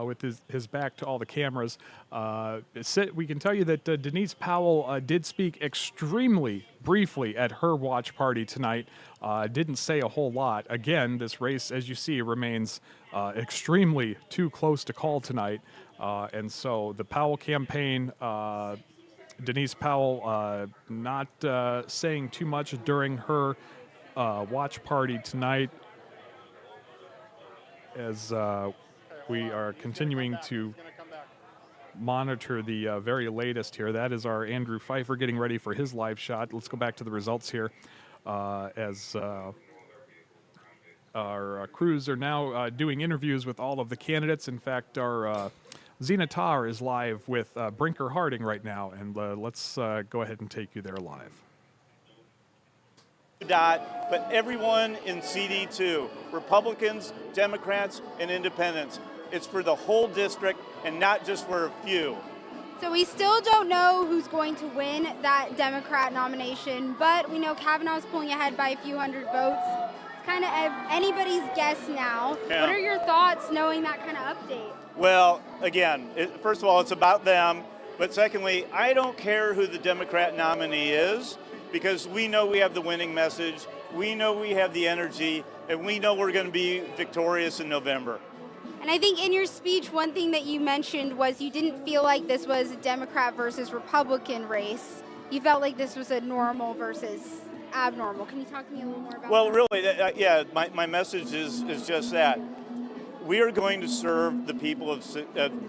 Speaker 1: with his back to all the cameras. We can tell you that Denise Powell did speak extremely briefly at her watch party tonight. Didn't say a whole lot. Again, this race, as you see, remains extremely too close to call tonight. And so the Powell campaign, Denise Powell not saying too much during her watch party tonight, as we are continuing to monitor the very latest here. That is our Andrew Pfeiffer getting ready for his live shot. Let's go back to the results here as our crews are now doing interviews with all of the candidates. In fact, our Zena Tarr is live with Brinker Harding right now, and let's go ahead and take you there live.
Speaker 13: But everyone in CD2, Republicans, Democrats, and Independents. It's for the whole district and not just for a few.
Speaker 2: So we still don't know who's going to win that Democrat nomination, but we know Kavanaugh's pulling ahead by a few hundred votes. It's kind of anybody's guess now.
Speaker 13: Yeah.
Speaker 2: What are your thoughts knowing that kind of update?
Speaker 13: Well, again, first of all, it's about them. But secondly, I don't care who the Democrat nominee is, because we know we have the winning message, we know we have the energy, and we know we're going to be victorious in November.
Speaker 2: And I think in your speech, one thing that you mentioned was you didn't feel like this was a Democrat versus Republican race. You felt like this was a normal versus abnormal. Can you talk to me a little more about that?
Speaker 13: Well, really, yeah, my message is just that. We are going to serve the people of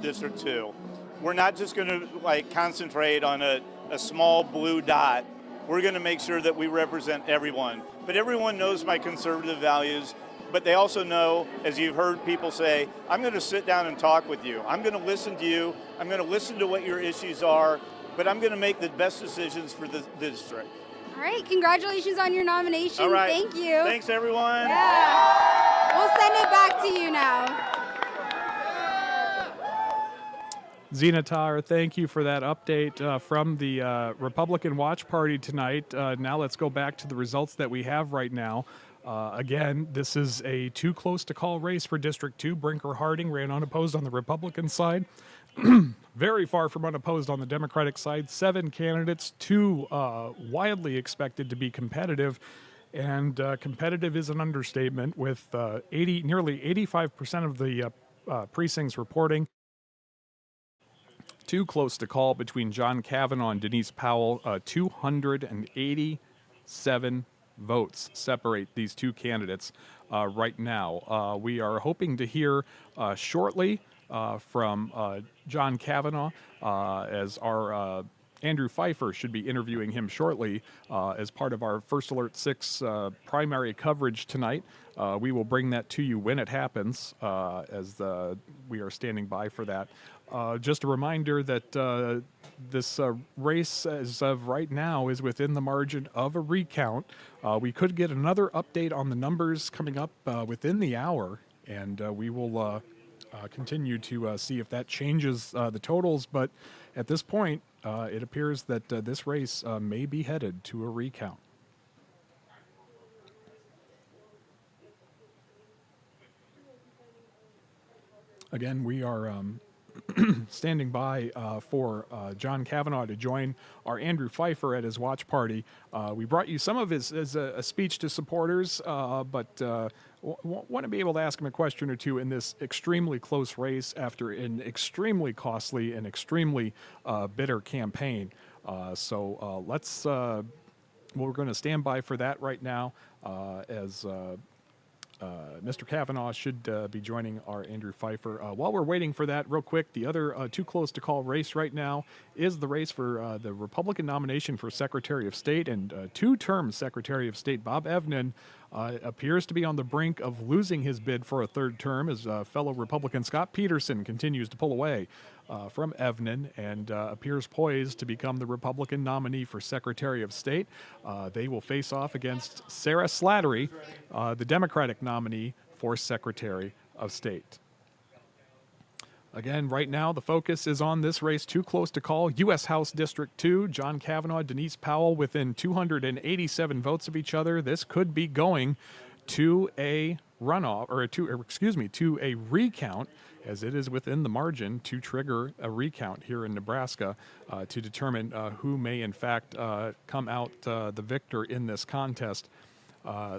Speaker 13: District 2. We're not just going to concentrate on a small blue dot. We're going to make sure that we represent everyone. But everyone knows my conservative values. But they also know, as you've heard people say, I'm going to sit down and talk with you. I'm going to listen to you. I'm going to listen to what your issues are. But I'm going to make the best decisions for the district.
Speaker 2: All right. Congratulations on your nomination.
Speaker 13: All right.
Speaker 2: Thank you.
Speaker 13: Thanks, everyone.
Speaker 2: Yeah. We'll send it back to you now.
Speaker 1: Zena Tarr, thank you for that update from the Republican Watch Party tonight. Now let's go back to the results that we have right now. Again, this is a too close to call race for District 2. Brinker Harding ran unopposed on the Republican side. Very far from unopposed on the Democratic side. 7 candidates, 2 widely expected to be competitive. And competitive is an understatement, with nearly 85% of the precincts reporting Too close to call between John Kavanaugh and Denise Powell. 287 votes separate these two candidates right now. We are hoping to hear shortly from John Kavanaugh as our Andrew Pfeiffer should be interviewing him shortly as part of our First Alert 6 primary coverage tonight. We will bring that to you when it happens as we are standing by for that. Just a reminder that this race, as of right now, is within the margin of a recount. We could get another update on the numbers coming up within the hour, and we will continue to see if that changes the totals. But at this point, it appears that this race may be headed to a recount. Again, we are standing by for John Kavanaugh to join our Andrew Pfeiffer at his watch party. We brought you some of his a speech to supporters, but want to be able to ask him a question or two in this extremely close race after an extremely costly and extremely bitter campaign. So let's, we're going to stand by for that right now as Mr. Kavanaugh should be joining our Andrew Pfeiffer. While we're waiting for that, real quick, the other too close to call race right now is the race for the Republican nomination for Secretary of State, and two-term Secretary of State Bob Evnen appears to be on the brink of losing his bid for a third term as fellow Republican Scott Peterson continues to pull away from Evnen and appears poised to become the Republican nominee for Secretary of State. They will face off against Sarah Slattery, the Democratic nominee for Secretary of State. Again, right now, the focus is on this race too close to call. U.S. House District 2, John Kavanaugh, Denise Powell within 287 votes of each other. This could be going to a runoff, or to a recount, as it is within the margin to trigger a recount here in Nebraska to determine who may, in fact, come out the victor in this contest.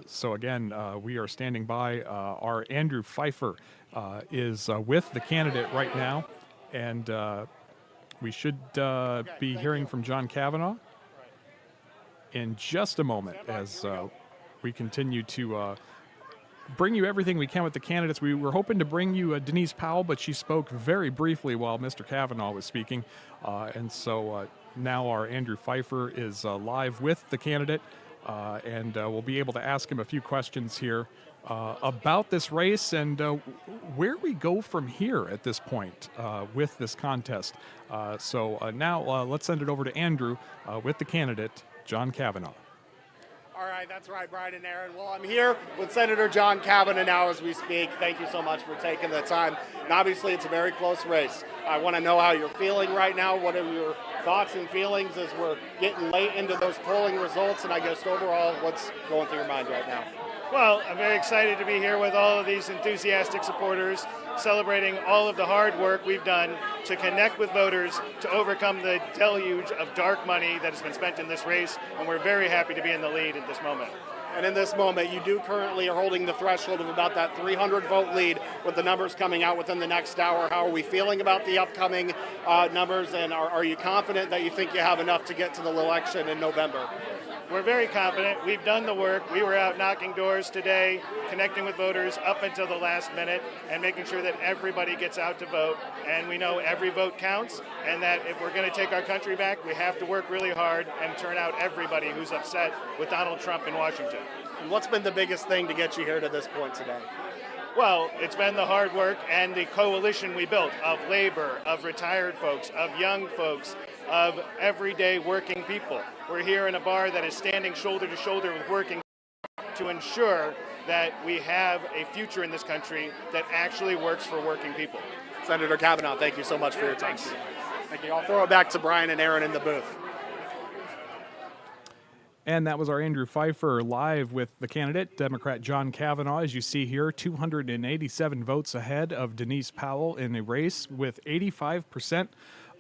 Speaker 1: So again, we are standing by. Our Andrew Pfeiffer is with the candidate right now, and we should be hearing from John Kavanaugh in just a moment as we continue to bring you everything we can with the candidates. We were hoping to bring you Denise Powell, but she spoke very briefly while Mr. Kavanaugh was speaking, and so now our Andrew Pfeiffer is live with the candidate. And we'll be able to ask him a few questions here about this race and where we go from here at this point with this contest. So now let's send it over to Andrew with the candidate, John Kavanaugh.
Speaker 3: All right, that's right, Brian and Aaron. Well, I'm here with Senator John Kavanaugh now as we speak. Thank you so much for taking the time. And obviously, it's a very close race. I want to know how you're feeling right now. What are your thoughts and feelings as we're getting late into those polling results? And I guess overall, what's going through your mind right now?
Speaker 15: Well, I'm very excited to be here with all of these enthusiastic supporters, celebrating all of the hard work we've done to connect with voters to overcome the deluge of dark money that has been spent in this race, and we're very happy to be in the lead at this moment.
Speaker 3: And in this moment, you do currently are holding the threshold of about that 300-vote lead with the numbers coming out within the next hour. How are we feeling about the upcoming numbers, and are you confident that you think you have enough to get to the election in November?
Speaker 15: We're very confident. We've done the work. We were out knocking doors today, connecting with voters up until the last minute, and making sure that everybody gets out to vote. And we know every vote counts, and that if we're going to take our country back, we have to work really hard and turn out everybody who's upset with Donald Trump in Washington.
Speaker 3: And what's been the biggest thing to get you here to this point today?
Speaker 15: Well, it's been the hard work and the coalition we built of labor, of retired folks, of young folks, of everyday working people. We're here in a bar that is standing shoulder to shoulder with working to ensure that we have a future in this country that actually works for working people.
Speaker 3: Senator Kavanaugh, thank you so much for your time. Thank you. I'll throw it back to Brian and Aaron in the booth.
Speaker 1: And that was our Andrew Pfeiffer live with the candidate, Democrat John Kavanaugh. As you see here, 287 votes ahead of Denise Powell in a race with 85%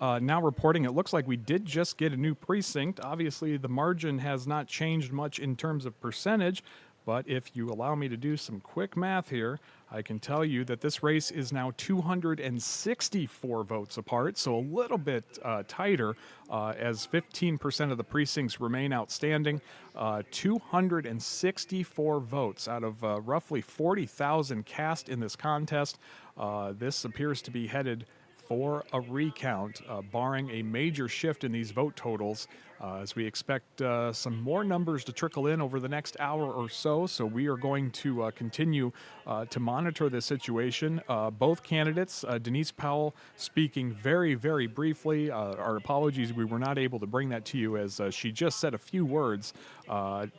Speaker 1: now reporting. It looks like we did just get a new precinct. Obviously, the margin has not changed much in terms of percentage, But if you allow me to do some quick math here, I can tell you that this race is now 264 votes apart, so a little bit tighter, as 15% of the precincts remain outstanding. 264 votes out of roughly 40,000 cast in this contest. This appears to be headed for a recount, barring a major shift in these vote totals, as we expect some more numbers to trickle in over the next hour or so. So we are going to continue to monitor this situation. Both candidates, Denise Powell speaking very, very briefly. Our apologies, we were not able to bring that to you as she just said a few words.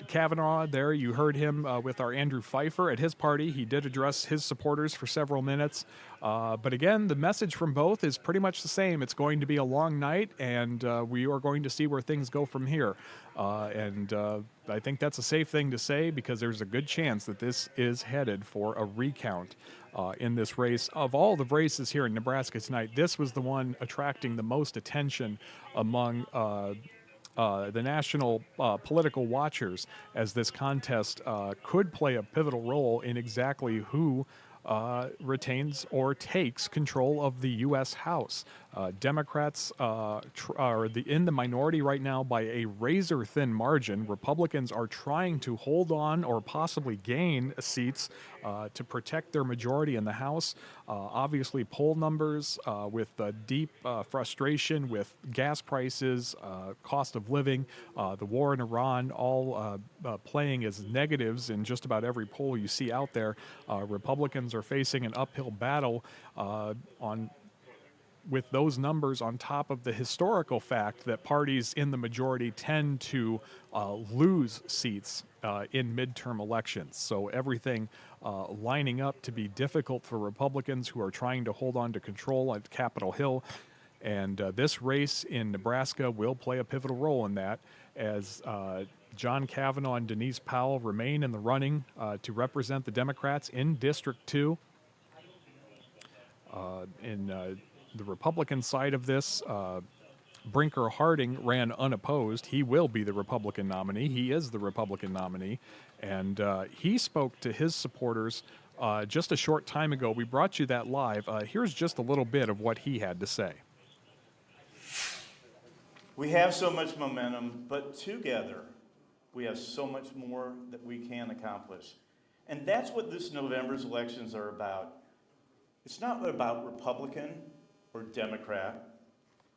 Speaker 1: Kavanaugh there, you heard him with our Andrew Pfeiffer at his party. He did address his supporters for several minutes. But again, the message from both is pretty much the same. It's going to be a long night, and we are going to see where things go from here. I think that's a safe thing to say, because there's a good chance that this is headed for a recount in this race. Of all the races here in Nebraska tonight, this was the one attracting the most attention among the national political watchers, as this contest could play a pivotal role in exactly who retains or takes control of the U.S. House. Democrats are in the minority right now by a razor-thin margin. Republicans are trying to hold on or possibly gain seats to protect their majority in the House. Obviously, poll numbers with deep frustration with gas prices, cost of living, the war in Iran, all playing as negatives in just about every poll you see out there. Republicans are facing an uphill battle with those numbers on top of the historical fact that parties in the majority tend to lose seats in midterm elections. So everything lining up to be difficult for Republicans who are trying to hold on to control at Capitol Hill. And this race in Nebraska will play a pivotal role in that, as John Kavanaugh and Denise Powell remain in the running to represent the Democrats in District 2. In the Republican side of this, Brinker Harding ran unopposed. He will be the Republican nominee. He is the Republican nominee. And he spoke to his supporters just a short time ago. We brought you that live. Here's just a little bit of what he had to say.
Speaker 13: We have so much momentum, but together we have so much more that we can accomplish. And that's what this November's elections are about. It's not about Republican or Democrat.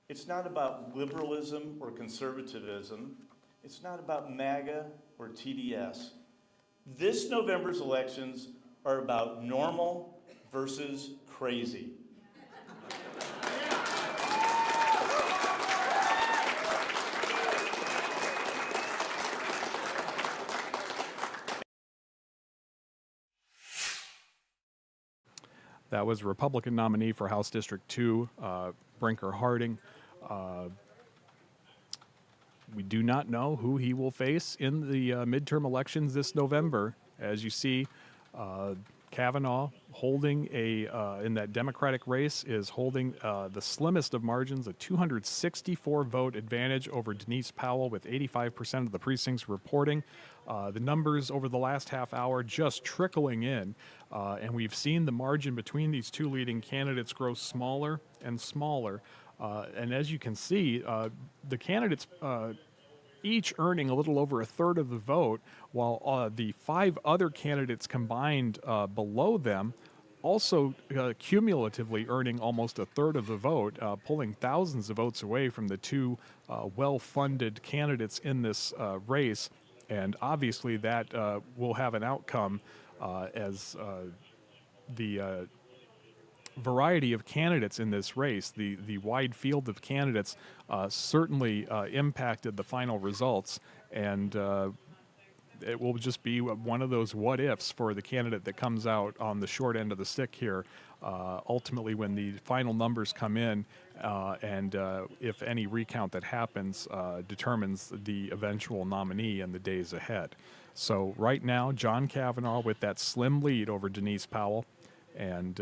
Speaker 13: It's not about liberalism or conservatism. It's not about MAGA or TDS. This November's elections are about normal versus crazy.
Speaker 1: That was Republican nominee for House District 2, Brinker Harding. We do not know who he will face in the midterm elections this November. As you see, Kavanaugh holding in that Democratic race is holding the slimmest of margins, a 264 vote advantage over Denise Powell, with 85% of the precincts reporting. The numbers over the last half hour just trickling in, and we've seen the margin between these two leading candidates grow smaller and smaller. And as you can see, the candidates each earning a little over a third of the vote, while the 5 other candidates combined below them also cumulatively earning almost a third of the vote, pulling thousands of votes away from the 2 well-funded candidates in this race. And obviously that will have an outcome as the variety of candidates in this race, the wide field of candidates certainly impacted the final results, and it will just be one of those what ifs for the candidate that comes out on the short end of the stick here, ultimately when the final numbers come in, and if any recount that happens determines the eventual nominee in the days ahead. So right now, John Kavanaugh with that slim lead over Denise Powell, and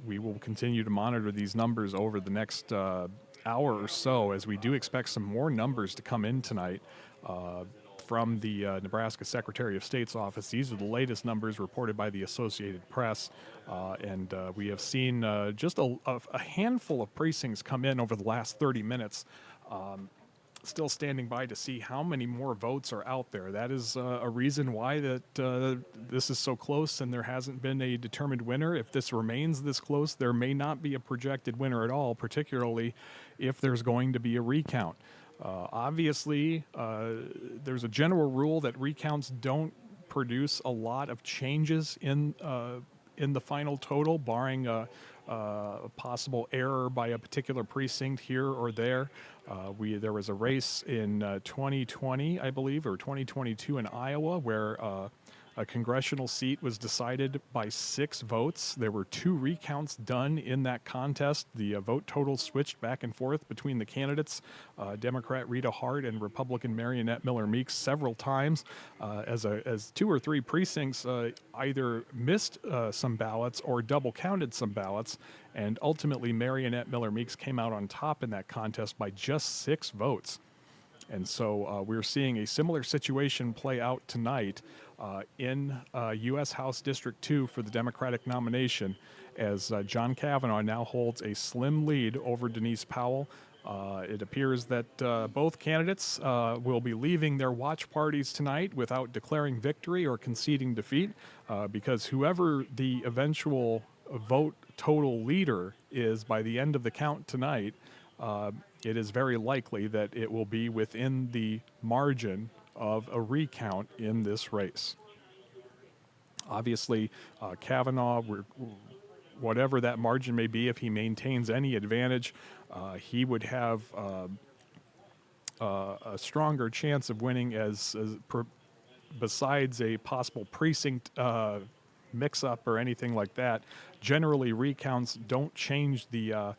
Speaker 1: we will continue to monitor these numbers over the next hour or so, as we do expect some more numbers to come in tonight from the Nebraska Secretary of State's office. These are the latest numbers reported by the Associated Press. And we have seen just a handful of precincts come in over the last 30 minutes. Still standing by to see how many more votes are out there. That is a reason why that this is so close and there hasn't been a determined winner. If this remains this close, there may not be a projected winner at all, particularly if there's going to be a recount. Obviously, there's a general rule that recounts don't produce a lot of changes in the final total, barring a possible error by a particular precinct here or there. There was a race in 2020, I believe, or 2022 in Iowa, where a congressional seat was decided by 6 votes. There were 2 recounts done in that contest. The vote totals switched back and forth between the candidates, Democrat Rita Hart and Republican Marionette Miller Meeks, several times, as 2 or 3 precincts either missed some ballots or double counted some ballots. And ultimately, Marionette Miller Meeks came out on top in that contest by just 6 votes. And so we're seeing a similar situation play out tonight in U.S. House District 2 for the Democratic nomination, as John Kavanaugh now holds a slim lead over Denise Powell. It appears that both candidates will be leaving their watch parties tonight without declaring victory or conceding defeat, because whoever the eventual vote total leader is by the end of the count tonight, it is very likely that it will be within the margin of a recount in this race. Obviously, Kavanaugh, whatever that margin may be, if he maintains any advantage, he would have a stronger chance of winning besides a possible precinct mix-up or anything like that. Generally, recounts don't change the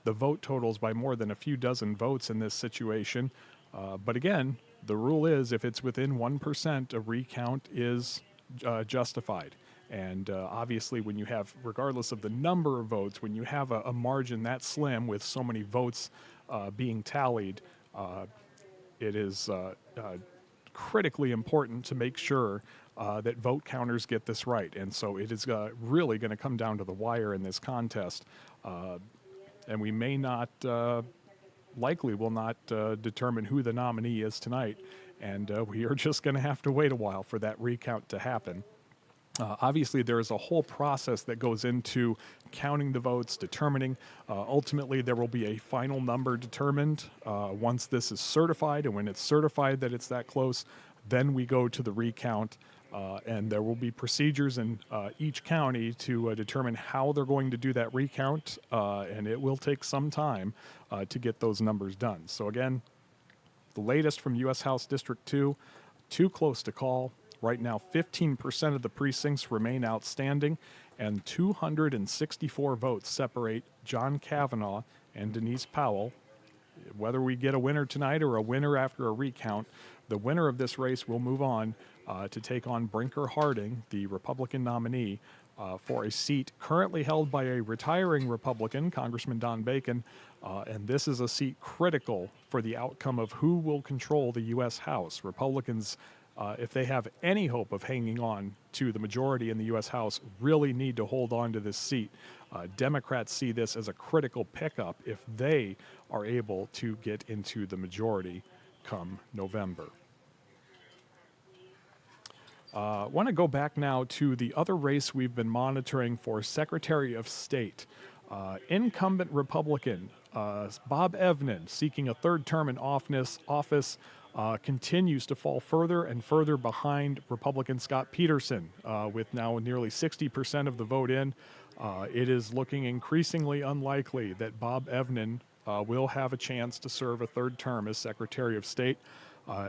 Speaker 1: vote totals by more than a few dozen votes in this situation. But again, the rule is if it's within 1%, a recount is justified. And obviously, when you have, regardless of the number of votes, when you have a margin that slim with so many votes being tallied, it is critically important to make sure that vote counters get this right. And so it is really going to come down to the wire in this contest. And we may not, likely will not determine who the nominee is tonight. And we are just going to have to wait a while for that recount to happen. Obviously, there is a whole process that goes into counting the votes, determining. Ultimately, there will be a final number determined once this is certified. And when it's certified that it's that close, then we go to the recount. And there will be procedures in each county to determine how they're going to do that recount, and it will take some time to get those numbers done. So again, the latest from U.S. House District 2, too close to call. Right now, 15% of the precincts remain outstanding, and 264 votes separate John Kavanaugh and Denise Powell. Whether we get a winner tonight or a winner after a recount, the winner of this race will move on to take on Brinker Harding, the Republican nominee, for a seat currently held by a retiring Republican, Congressman Don Bacon, and this is a seat critical for the outcome of who will control the U.S. House. Republicans, if they have any hope of hanging on to the majority in the U.S. House, really need to hold on to this seat. Democrats see this as a critical pickup if they are able to get into the majority come November. I want to go back now to the other race we've been monitoring for Secretary of State. Incumbent Republican Bob Evnen, seeking a third term in office, continues to fall further and further behind Republican Scott Peterson, with now nearly 60% of the vote in. It is looking increasingly unlikely that Bob Evnen will have a chance to serve a third term as Secretary of State,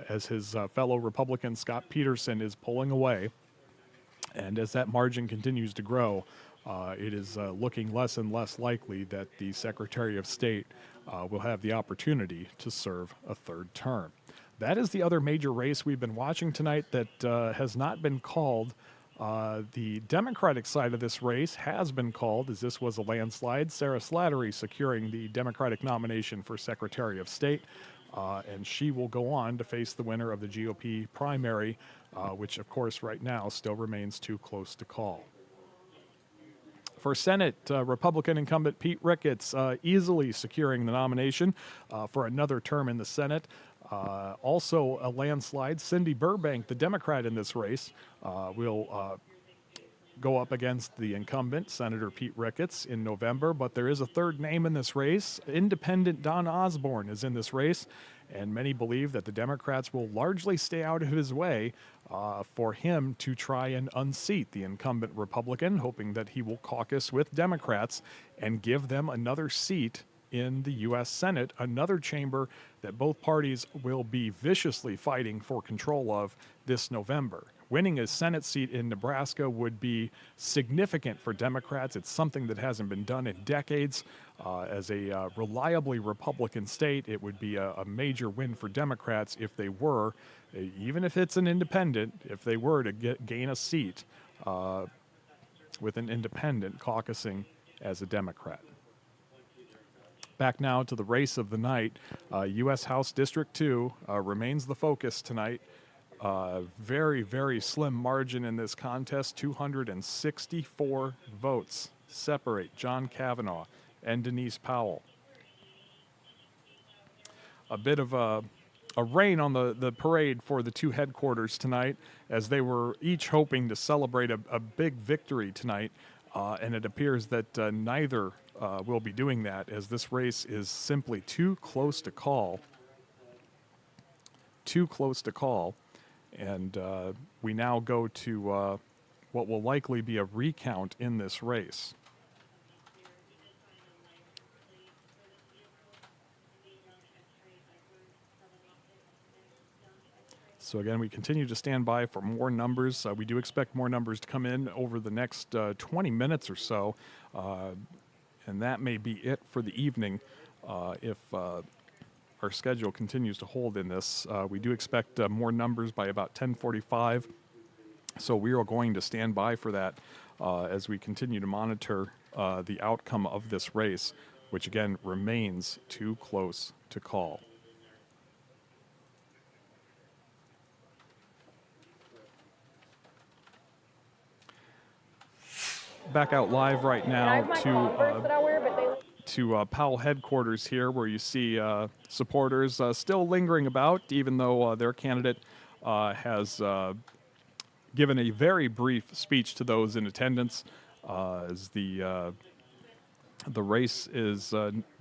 Speaker 1: as his fellow Republican Scott Peterson is pulling away. And as that margin continues to grow, it is looking less and less likely that the Secretary of State will have the opportunity to serve a third term. That is the other major race we've been watching tonight that has not been called. The Democratic side of this race has been called, as this was a landslide. Sarah Slattery securing the Democratic nomination for Secretary of State. and she will go on to face the winner of the GOP primary, which, of course, right now still remains too close to call. For Senate, Republican incumbent Pete Ricketts easily securing the nomination for another term in the Senate. Also a landslide. Cindy Burbank, the Democrat in this race, will go up against the incumbent, Senator Pete Ricketts, in November. But there is a third name in this race. Independent Don Osborne is in this race, and many believe that the Democrats will largely stay out of his way for him to try and unseat the incumbent Republican, hoping that he will caucus with Democrats and give them another seat in the U.S. Senate, another chamber that both parties will be viciously fighting for control of this November. Winning a Senate seat in Nebraska would be significant for Democrats. It's something that hasn't been done in decades. As a reliably Republican state, it would be a major win for Democrats if they were, even if it's an independent, if they were to gain a seat with an independent caucusing as a Democrat. Back now to the race of the night. U.S. House District 2 remains the focus tonight. Very, very slim margin in this contest. 264 votes separate John Kavanaugh and Denise Powell. A bit of a rain on the parade for the two headquarters tonight, as they were each hoping to celebrate a big victory tonight, and it appears that neither will be doing that, as this race is simply too close to call. Too close to call. And we now go to what will likely be a recount in this race. So again, we continue to stand by for more numbers. We do expect more numbers to come in over the next 20 minutes or so. And that may be it for the evening if our schedule continues to hold in this. We do expect more numbers by about 10:45. So we are going to stand by for that as we continue to monitor the outcome of this race, which again remains too close to call. Back out live right now to Powell headquarters here, where you see supporters still lingering about, even though their candidate has given a very brief speech to those in attendance, as the race is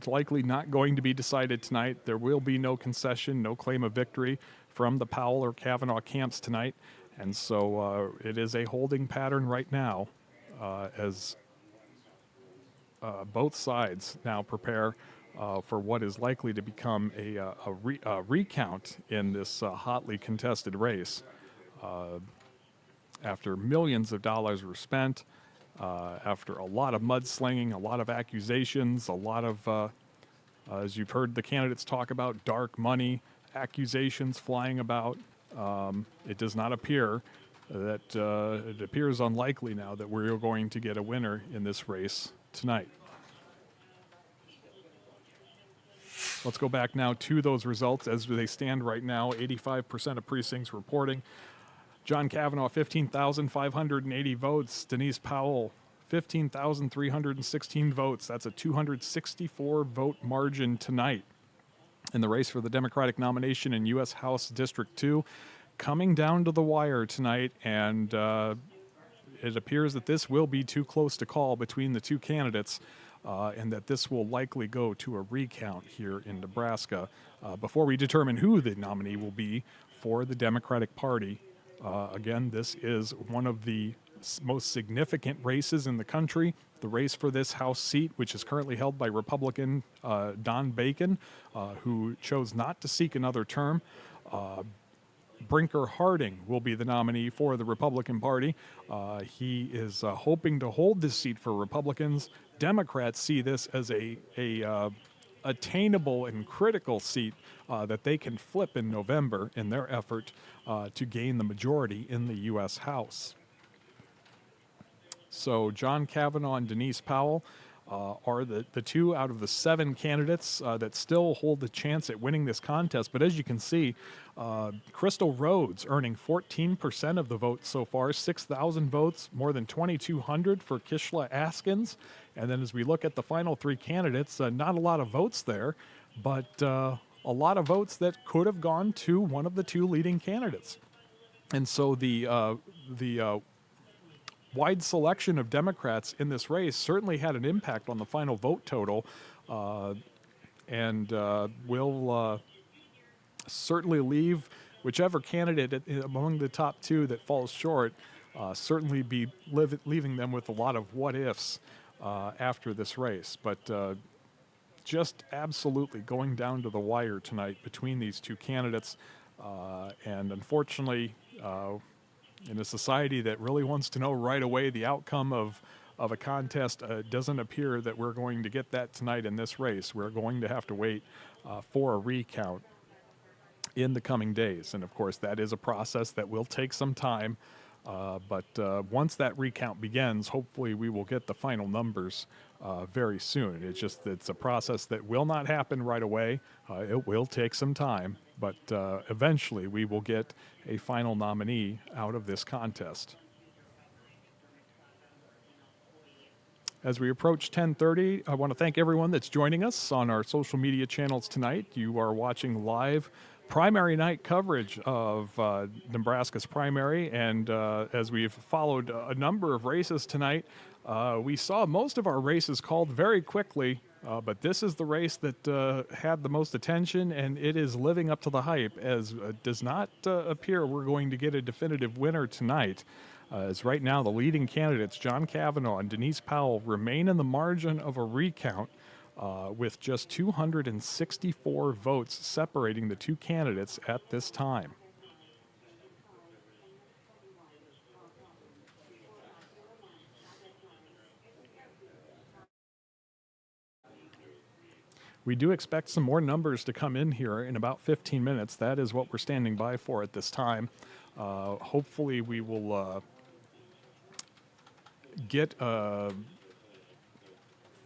Speaker 1: likely not going to be decided tonight. There will be no concession, no claim of victory from the Powell or Kavanaugh camps tonight, and so it is a holding pattern right now. As both sides now prepare for what is likely to become a recount in this hotly contested race. After millions of dollars were spent, after a lot of mudslinging, a lot of accusations, a lot of, as you've heard the candidates talk about, dark money, accusations flying about, it does not appear that it appears unlikely now that we're going to get a winner in this race tonight. Let's go back now to those results as they stand right now. 85% of precincts reporting. John Kavanaugh, 15,580 votes. Denise Powell, 15,316 votes. That's a 264 vote margin tonight in the race for the Democratic nomination in U.S. House District 2. Coming down to the wire tonight, and it appears that this will be too close to call between the two candidates, and that this will likely go to a recount here in Nebraska before we determine who the nominee will be for the Democratic Party. Again, this is one of the most significant races in the country. The race for this House seat, which is currently held by Republican Don Bacon, who chose not to seek another term. Brinker Harding will be the nominee for the Republican Party. He is hoping to hold this seat for Republicans. Democrats see this as a attainable and critical seat that they can flip in November in their effort to gain the majority in the U.S. House. So John Kavanaugh and Denise Powell are the two out of the 7 candidates that still hold the chance at winning this contest. But as you can see, Crystal Rhodes earning 14% of the vote so far, 6,000 votes, more than 2,200 for Kishla Askins. And then as we look at the final 3 candidates, not a lot of votes there, but a lot of votes that could have gone to one of the 2 leading candidates. And so the wide selection of Democrats in this race certainly had an impact on the final vote total, and will certainly leave whichever candidate among the top 2 that falls short, certainly be leaving them with a lot of what ifs after this race. But just absolutely going down to the wire tonight between these 2 candidates, and unfortunately, in a society that really wants to know right away the outcome of a contest, it doesn't appear that we're going to get that tonight in this race. We're going to have to wait for a recount in the coming days. And of course, that is a process that will take some time. But once that recount begins, hopefully we will get the final numbers very soon. It's a process that will not happen right away. It will take some time, but eventually we will get a final nominee out of this contest. As we approach 10:30, I want to thank everyone that's joining us on our social media channels tonight. You are watching live primary night coverage of Nebraska's primary, and as we've followed a number of races tonight, we saw most of our races called very quickly, but this is the race that had the most attention, and it is living up to the hype, as it does not appear we're going to get a definitive winner tonight. As right now the leading candidates, John Kavanaugh and Denise Powell, remain in the margin of a recount, with just 264 votes separating the 2 candidates at this time. We do expect some more numbers to come in here in about 15 minutes. That is what we're standing by for at this time. Hopefully we will get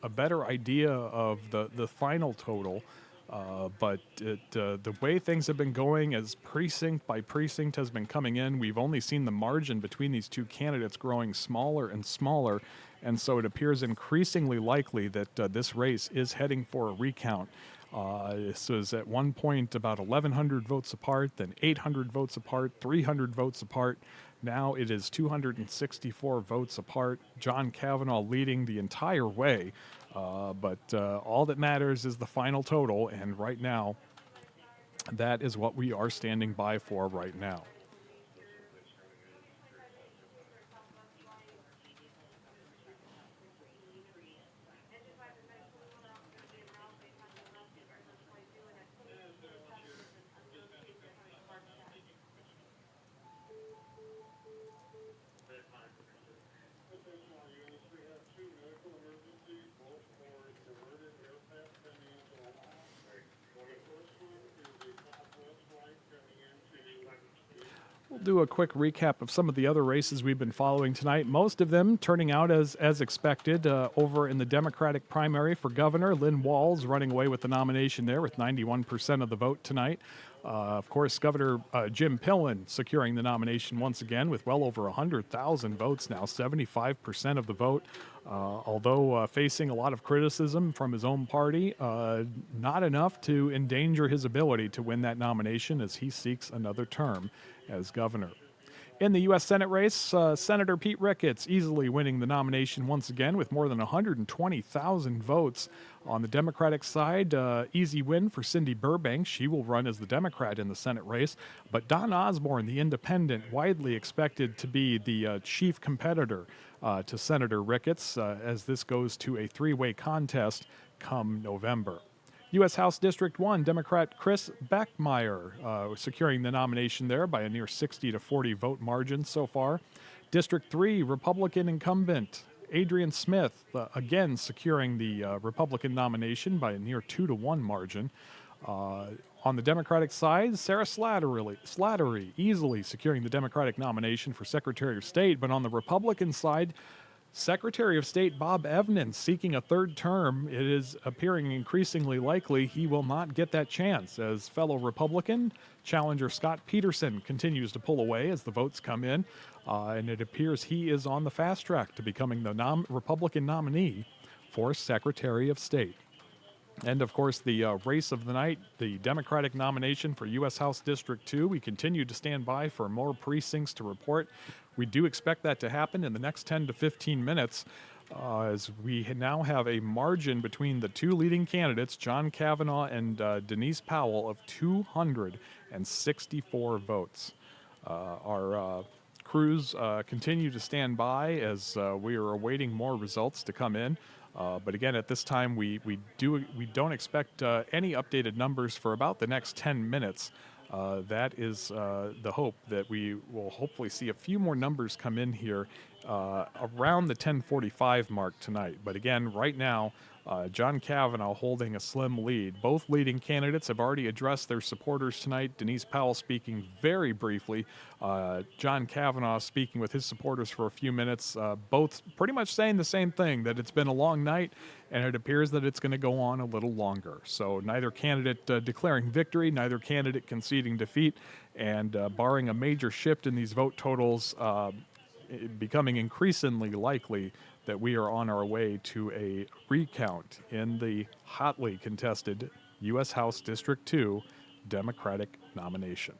Speaker 1: a better idea of the final total, but the way things have been going, as precinct by precinct has been coming in, we've only seen the margin between these 2 candidates growing smaller and smaller, and so it appears increasingly likely that this race is heading for a recount. This was at one point about 1,100 votes apart, then 800 votes apart, 300 votes apart. Now it is 264 votes apart. John Kavanaugh leading the entire way, but all that matters is the final total, and right now, that is what we are standing by for right now. We'll do a quick recap of some of the other races we've been following tonight. Most of them turning out as expected. Over in the Democratic primary for governor, Lynn Walls running away with the nomination there with 91% of the vote tonight. Of course, Governor Jim Pillen securing the nomination once again with well over 100,000 votes now, 75% of the vote. Although facing a lot of criticism from his own party, not enough to endanger his ability to win that nomination as he seeks another term as governor. In the U.S. Senate race, Senator Pete Ricketts easily winning the nomination once again with more than 120,000 votes. On the Democratic side, easy win for Cindy Burbank. She will run as the Democrat in the Senate race. But Don Osborne, the independent, widely expected to be the chief competitor to Senator Ricketts as this goes to a 3-way contest come November. U.S. House District 1, Democrat Chris Beckmeyer securing the nomination there by a near 60 to 40 vote margin so far. District 3, Republican incumbent Adrian Smith, again securing the Republican nomination by a near 2 to 1 margin. On the Democratic side, Sarah Slattery easily securing the Democratic nomination for Secretary of State, but on the Republican side, Secretary of State Bob Evans seeking a third term. It is appearing increasingly likely he will not get that chance as fellow Republican challenger Scott Peterson continues to pull away as the votes come in. And it appears he is on the fast track to becoming the Republican nominee for Secretary of State. And, of course, the race of the night, the Democratic nomination for U.S. House District 2. We continue to stand by for more precincts to report. We do expect that to happen in the next 10 to 15 minutes as we now have a margin between the two leading candidates, John Kavanaugh and Denise Powell, of 264 votes. Our crews continue to stand by as we are awaiting more results to come in. But again, at this time, we don't expect any updated numbers for about the next 10 minutes. That is the hope that we will hopefully see a few more numbers come in here around the 10:45 mark tonight. But again, right now, John Kavanaugh holding a slim lead. Both leading candidates have already addressed their supporters tonight. Denise Powell speaking very briefly. John Kavanaugh speaking with his supporters for a few minutes. Both pretty much saying the same thing, that it's been a long night and it appears that it's going to go on a little longer. So neither candidate declaring victory, neither candidate conceding defeat, and barring a major shift in these vote totals, becoming increasingly likely that we are on our way to a recount in the hotly contested U.S. House District 2 Democratic nomination.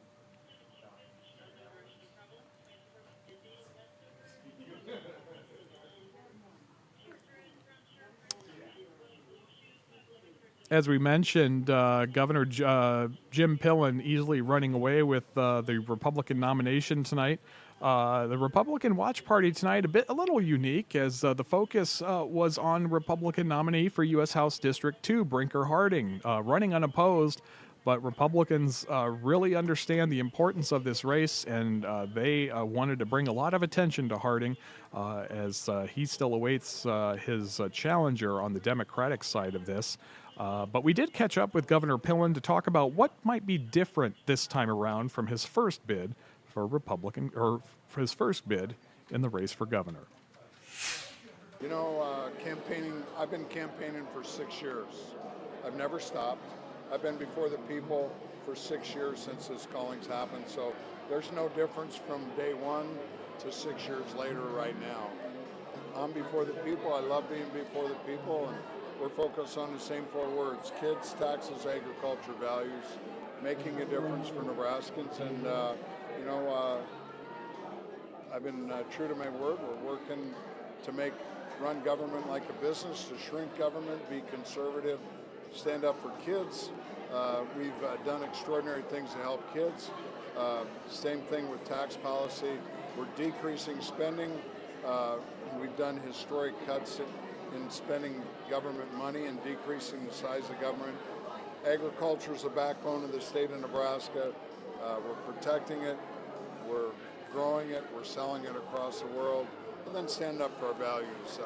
Speaker 1: As we mentioned, Governor Jim Pillen easily running away with the Republican nomination tonight. The Republican Watch Party tonight a little unique as the focus was on Republican nominee for U.S. House District 2, Brinker Harding, running unopposed. But Republicans really understand the importance of this race, and they wanted to bring a lot of attention to Harding as he still awaits his challenger on the Democratic side of this. But we did catch up with Governor Pillen to talk about what might be different this time around from his first bid for Republican, or for his first bid in the race for governor.
Speaker 5: You know, campaigning, I've been campaigning for 6 years. I've never stopped. I've been before the people for 6 years since this calling's happened, so there's no difference from day one to 6 years later right now. I'm before the people. I love being before the people, and we're focused on the same 4 words: kids, taxes, agriculture, values, making a difference for Nebraskans. And you know, I've been true to my word. We're working to run government like a business, to shrink government, be conservative, stand up for kids. We've done extraordinary things to help kids. Same thing with tax policy. We're decreasing spending. We've done historic cuts in spending government money and decreasing the size of government. Agriculture is the backbone of the state of Nebraska. We're protecting it, we're growing it, we're selling it across the world, and then stand up for our values.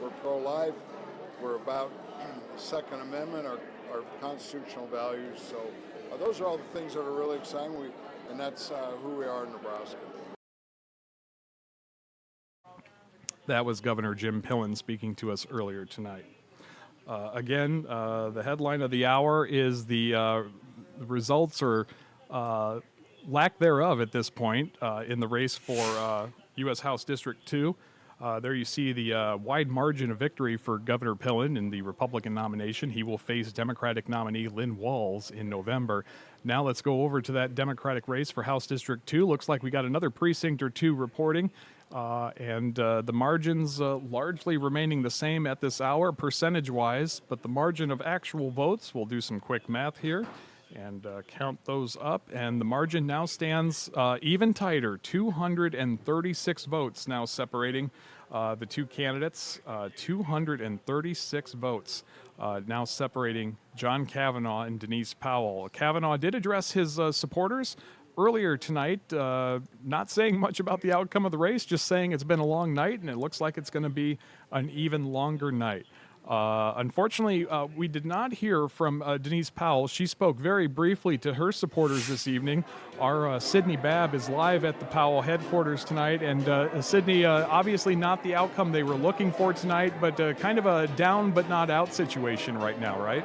Speaker 5: We're pro-life, we're about the Second Amendment, our constitutional values. So those are all the things that are really exciting, and that's who we are in Nebraska.
Speaker 1: That was Governor Jim Pillen speaking to us earlier tonight. Again, the headline of the hour is the results or lack thereof at this point in the race for U.S. House District 2. There you see the wide margin of victory for Governor Pillen in the Republican nomination. He will face Democratic nominee Lynn Walls in November. Now let's go over to that Democratic race for House District 2. Looks like we got another precinct or two reporting. And the margins largely remaining the same at this hour percentage-wise, but the margin of actual votes, we'll do some quick math here and count those up, and the margin now stands even tighter, 236 votes now separating the two candidates, 236 votes now separating John Kavanaugh and Denise Powell. Kavanaugh did address his supporters earlier tonight, not saying much about the outcome of the race, just saying it's been a long night and it looks like it's going to be an even longer night. Unfortunately, we did not hear from Denise Powell. She spoke very briefly to her supporters this evening. Our Sydney Babb is live at the Powell headquarters tonight, and Sydney, obviously not the outcome they were looking for tonight, but kind of a down but not out situation right now, right?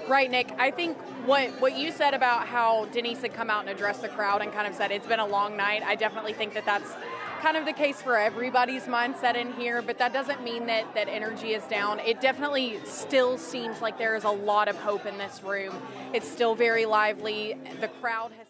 Speaker 4: Right, Nick. I think what you said about how Denise had come out and addressed the crowd and kind of said it's been a long night, I definitely think that that's kind of the case for everybody's mindset in here, but that doesn't mean that energy is down. It definitely still seems like there is a lot of hope in this room. It's still very lively. The crowd has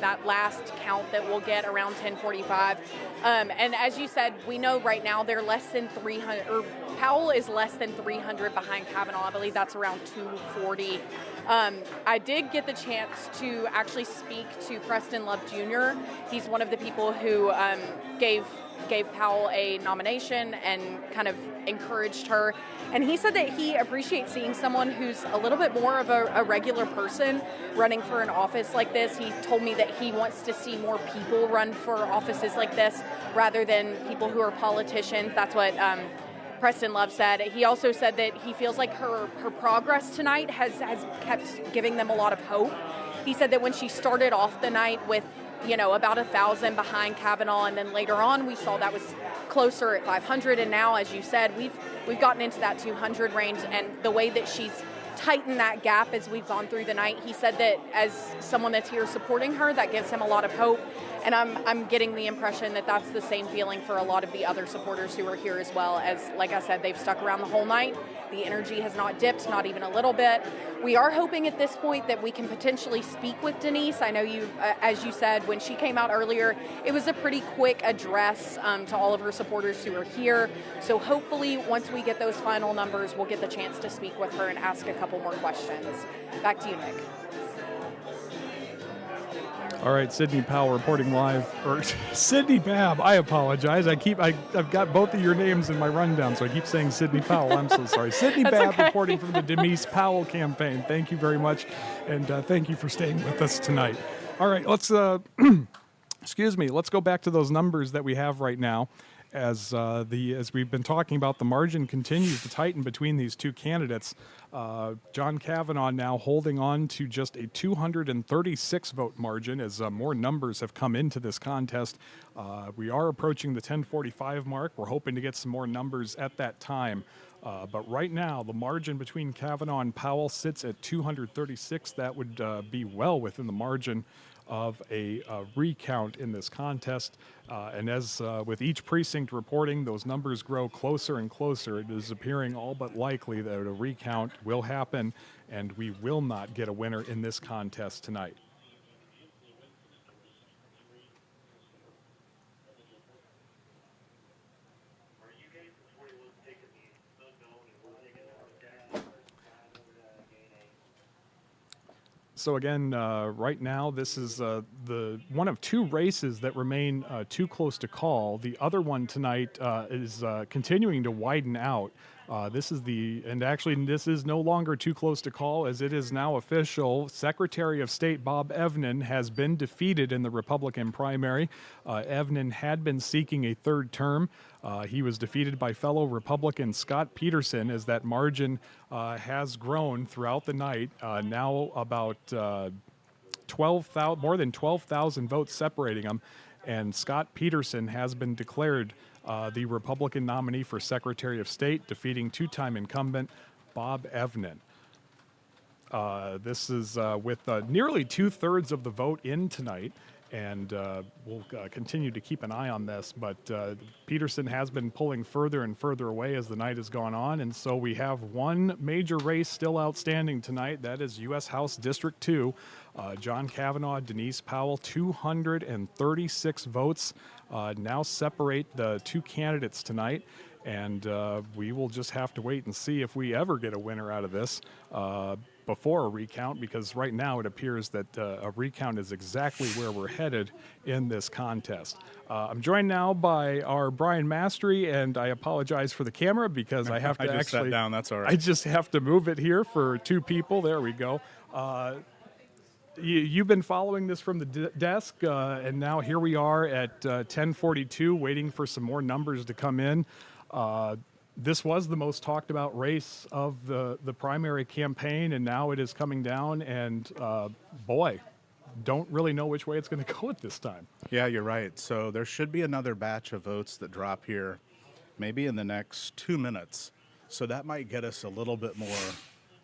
Speaker 4: that last count that we'll get around 10:45. And as you said, we know right now they're less than 300, or Powell is less than 300 behind Kavanaugh. I believe that's around 240. I did get the chance to actually speak to Preston Love Jr. He's one of the people who gave Powell a nomination and kind of encouraged her. And he said that he appreciates seeing someone who's a little bit more of a regular person running for an office like this. He told me that he wants to see more people run for offices like this rather than people who are politicians. That's what Preston Love said. He also said that he feels like her progress tonight has kept giving them a lot of hope. He said that when she started off the night with about 1,000 behind Kavanaugh, and then later on we saw that was closer at 500, and now, as you said, we've gotten into that 200 range, and the way that she's tightened that gap as we've gone through the night, he said that as someone that's here supporting her, that gives him a lot of hope, and I'm getting the impression that that's the same feeling for a lot of the other supporters who are here as well. As, like I said, they've stuck around the whole night. The energy has not dipped, not even a little bit. We are hoping at this point that we can potentially speak with Denise. I know you, as you said, when she came out earlier, it was a pretty quick address to all of her supporters who are here. So hopefully once we get those final numbers, we'll get the chance to speak with her and ask a couple more questions. Back to you, Nick.
Speaker 1: All right, Sydney Powell reporting live, or Sydney Babb, I apologize. I've got both of your names in my rundown, so I keep saying Sydney Powell. I'm so sorry. Sydney Babb okay. Reporting from the Denise Powell campaign. Thank you very much, and thank you for staying with us tonight. All right, let's, excuse me, let's go back to those numbers that we have right now. As we've been talking about, the margin continues to tighten between these two candidates. John Kavanaugh now holding on to just a 236 vote margin as more numbers have come into this contest. We are approaching the 10:45 mark. We're hoping to get some more numbers at that time. But right now, the margin between Kavanaugh and Powell sits at 236. That would be well within the margin of a recount in this contest. And as with each precinct reporting, those numbers grow closer and closer. It is appearing all but likely that a recount will happen, and we will not get a winner in this contest tonight. So again, right now, this is the one of two races that remain too close to call. The other one tonight is continuing to widen out. This is no longer too close to call, as it is now official. Secretary of State Bob Evnen has been defeated in the Republican primary. Evnen had been seeking a third term. He was defeated by fellow Republican Scott Peterson, as that margin has grown throughout the night. Now about 12,000, more than 12,000 votes separating them, and Scott Peterson has been declared the Republican nominee for Secretary of State, defeating two-time incumbent Bob Evnen. This is with nearly 2/3 of the vote in tonight, and we'll continue to keep an eye on this, but Peterson has been pulling further and further away as the night has gone on, and so we have one major race still outstanding tonight. That is U.S. House District 2. John Kavanaugh, Denise Powell, 236 votes now separate the two candidates tonight, and we will just have to wait and see if we ever get a winner out of this before a recount, because right now it appears that a recount is exactly where we're headed in this contest. I'm joined now by our Brian Mastery, and I apologize for the camera because I have to
Speaker 16: I just sat down, that's all right.
Speaker 1: I just have to move it here for two people. There we go. you've been following this from the desk, and now here we are at 10:42, waiting for some more numbers to come in. This was the most talked about race of the primary campaign, and now it is coming down, and boy, don't really know which way it's going to go at this time.
Speaker 16: Yeah, you're right. So there should be another batch of votes that drop here, maybe in the next 2 minutes. So that might get us a little bit more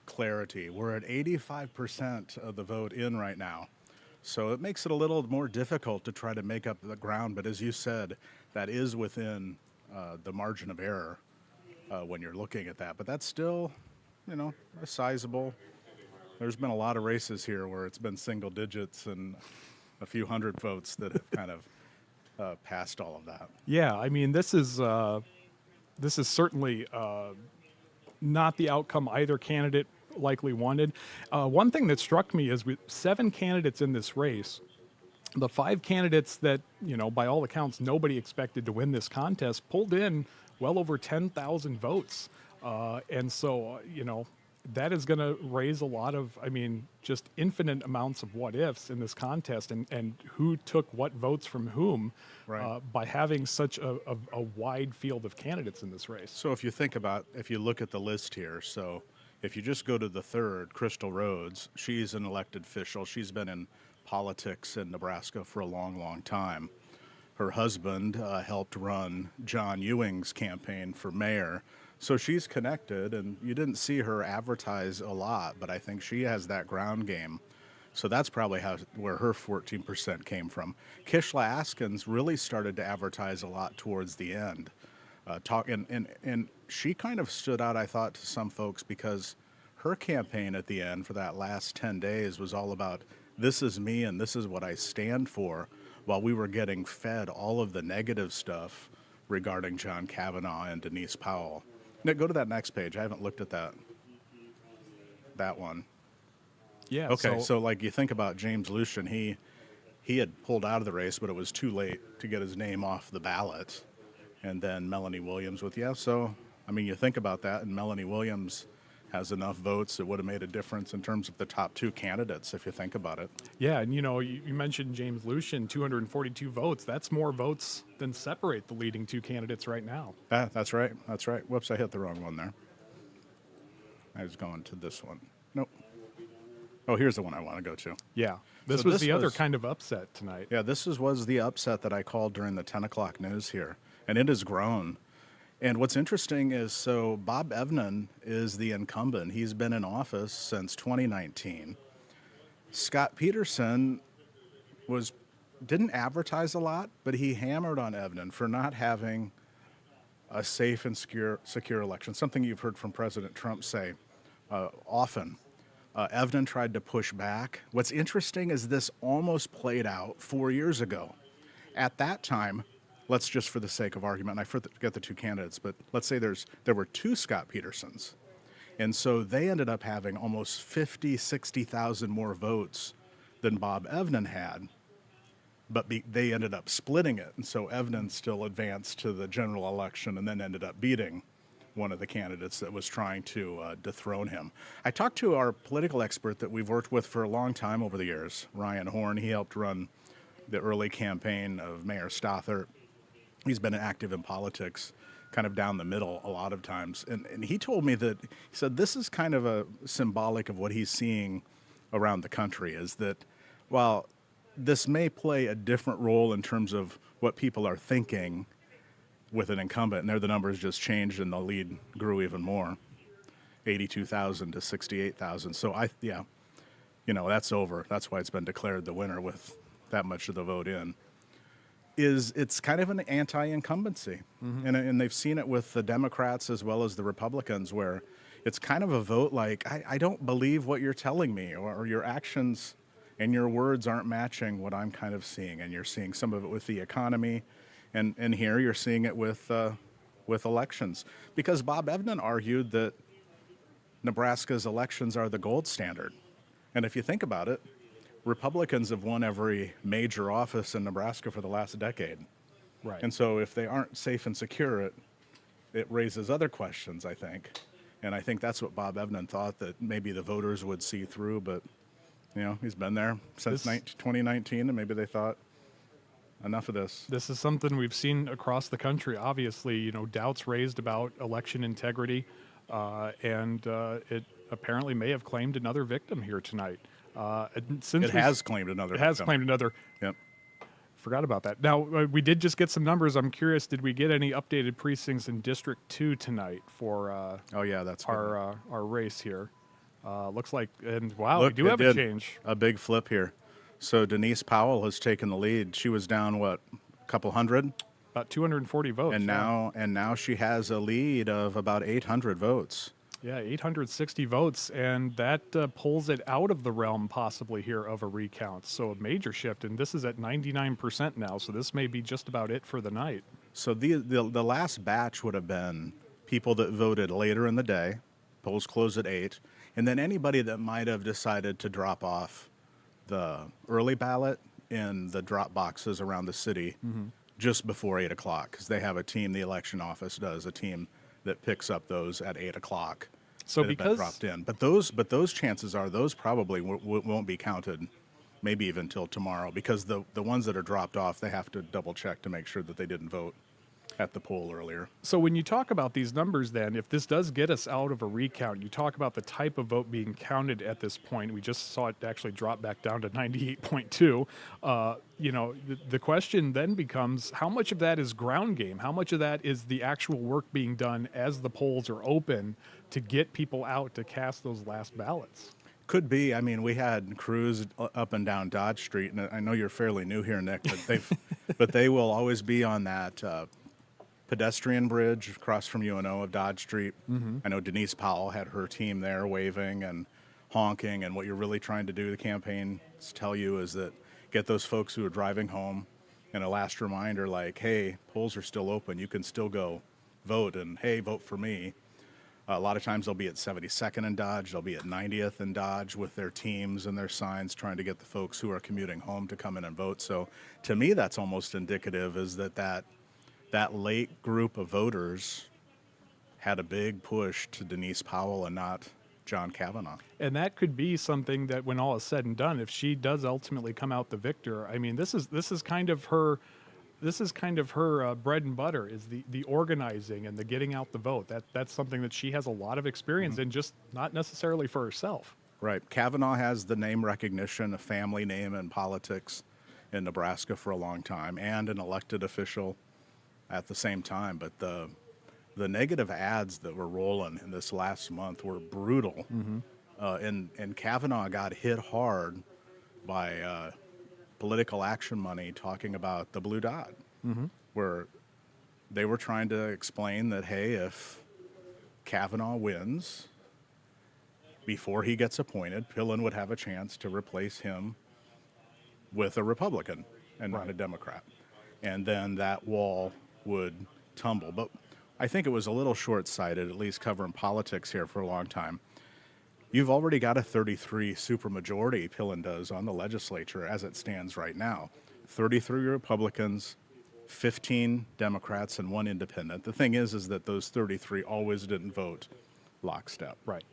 Speaker 16: clarity. We're at 85% of the vote in right now. So it makes it a little more difficult to try to make up the ground. But as you said, that is within the margin of error when you're looking at that. But that's still, a sizable. There's been a lot of races here where it's been single digits and a few hundred votes that have kind of passed all of that.
Speaker 1: Yeah, I mean, this is certainly not the outcome either candidate likely wanted. One thing that struck me is with 7 candidates in this race, the 5 candidates that, by all accounts, nobody expected to win this contest pulled in well over 10,000 votes. And so, that is going to raise a lot of, just infinite amounts of what ifs in this contest and who took what votes from whom by having such a wide field of candidates in this race.
Speaker 16: So if you look at the list here, so if you just go to the third, Crystal Rhodes, she's an elected official. She's been in politics in Nebraska for a long, long time. Her husband helped run John Ewing's campaign for mayor. So she's connected, and you didn't see her advertise a lot, but I think she has that ground game. So that's probably where her 14% came from. Kishla Askins really started to advertise a lot towards the end. And she kind of stood out, I thought, to some folks because her campaign at the end for that last 10 days was all about this is me and this is what I stand for, while we were getting fed all of the negative stuff regarding John Kavanaugh and Denise Powell. Nick, go to that next page. I haven't looked at that one.
Speaker 1: Yeah.
Speaker 16: Okay, so like you think about James Lucien, he had pulled out of the race, but it was too late to get his name off the ballot. And then Melanie Williams so, you think about that, and Melanie Williams has enough votes that would have made a difference in terms of the top 2 candidates, if you think about it.
Speaker 1: Yeah, and you mentioned James Lucien, 242 votes. That's more votes than separate the leading 2 candidates right now.
Speaker 16: That's right. Whoops, I hit the wrong one there. I was going to this one. Nope. Oh, here's the one I want to go to.
Speaker 1: Yeah, this was the other kind of upset tonight.
Speaker 16: Yeah, this was the upset that I called during the 10 o'clock news here, and it has grown. And what's interesting is, so Bob Evnen is the incumbent. He's been in office since 2019. Scott Peterson didn't advertise a lot, but he hammered on Evnen for not having a safe and secure election, something you've heard from President Trump say often. Evnen tried to push back. What's interesting is this almost played out 4 years ago. At that time, let's just for the sake of argument, and I forget the 2 candidates, but let's say there were 2 Scott Petersons. And so they ended up having almost 60,000 more votes than Bob Evnen had, but they ended up splitting it. And so Evnen still advanced to the general election and then ended up beating one of the candidates that was trying to dethrone him. I talked to our political expert that we've worked with for a long time over the years, Ryan Horn. He helped run the early campaign of Mayor Stothert. He's been active in politics kind of down the middle a lot of times. And he told me that, he said this is kind of a symbolic of what he's seeing around the country, is that while this may play a different role in terms of what people are thinking with an incumbent, and there the numbers just changed and the lead grew even more, 82,000 to 68,000. So that's over. That's why it's been declared the winner with that much of the vote in. It's kind of an anti-incumbency. Mm-hmm. And they've seen it with the Democrats as well as the Republicans, where it's kind of a vote like, I don't believe what you're telling me, or your actions and your words aren't matching what I'm kind of seeing. And you're seeing some of it with the economy, and here you're seeing it with elections. Because Bob Evnen argued that Nebraska's elections are the gold standard. And if you think about it, Republicans have won every major office in Nebraska for the last decade.
Speaker 1: Right.
Speaker 16: And so if they aren't safe and secure, it raises other questions, I think. And I think that's what Bob Evnen thought, that maybe the voters would see through, but You know, he's been there since 2019, and maybe they thought, enough of this.
Speaker 1: This is something we've seen across the country. Obviously, you know, doubts raised about election integrity, and it apparently may have claimed another victim here tonight.
Speaker 16: It has claimed another.
Speaker 1: It has
Speaker 16: victim.
Speaker 1: claimed another.
Speaker 16: Yep.
Speaker 1: Forgot about that. Now, we did just get some numbers. I'm curious, did we get any updated precincts in District 2 tonight for
Speaker 16: oh yeah, that's
Speaker 1: our race here? Looks like, and wow,
Speaker 16: Look,
Speaker 1: we do have a change.
Speaker 16: A big flip here. So Denise Powell has taken the lead. She was down, what, a couple hundred?
Speaker 1: About 240 votes.
Speaker 16: And
Speaker 1: yeah.
Speaker 16: now she has a lead of about 800 votes.
Speaker 1: Yeah, 860 votes, and that pulls it out of the realm possibly here of a recount. So a major shift, and this is at 99% now, so this may be just about it for the night.
Speaker 16: So the last batch would have been people that voted later in the day, polls close at 8, and then anybody that might have decided to drop off the early ballot in the drop boxes around the city just before 8 o'clock, because they have a team, the election office does, a team that picks up those at 8 o'clock.
Speaker 1: So
Speaker 16: that have been
Speaker 1: because
Speaker 16: dropped in, but those chances are those probably won't be counted, maybe even till tomorrow, because the ones that are dropped off, they have to double check to make sure that they didn't vote at the poll earlier.
Speaker 1: So when you talk about these numbers then, if this does get us out of a recount, you talk about the type of vote being counted at this point. We just saw it actually drop back down to 98.2. You know, the question then becomes, how much of that is ground game? How much of that is the actual work being done as the polls are open to get people out to cast those last ballots?
Speaker 16: Could be. I mean, we had crews up and down Dodge Street, and I know you're fairly new here, Nick, but but they will always be on that pedestrian bridge across from UNO of Dodge Street. I know Denise Powell had her team there waving and honking, and what you're really trying to do, the campaigns tell you, is that get those folks who are driving home and a last reminder like, hey, polls are still open, you can still go vote, and hey, vote for me. A lot of times they'll be at 72nd and Dodge, they'll be at 90th and Dodge with their teams and their signs trying to get the folks who are commuting home to come in and vote. So to me, that's almost indicative, is that late group of voters had a big push to Denise Powell and not John Kavanaugh.
Speaker 1: And that could be something that, when all is said and done, if she does ultimately come out the victor, I mean, this is kind of her bread and butter, is the organizing and the getting out the vote. That's something that she has a lot of experience in, just not necessarily for herself.
Speaker 16: Right. Kavanaugh has the name recognition, a family name in politics in Nebraska for a long time, and an elected official at the same time. But the negative ads that were rolling in this last month were brutal. And Kavanaugh got hit hard by political action money talking about the blue dot, where they were trying to explain that, hey, if Kavanaugh wins before he gets appointed, Pillen would have a chance to replace him with a Republican and not a Democrat. And then that wall would tumble. But I think it was a little short-sighted, at least covering politics here for a long time. You've already got a 33 supermajority, Pillen does, on the legislature as it stands right now. 33 Republicans, 15 Democrats, and 1 independent. The thing is that those 33 always didn't vote lockstep.
Speaker 1: Right.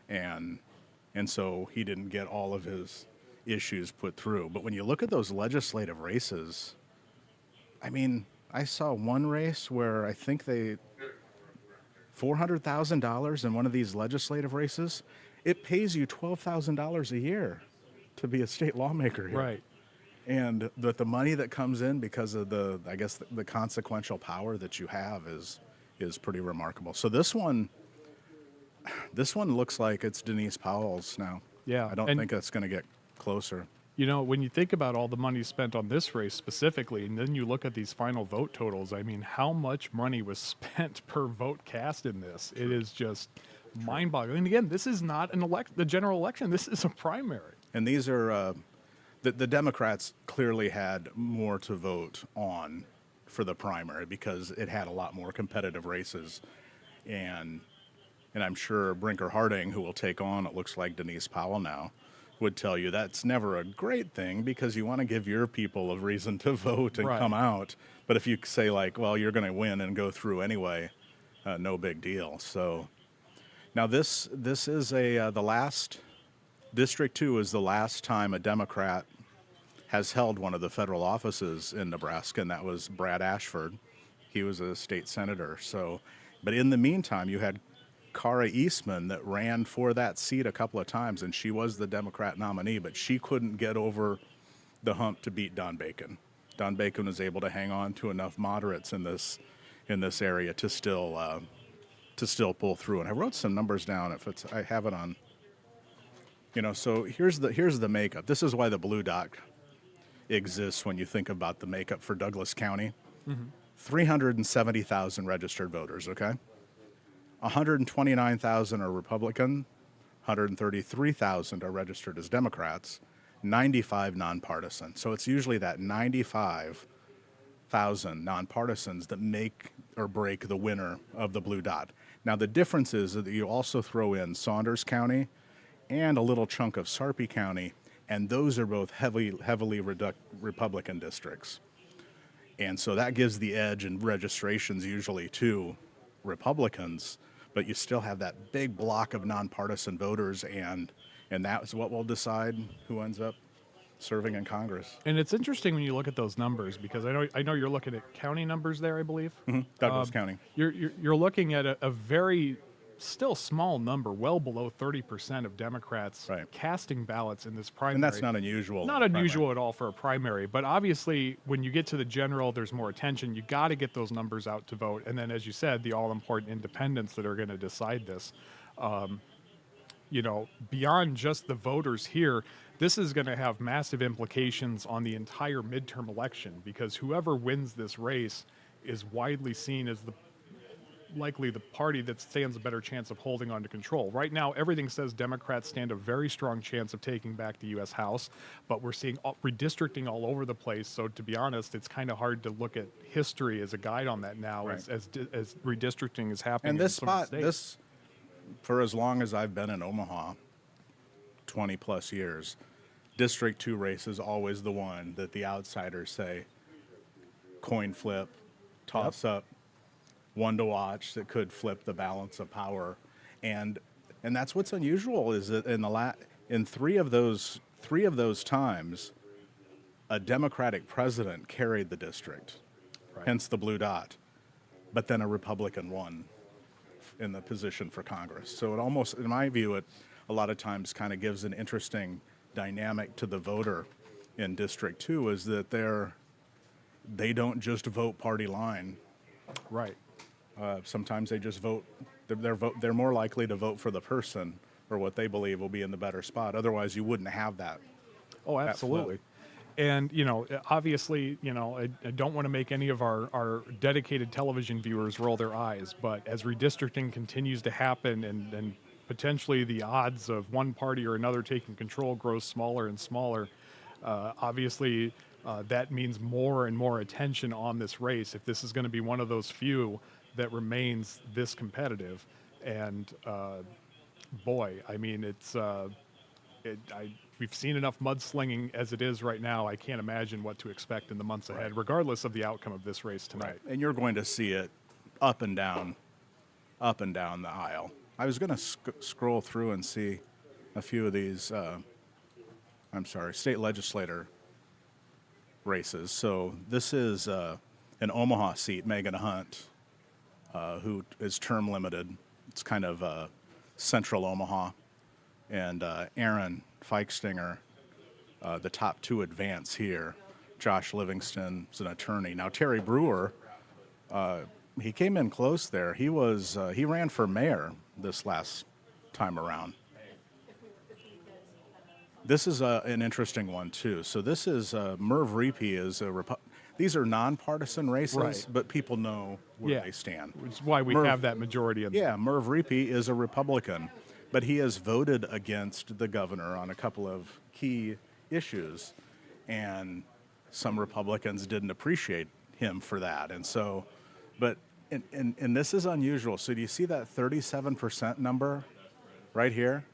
Speaker 16: And so he didn't get all of his issues put through. But when you look at those legislative races, I mean, I saw one race where I think $400,000 in one of these legislative races. It pays you $12,000 a year to be a state lawmaker here.
Speaker 1: Right.
Speaker 16: And the money that comes in because of the consequential power that you have is pretty remarkable. So this one looks like it's Denise Powell's now.
Speaker 1: Yeah.
Speaker 16: I don't think it's going to get closer.
Speaker 1: You know, when you think about all the money spent on this race specifically, and then you look at these final vote totals, I mean, how much money was spent per vote cast in this? It is just mind-boggling. And again, this is not the general election. This is a primary.
Speaker 16: And these are the Democrats clearly had more to vote on for the primary because it had a lot more competitive races. And I'm sure Brinker Harding, who will take on, it looks like, Denise Powell now, would tell you that's never a great thing because you want to give your people a reason to vote and come out. But if you say, like, well, you're going to win and go through anyway, no big deal. So now this is the last District 2 is the last time a Democrat has held one of the federal offices in Nebraska, and that was Brad Ashford. He was a state senator. So, but in the meantime, you had Cara Eastman that ran for that seat a couple of times, and she was the Democrat nominee, but she couldn't get over the hump to beat Don Bacon. Don Bacon was able to hang on to enough moderates in this area to still pull through. And I wrote some numbers down. I have it on. So here's the makeup. This is why the blue dot exists when you think about the makeup for Douglas County. 370,000 registered voters, okay? 129,000 are Republican, 133,000 are registered as Democrats, 95 nonpartisan. So it's usually that 95,000 nonpartisans that make or break the winner of the blue dot. Now the difference is that you also throw in Saunders County and a little chunk of Sarpy County, and those are both heavily Republican districts. And so that gives the edge in registrations usually to Republicans, but you still have that big block of nonpartisan voters, and that's what will decide who ends up serving in Congress.
Speaker 1: And it's interesting when you look at those numbers, because I know you're looking at county numbers there, I believe.
Speaker 16: Douglas County.
Speaker 1: You're looking at a very still small number, well below 30% of Democrats casting ballots in this primary.
Speaker 16: And that's not unusual.
Speaker 1: Not unusual at all for a primary, but obviously when you get to the general, there's more attention. You got to get those numbers out to vote. And then, as you said, the all-important independents that are going to decide this. Beyond just the voters here, this is going to have massive implications on the entire midterm election, because whoever wins this race is widely seen as likely the party that stands a better chance of holding on to control. Right now, everything says Democrats stand a very strong chance of taking back the U.S. House, but we're seeing redistricting all over the place. So to be honest, it's kind of hard to look at history as a guide on that now, as redistricting is happening.
Speaker 16: And this
Speaker 1: in some
Speaker 16: spot,
Speaker 1: states.
Speaker 16: for as long as I've been in Omaha, 20 plus years, District 2 race is always the one that the outsiders say, coin flip, toss up, one to watch that could flip the balance of power. And that's what's unusual, is that in three of those times, a Democratic president carried the district, hence the blue dot, but then a Republican won in the position for Congress. So it almost, in my view, it a lot of times kind of gives an interesting dynamic to the voter in District 2, is that they don't just vote party line.
Speaker 1: Right.
Speaker 16: Sometimes they just vote. They're more likely to vote for the person or what they believe will be in the better spot. Otherwise, you wouldn't have that.
Speaker 1: Oh, absolutely. And obviously, I don't want to make any of our dedicated television viewers roll their eyes, but as redistricting continues to happen and potentially the odds of one party or another taking control grows smaller and smaller, obviously that means more and more attention on this race if this is going to be one of those few that remains this competitive. And boy, I mean, we've seen enough mudslinging as it is right now. I can't imagine what to expect in the months ahead, regardless of the outcome of this race tonight.
Speaker 16: Right. And you're going to see it up and down the aisle. I was going to scroll through and see a few of these, state legislator races. So this is an Omaha seat, Megan Hunt, who is term limited. It's kind of central Omaha. And Aaron Feichstinger, the top two advance here. Josh Livingston is an attorney. Now Terry Brewer, he came in close there. He ran for mayor this last time around. This is an interesting one too. So this is Merv Reapy is these are nonpartisan races, but people know where they stand.
Speaker 1: Which is why we have that majority.
Speaker 16: Merv Reapy is a Republican, but he has voted against the governor on a couple of key issues, and some Republicans didn't appreciate him for that. And so, and this is unusual. So do you see that 37% number right here?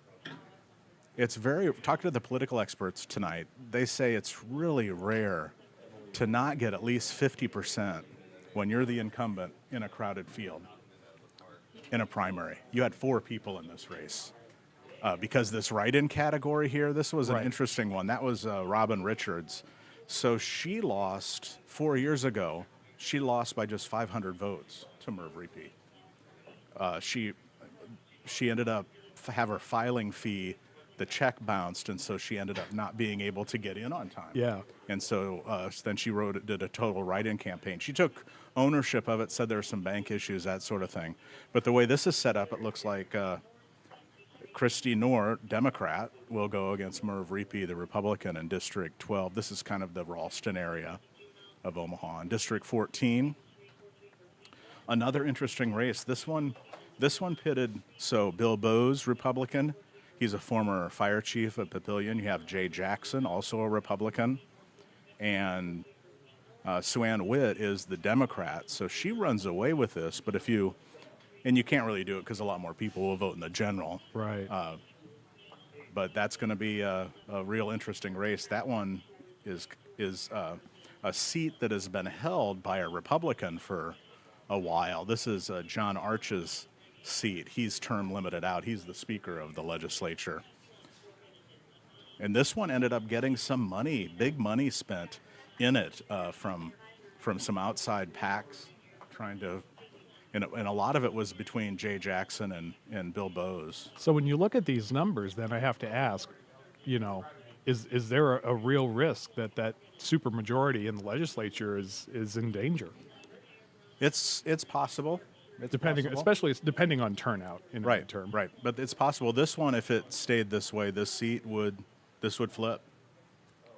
Speaker 16: It's talk to the political experts tonight. They say it's really rare to not get at least 50% when you're the incumbent in a crowded field in a primary. You had 4 people in this race. because this write-in category here, this was an
Speaker 1: Right.
Speaker 16: interesting one. That was Robin Richards. So she lost 4 years ago. She lost by just 500 votes to Merv Repeat. She ended up have her filing fee, the check bounced, and so she ended up not being able to get in on time.
Speaker 1: Yeah.
Speaker 16: And so then she did a total write-in campaign. She took ownership of it, said there were some bank issues, that sort of thing. But the way this is set up, it looks like Christy Noor, Democrat, will go against Merv Repeat, the Republican, in District 12. This is kind of the Ralston area of Omaha. In District 14, another interesting race. This one pitted, so Bill Bowes, Republican. He's a former fire chief at Papillion. You have Jay Jackson, also a Republican. And Sue-Ann Witt is the Democrat. So she runs away with this, but and you can't really do it because a lot more people will vote in the general.
Speaker 1: Right.
Speaker 16: But that's going to be a real interesting race. That one is a seat that has been held by a Republican for a while. This is John Arch's seat. He's term limited out. He's the Speaker of the legislature. And this one ended up getting some money, big money spent in it from some outside PACs trying to, and a lot of it was between Jay Jackson and Bill Bowes.
Speaker 1: So when you look at these numbers, then I have to ask, is there a real risk that supermajority in the legislature is in danger?
Speaker 16: It's possible. It's
Speaker 1: depending on turnout in the midterm.
Speaker 16: Right. But it's possible. This one, if it stayed this way, this seat would flip.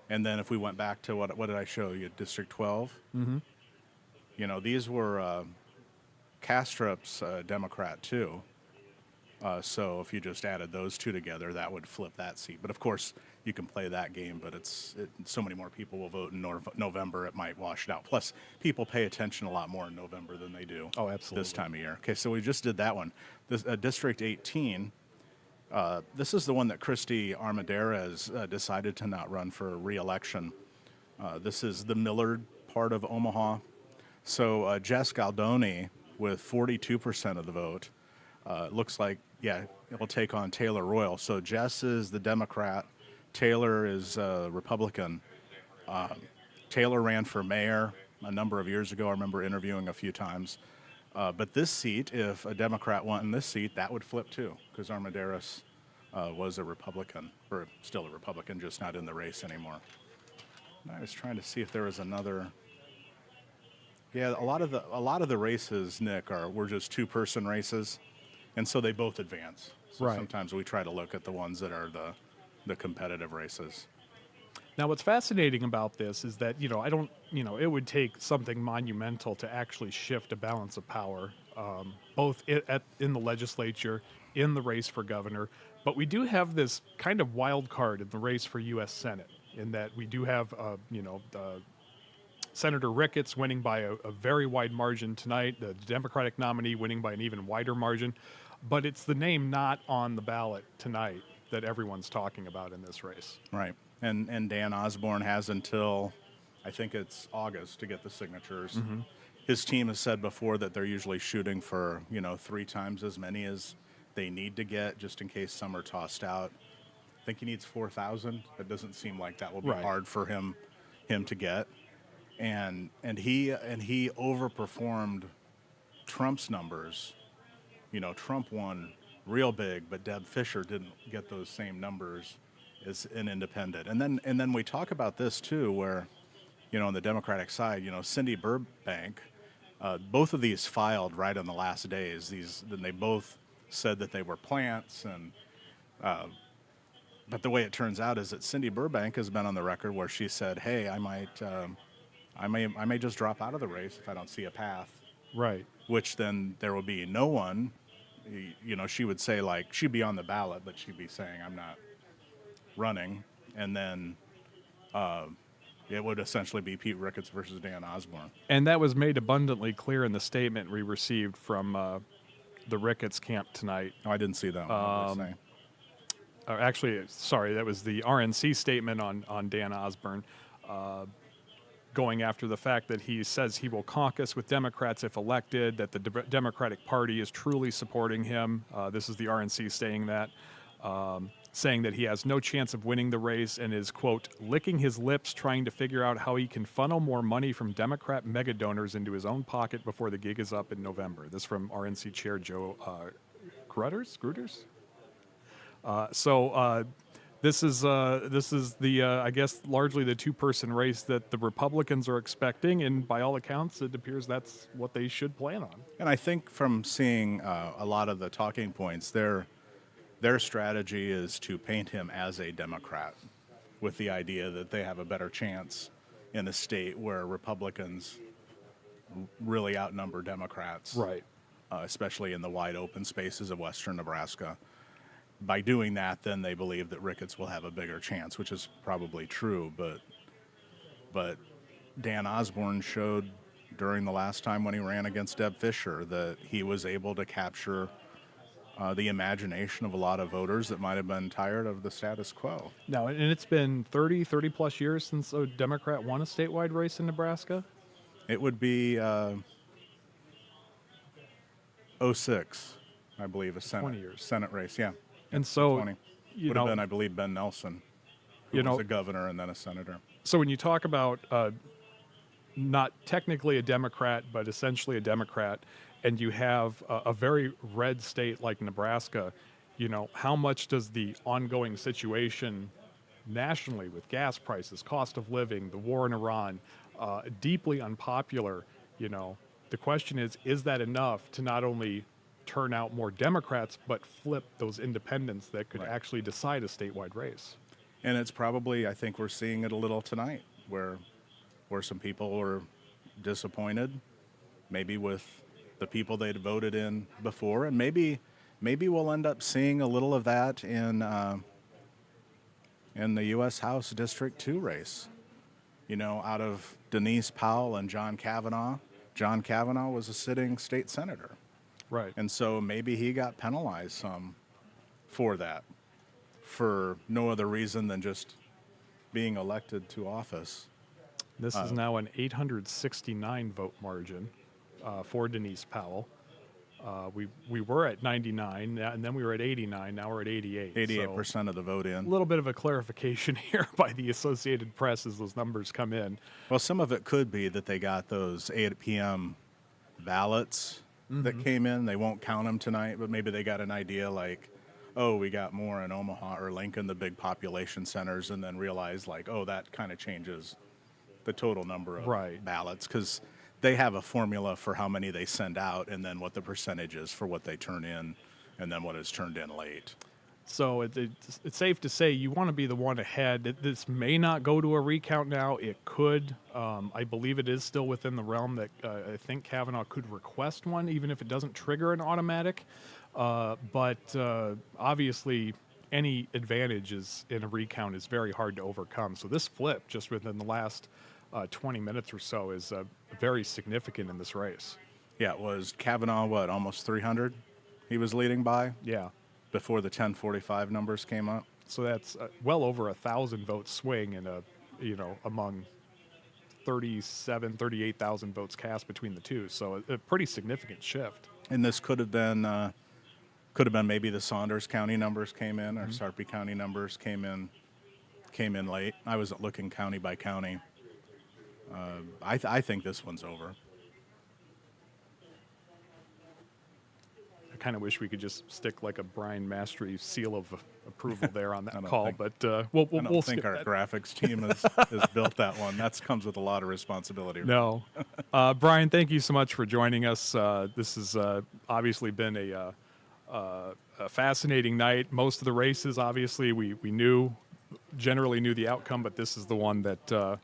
Speaker 16: And then if we went back to what did I show you? District 12.
Speaker 1: Mm-hmm.
Speaker 16: These were Kastrup's Democrat too. So if you just added those two together, that would flip that seat. But of course, you can play that game, but so many more people will vote in November, it might wash it out. Plus, people pay attention a lot more in November than they do this time of year. Okay, so we just did that one. This, District 18, this is the one that Christy Armendariz decided to not run for re-election. This is the Millard part of Omaha. So Jess Galdoni, with 42% of the vote, looks like, it'll take on Taylor Royal. So Jess is the Democrat. Taylor is a Republican. Taylor ran for mayor a number of years ago. I remember interviewing a few times. But this seat, if a Democrat won in this seat, that would flip too, because Armendariz was a Republican, or still a Republican, just not in the race anymore. And I was trying to see if there was another. Yeah, a lot of the races, Nick, were just two-person races, and so they both advance. So sometimes we try to look at the ones that are the competitive races.
Speaker 1: Now, what's fascinating about this is that, it would take something monumental to actually shift a balance of power, both in the legislature, in the race for governor. But we do have this kind of wild card in the race for U.S. Senate, in that we do have, Senator Ricketts winning by a very wide margin tonight, the Democratic nominee winning by an even wider margin. But it's the name not on the ballot tonight that everyone's talking about in this race.
Speaker 16: Right. And Dan Osborne has until, I think it's August, to get the signatures.
Speaker 1: Mm-hmm.
Speaker 16: His team has said before that they're usually shooting for, 3 times as many as they need to get, just in case some are tossed out. I think he needs 4,000. It doesn't seem like that will be hard for him to get. And he overperformed Trump's numbers. Trump won real big, but Deb Fischer didn't get those same numbers as an independent. And then we talk about this too, where, on the Democratic side, Cindy Burbank, both of these filed right on the last days. Then they both said that they were plants, and but the way it turns out is that Cindy Burbank has been on the record where she said, "Hey, I may just drop out of the race if I don't see a path."
Speaker 1: Right.
Speaker 16: Which then there will be no one. She would say, she'd be on the ballot, but she'd be saying, "I'm not running." And then it would essentially be Pete Ricketts versus Dan Osborne.
Speaker 1: And that was made abundantly clear in the statement we received from the Ricketts camp tonight.
Speaker 16: Oh, I didn't see that one.
Speaker 1: Actually, sorry, that was the RNC statement on Dan Osborne, going after the fact that he says he will caucus with Democrats if elected, that the Democratic Party is truly supporting him. This is the RNC saying that. saying that he has no chance of winning the race and is, quote, licking his lips trying to figure out how he can funnel more money from Democrat mega donors into his own pocket before the gig is up in November. This from RNC Chair Joe Gruters? This is the I guess largely the two-person race that the Republicans are expecting, and by all accounts, it appears that's what they should plan on.
Speaker 16: And I think from seeing a lot of the talking points, their strategy is to paint him as a Democrat, with the idea that they have a better chance in a state where Republicans really outnumber Democrats,
Speaker 1: right?
Speaker 16: Especially in the wide open spaces of western Nebraska. By doing that, then they believe that Ricketts will have a bigger chance, which is probably true. But Dan Osborne showed during the last time when he ran against Deb Fischer that he was able to capture the imagination of a lot of voters that might have been tired of the status quo.
Speaker 1: Now, and it's been 30 plus years since a Democrat won a statewide race in Nebraska?
Speaker 16: It would be 06, I believe, a
Speaker 1: 20 years.
Speaker 16: Senate race, yeah.
Speaker 1: And so,
Speaker 16: 20. Would have been, I believe, Ben Nelson, who was a governor and then a senator.
Speaker 1: So when you talk about not technically a Democrat, but essentially a Democrat, and you have a very red state like Nebraska, how much does the ongoing situation nationally with gas prices, cost of living, the war in Iran, deeply unpopular, the question is that enough to not only turn out more Democrats, but flip those independents that could actually decide a statewide race?
Speaker 16: And it's probably, I think we're seeing it a little tonight, where some people were disappointed, maybe with the people they'd voted in before, and maybe we'll end up seeing a little of that in the U.S. House District 2 race. Out of Denise Powell and John Kavanaugh. John Kavanaugh was a sitting state senator.
Speaker 1: Right.
Speaker 16: And so maybe he got penalized some for that, for no other reason than just being elected to office.
Speaker 1: This is now an 869 vote margin for Denise Powell. We were at 99, and then we were at 89. Now we're at 88.
Speaker 16: 88% of the vote in.
Speaker 1: A little bit of a clarification here by the Associated Press as those numbers come in.
Speaker 16: Well, some of it could be that they got those 8 p.m. ballots that came in. They won't count them tonight, but maybe they got an idea like, oh, we got more in Omaha or Lincoln, the big population centers, and then realized like, oh, that kind of changes the total number of ballots, because they have a formula for how many they send out and then what the percentage is for what they turn in and then what is turned in late.
Speaker 1: So it's safe to say you want to be the one ahead. This may not go to a recount now. It could. I believe it is still within the realm that I think Kavanaugh could request one, even if it doesn't trigger an automatic. But obviously, any advantages in a recount is very hard to overcome. So this flip just within the last 20 minutes or so is very significant in this race.
Speaker 16: Yeah, it was Kavanaugh, almost 300 he was leading by?
Speaker 1: Yeah.
Speaker 16: Before the 1045 numbers came up.
Speaker 1: So that's well over 1,000 vote swing in among 38,000 votes cast between the two. So a pretty significant shift.
Speaker 16: And this could have been maybe the Saunders County numbers came in, or Sarpy County numbers came in late. I wasn't looking county by county. I think this one's over.
Speaker 1: I kind of wish we could just stick like a Brian Mastery seal of approval there on that call, but we'll
Speaker 16: think our graphics team has built that one. That comes with a lot of responsibility.
Speaker 1: No. Brian, thank you so much for joining us. This has obviously been a fascinating night. Most of the races, obviously, we generally knew the outcome, but this is the one that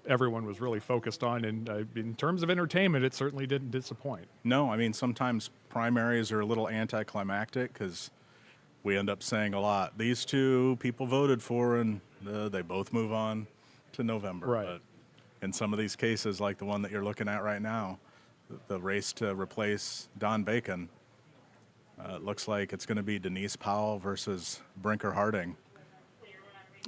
Speaker 1: everyone was really focused on. And in terms of entertainment, it certainly didn't disappoint.
Speaker 16: No, I mean, sometimes primaries are a little anticlimactic because we end up saying a lot. These two people voted for, and they both move on to November.
Speaker 1: Right.
Speaker 16: But in some of these cases, like the one that you're looking at right now, the race to replace Don Bacon, it looks like it's going to be Denise Powell versus Brinker Harding.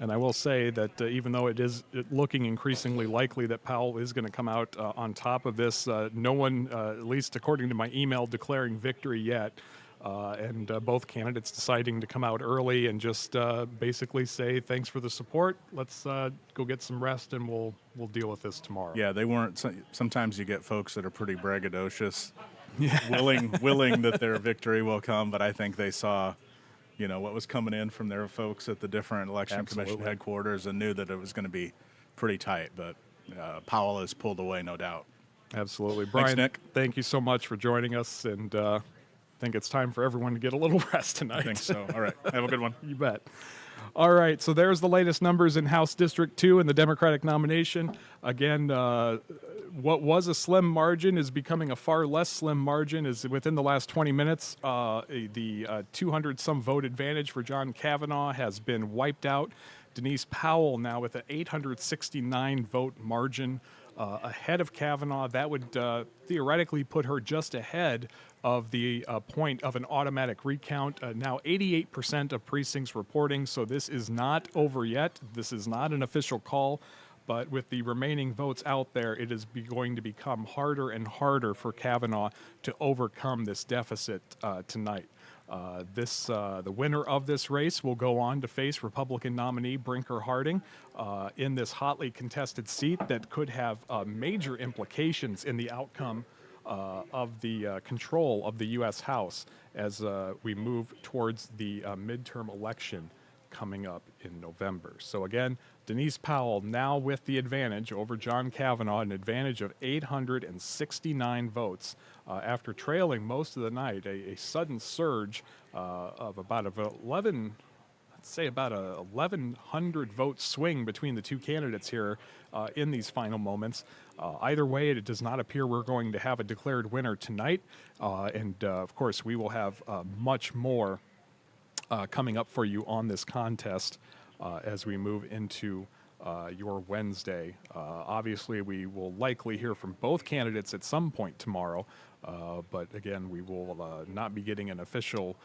Speaker 1: And I will say that even though it is looking increasingly likely that Powell is going to come out on top of this, no one, at least according to my email, declaring victory yet. and both candidates deciding to come out early and just basically say thanks for the support. Let's go get some rest, and we'll deal with this tomorrow.
Speaker 16: Yeah, they weren't. Sometimes you get folks that are pretty braggadocious, willing that their victory will come. But I think they saw, what was coming in from their folks at the different election commission headquarters and knew that it was going to be pretty tight. But Powell has pulled away, no doubt.
Speaker 1: Absolutely, Brian.
Speaker 16: Thanks, Nick.
Speaker 1: Thank you so much for joining us, and I think it's time for everyone to get a little rest tonight.
Speaker 16: I think so. All right. Have a good one.
Speaker 1: You bet. All right. So there's the latest numbers in House District 2 in the Democratic nomination. Again, what was a slim margin is becoming a far less slim margin. Is within the last 20 minutes, the 200-some vote advantage for John Kavanaugh has been wiped out. Denise Powell now with an 869 vote margin ahead of Kavanaugh. That would theoretically put her just ahead of the point of an automatic recount. Now 88% of precincts reporting, so this is not over yet. This is not an official call, but with the remaining votes out there, it is going to become harder and harder for Kavanaugh to overcome this deficit tonight. The winner of this race will go on to face Republican nominee Brinker Harding in this hotly contested seat that could have major implications in the outcome of the control of the U.S. House as we move towards the midterm election coming up in November. So again, Denise Powell now with the advantage over John Kavanaugh, an advantage of 869 votes after trailing most of the night, a sudden surge of about 1,100 vote swing between the two candidates here in these final moments. Either way, it does not appear we're going to have a declared winner tonight. And of course, we will have much more coming up for you on this contest as we move into your Wednesday. Obviously, we will likely hear from both candidates at some point tomorrow. But again, we will not be getting an official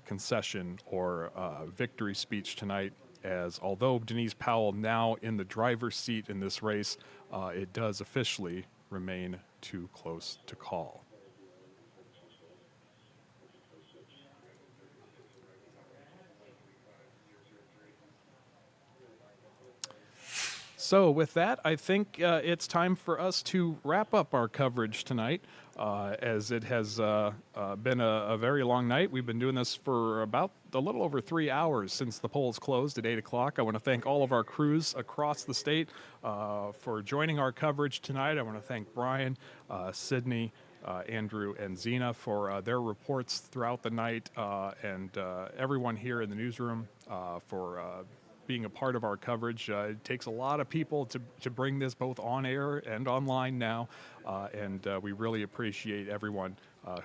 Speaker 1: concession or victory speech tonight, as although Denise Powell now in the driver's seat in this race, it does officially remain too close to call. So with that, I think it's time for us to wrap up our coverage tonight, as it has been a very long night. We've been doing this for about a little over 3 hours since the polls closed at 8 o'clock. I want to thank all of our crews across the state for joining our coverage tonight. I want to thank Brian, Sydney, Andrew, and Zena for their reports throughout the night, and everyone here in the newsroom for being a part of our coverage. It takes a lot of people to bring this both on air and online now, and we really appreciate everyone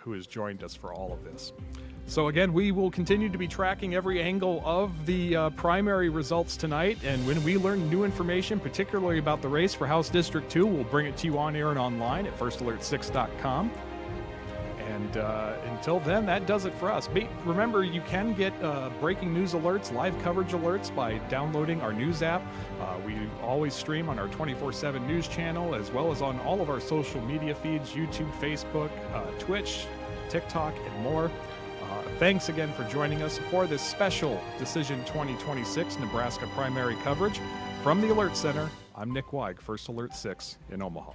Speaker 1: who has joined us for all of this. So again, we will continue to be tracking every angle of the primary results tonight, and when we learn new information, particularly about the race for House District 2, we'll bring it to you on air and online at firstalert6.com. And until then, that does it for us. Remember, you can get breaking news alerts, live coverage alerts by downloading our news app. We always stream on our 24/7 news channel, as well as on all of our social media feeds, YouTube, Facebook, Twitch, TikTok, and more. Thanks again for joining us for this special Decision 2026 Nebraska primary coverage. From the Alert Center, I'm Nick Weig, First Alert 6 in Omaha.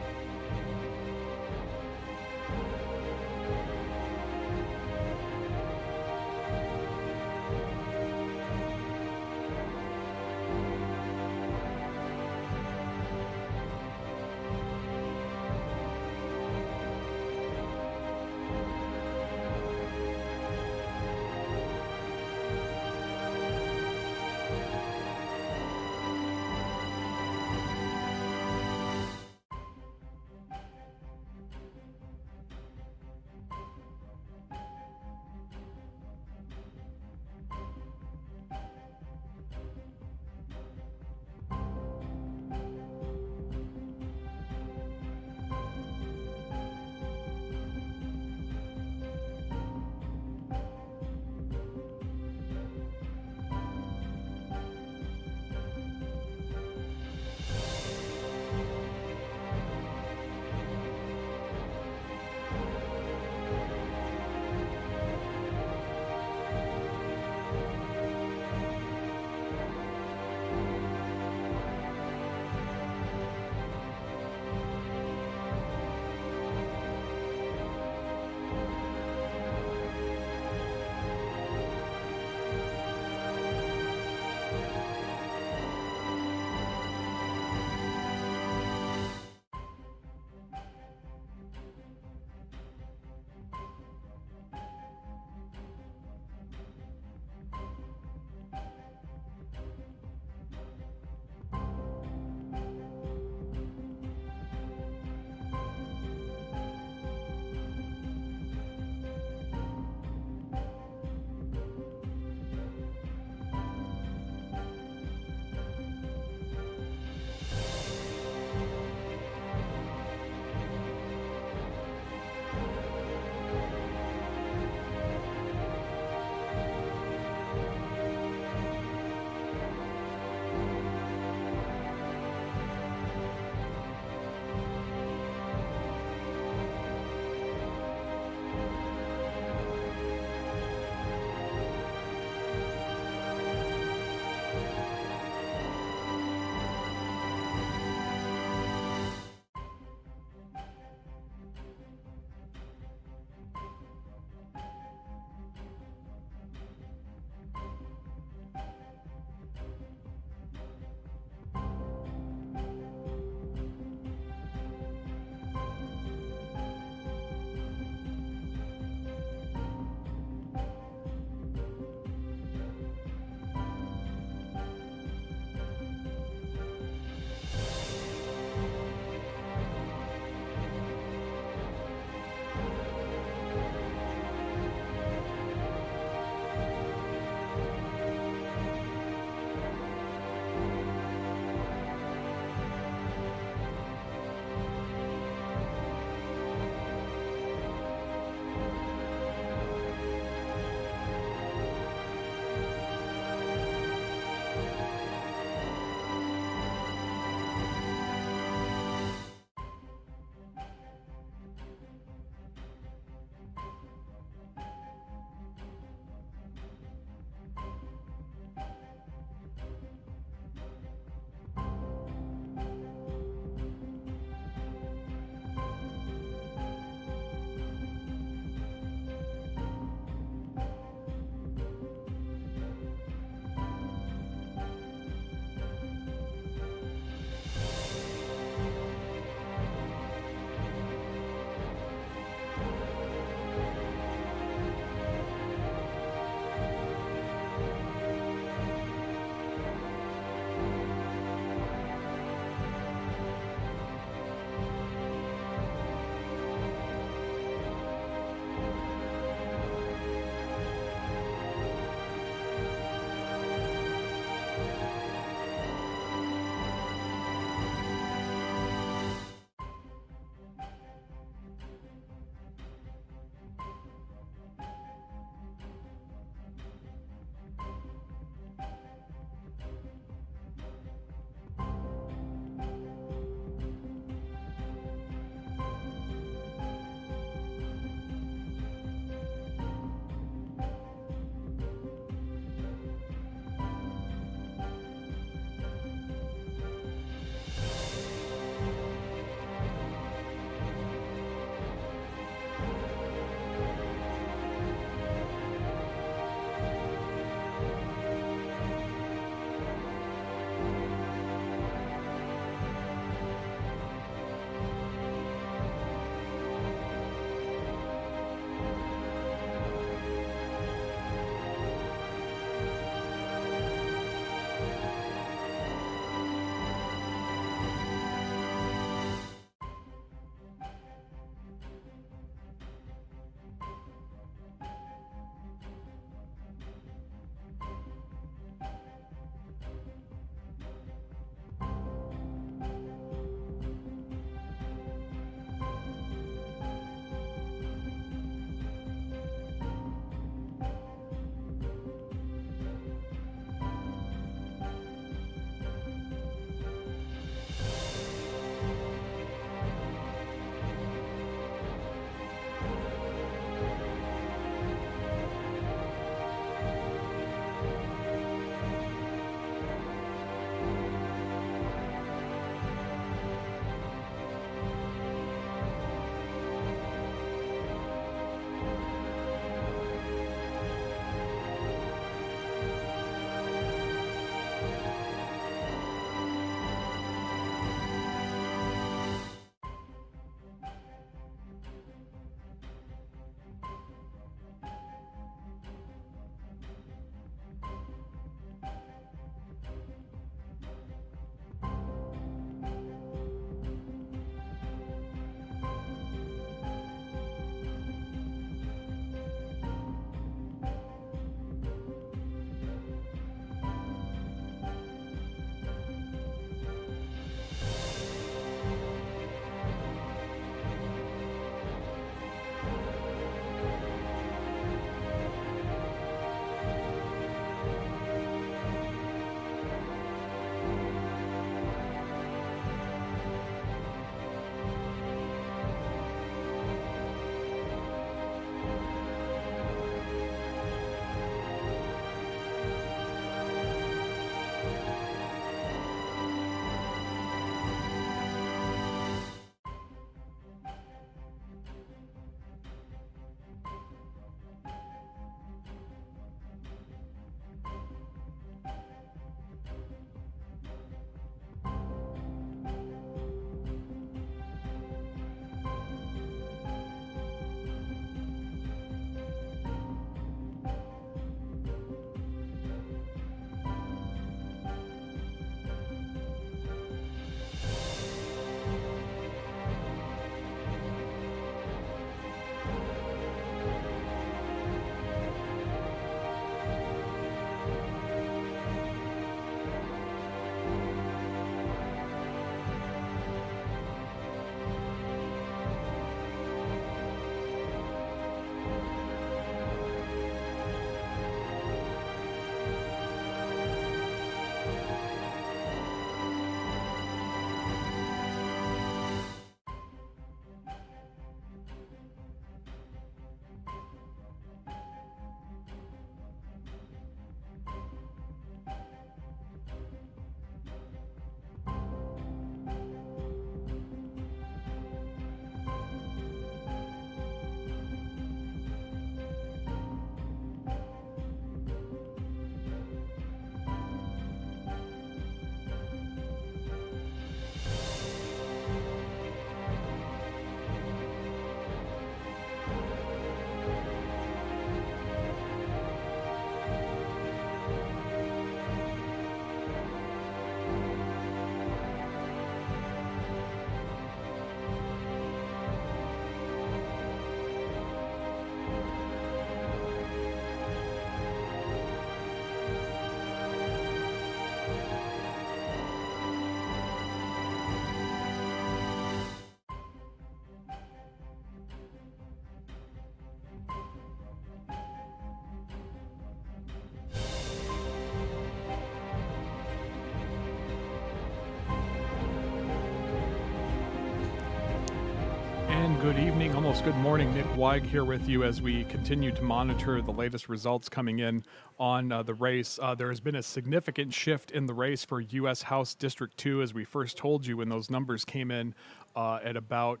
Speaker 1: And good evening, almost good morning. Nick Weig here with you as we continue to monitor the latest results coming in on the race. There has been a significant shift in the race for U.S. House District 2, as we first told you when those numbers came in at about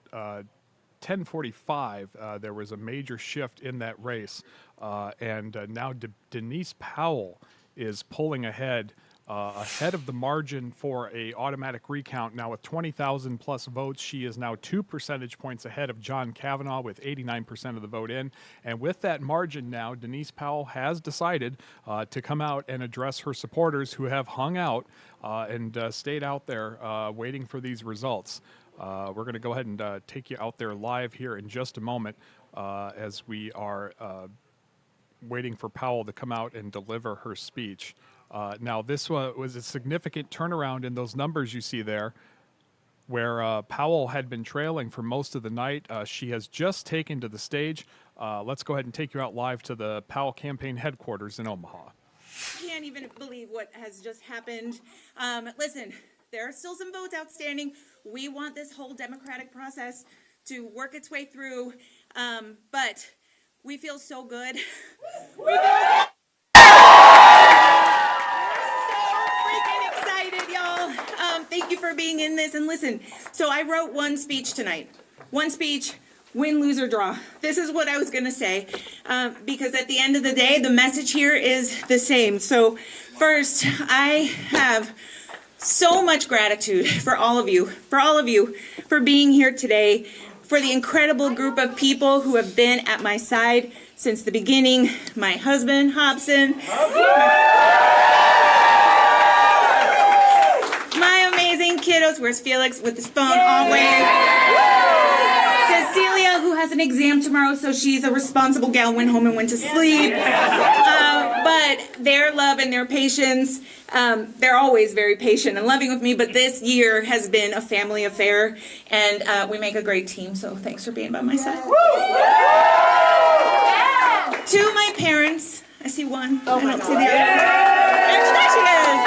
Speaker 1: 10:45. There was a major shift in that race, and now Denise Powell is pulling ahead of the margin for a automatic recount. Now with 20,000 plus votes, she is now 2 percentage points ahead of John Kavanaugh with 89% of the vote in. And with that margin now, Denise Powell has decided to come out and address her supporters who have hung out and stayed out there waiting for these results. We're going to go ahead and take you out there live here in just a moment as we are waiting for Powell to come out and deliver her speech. Now, this was a significant turnaround in those numbers you see there, where Powell had been trailing for most of the night. She has just taken to the stage. Let's go ahead and take you out live to the Powell campaign headquarters in Omaha.
Speaker 17: Can't even believe what has just happened. Listen, there are still some votes outstanding. We want this whole democratic process to work its way through, but we feel so good. Thank you for being in this. And listen, so I wrote one speech tonight. One speech, win, lose, or draw. This is what I was going to say, because at the end of the day, the message here is the same. So first, I have so much gratitude for all of you, for being here today, for the incredible group of people who have been at my side since the beginning. My husband, Hobson. Kiddos, where's Felix with his phone always? Cecilia, who has an exam tomorrow, so she's a responsible gal, went home and went to sleep. But their love and their patience, they're always very patient and loving with me, but this year has been a family affair, and we make a great team, so thanks for being by my side. To my parents, I see one, I don't see the other. There she is.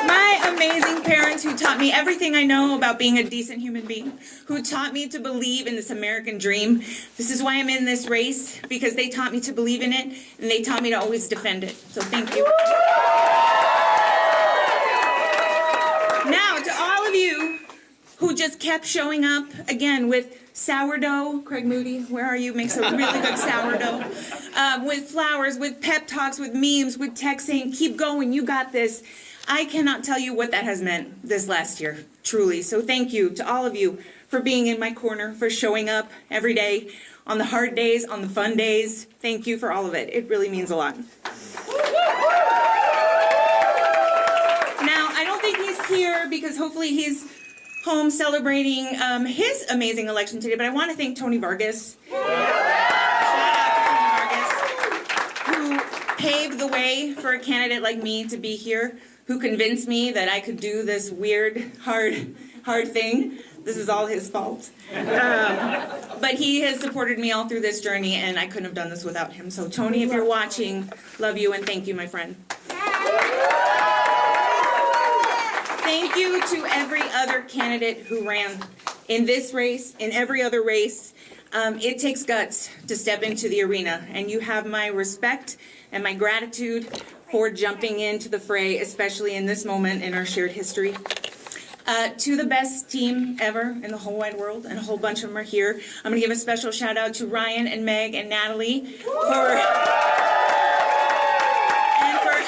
Speaker 17: My amazing parents who taught me everything I know about being a decent human being, who taught me to believe in this American dream. This is why I'm in this race, because they taught me to believe in it, and they taught me to always defend it. So thank you. Now, to all of you who just kept showing up, again, with sourdough. Craig Moody, where are you? Makes a really good sourdough. With flowers, with pep talks, with memes, with text saying, keep going, you got this. I cannot tell you what that has meant this last year, truly. So thank you to all of you for being in my corner, for showing up every day, on the hard days, on the fun days. Thank you for all of it. It really means a lot. Now, I don't think he's here because hopefully he's home celebrating his amazing election today, but I want to thank Tony Vargas. Who paved the way for a candidate like me to be here, who convinced me that I could do this weird, hard thing. This is all his fault. But he has supported me all through this journey, and I couldn't have done this without him. So Tony, if you're watching, love you and thank you, my friend. Thank you to every other candidate who ran in this race, in every other race. It takes guts to step into the arena, and you have my respect and my gratitude for jumping into the fray, especially in this moment in our shared history. To the best team ever in the whole wide world, and a whole bunch of them are here. I'm going to give a special shout out to Ryan and Meg and Natalie for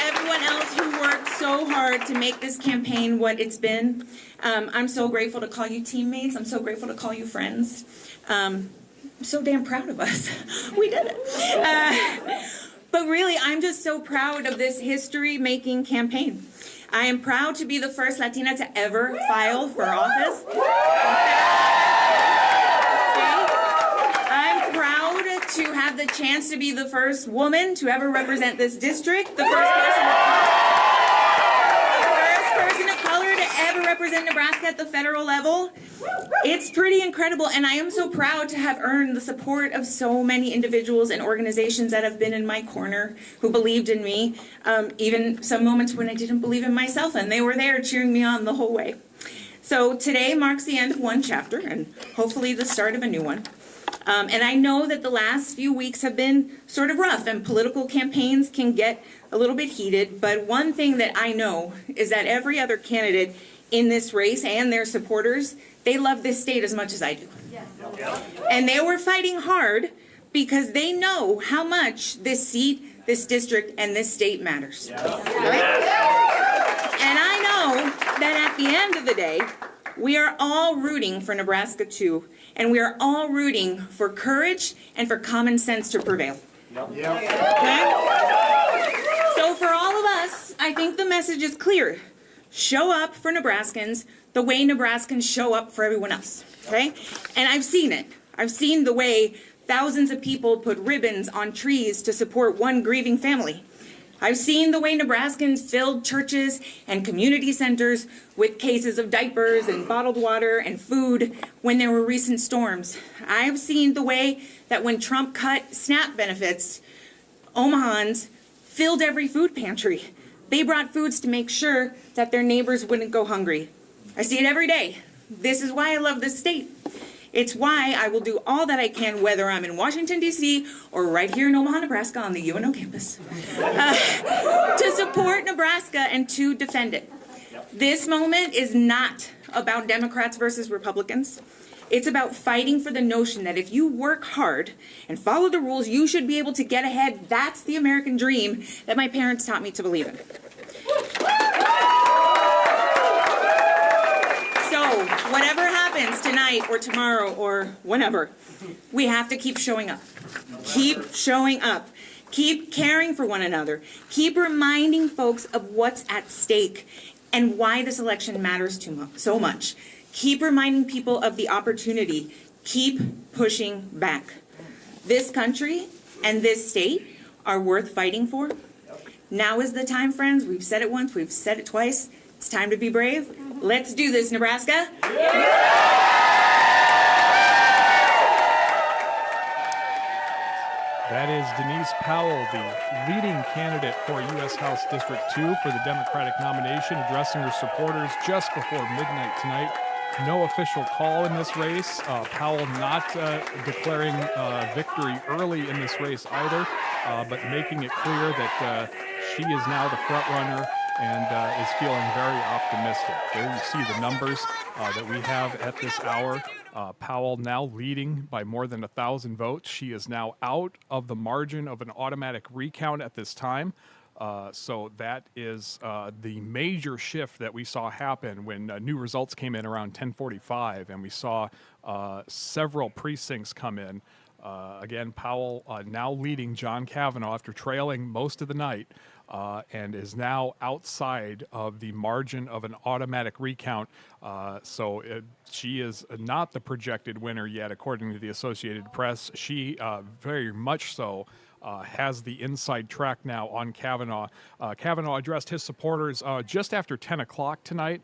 Speaker 17: everyone else who worked so hard to make this campaign what it's been. I'm so grateful to call you teammates. I'm so grateful to call you friends. I'm so damn proud of us. We did it. But really, I'm just so proud of this history-making campaign. I am proud to be the first Latina to ever file for office. I'm proud to have the chance to be the first woman to ever represent this district, the first person of color to ever represent Nebraska at the federal level. It's pretty incredible, and I am so proud to have earned the support of so many individuals and organizations that have been in my corner, who believed in me, even some moments when I didn't believe in myself, and they were there cheering me on the whole way. So today marks the end of one chapter, and hopefully the start of a new one. And I know that the last few weeks have been sort of rough and political campaigns can get a little bit heated. But one thing that I know is that every other candidate in this race and their supporters, they love this state as much as I do. And they were fighting hard because they know how much this seat, this district, and this state matters. Right? And I know that at the end of the day, we are all rooting for Nebraska too, and we are all rooting for courage and for common sense to prevail. Okay? So for all of us, I think the message is clear. Show up for Nebraskans the way Nebraskans show up for everyone else. Okay? And I've seen it. I've seen the way thousands of people put ribbons on trees to support one grieving family. I've seen the way Nebraskans filled churches and community centers with cases of diapers and bottled water and food when there were recent storms. I've seen the way that when Trump cut SNAP benefits, Omahans filled every food pantry. They brought foods to make sure that their neighbors wouldn't go hungry. I see it every day. This is why I love this state. It's why I will do all that I can, whether I'm in Washington, D.C. or right here in Omaha, Nebraska on the UNO campus, to support Nebraska and to defend it. This moment is not about Democrats versus Republicans. It's about fighting for the notion that if you work hard and follow the rules, you should be able to get ahead. That's the American dream that my parents taught me to believe in. So, whatever happens tonight or tomorrow or whenever, we have to keep showing up. Keep showing up. Keep caring for one another. Keep reminding folks of what's at stake and why this election matters so much. Keep reminding people of the opportunity. Keep pushing back. This country and this state are worth fighting for. Now is the time, friends. We've said it once, we've said it twice. It's time to be brave. Let's do this, Nebraska.
Speaker 1: That is Denise Powell, the leading candidate for U.S. House District 2 for the Democratic nomination, addressing her supporters just before midnight tonight. No official call in this race. Powell not declaring victory early in this race either, but making it clear that she is now the front runner and is feeling very optimistic. There you see the numbers that we have at this hour. Powell now leading by more than 1,000 votes. She is now out of the margin of an automatic recount at this time. So that is the major shift that we saw happen when new results came in around 10:45, and we saw several precincts come in. Again, Powell now leading John Kavanaugh after trailing most of the night, and is now outside of the margin of an automatic recount. She is not the projected winner yet, according to the Associated Press. She very much so has the inside track now on Kavanaugh. Kavanaugh addressed his supporters just after 10 o'clock tonight,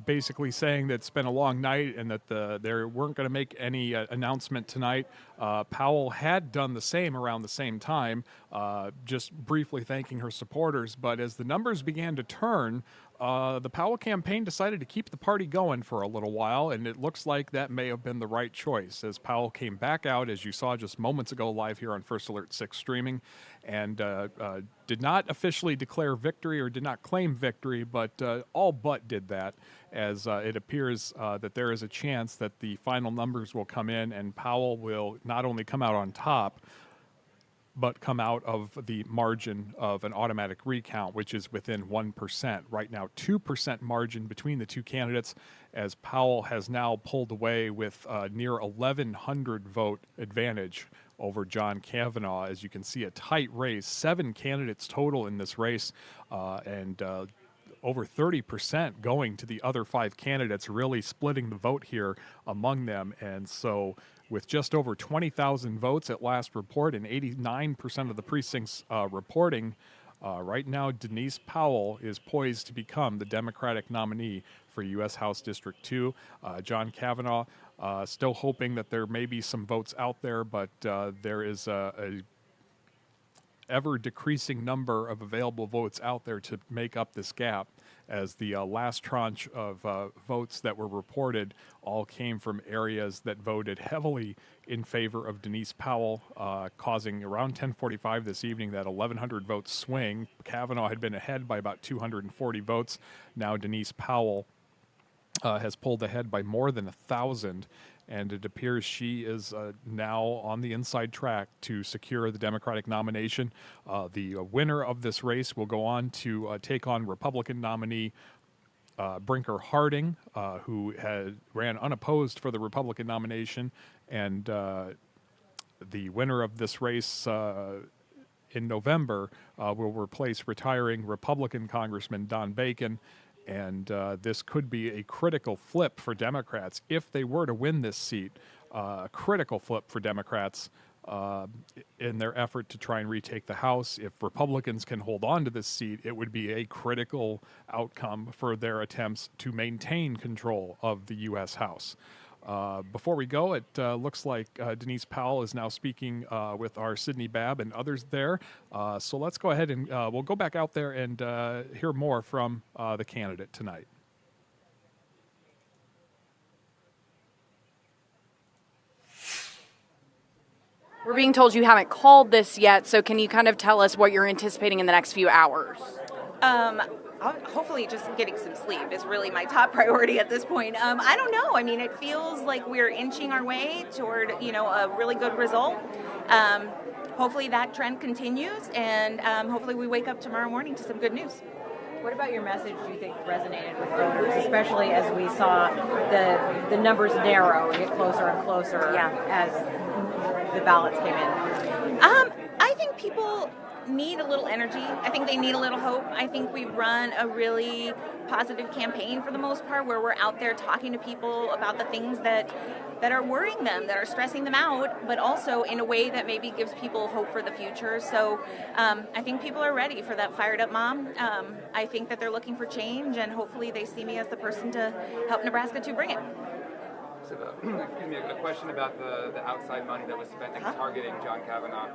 Speaker 1: basically saying that it's been a long night and that they weren't going to make any announcement tonight. Powell had done the same around the same time, just briefly thanking her supporters. But as the numbers began to turn, the Powell campaign decided to keep the party going for a little while, and it looks like that may have been the right choice, as Powell came back out, as you saw just moments ago live here on First Alert 6 streaming, and did not officially declare victory or did not claim victory, but all but did that, as it appears that there is a chance that the final numbers will come in and Powell will not only come out on top, but come out of the margin of an automatic recount, which is within 1%. Right now, 2% margin between the two candidates, as Powell has now pulled away with near 1,100 vote advantage over John Kavanaugh. As you can see, a tight race, 7 candidates total in this race, and over 30% going to the other 5 candidates, really splitting the vote here among them. And so with just over 20,000 votes at last report and 89% of the precincts reporting, right now Denise Powell is poised to become the Democratic nominee for U.S. House District 2. John Kavanaugh still hoping that there may be some votes out there, but there is a ever-decreasing number of available votes out there to make up this gap. as the last tranche of votes that were reported all came from areas that voted heavily in favor of Denise Powell, causing around 10:45 this evening that 1,100 vote swing. Kavanaugh had been ahead by about 240 votes. Now Denise Powell has pulled ahead by more than 1,000, and it appears she is now on the inside track to secure the Democratic nomination. The winner of this race will go on to take on Republican nominee Brinker Harding, who ran unopposed for the Republican nomination, and the winner of this race in November will replace retiring Republican Congressman Don Bacon. And this could be a critical flip for Democrats if they were to win this seat. A critical flip for Democrats in their effort to try and retake the House. If Republicans can hold on to this seat, it would be a critical outcome for their attempts to maintain control of the U.S. House. Before we go, it looks like Denise Powell is now speaking with our Sydney Babb and others there. So let's go ahead and we'll go back out there and hear more from the candidate tonight.
Speaker 4: We're being told you haven't called this yet, so can you kind of tell us what you're anticipating in the next few hours?
Speaker 17: Hopefully just getting some sleep is really my top priority at this point. I don't know. I mean, it feels like we're inching our way toward, a really good result. Hopefully that trend continues, and hopefully we wake up tomorrow morning to some good news.
Speaker 18: What about your message do you think resonated with voters, especially as we saw the numbers narrow and get closer and closer as the ballots came in?
Speaker 17: I think people need a little energy. I think they need a little hope. I think we've run a really positive campaign for the most part, where we're out there talking to people about the things that are worrying them, that are stressing them out, but also in a way that maybe gives people hope for the future. So I think people are ready for that fired up mom. I think that they're looking for change, and hopefully they see me as the person to help Nebraska to bring it.
Speaker 19: So a question about the outside money that was spent in targeting John Kavanaugh.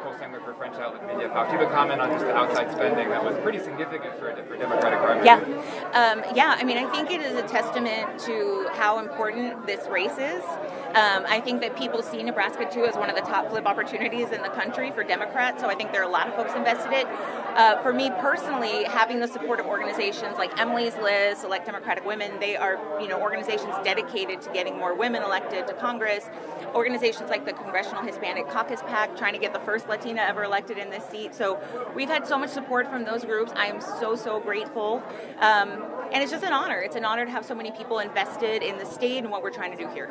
Speaker 19: Co-signer for French outlet media. Do you have a comment on just the outside spending that was pretty significant for Democratic primary?
Speaker 17: Yeah. I mean, I think it is a testament to how important this race is. I think that people see Nebraska too as one of the top flip opportunities in the country for Democrats. So I think there are a lot of folks invested in it. For me personally, having the support of organizations like Emily's List, Select Democratic Women, they are organizations dedicated to getting more women elected to Congress. Organizations like the Congressional Hispanic Caucus PAC, trying to get the first Latina ever elected in this seat. So we've had so much support from those groups. I am so grateful. And it's just an honor. It's an honor to have so many people invested in the state and what we're trying to do here.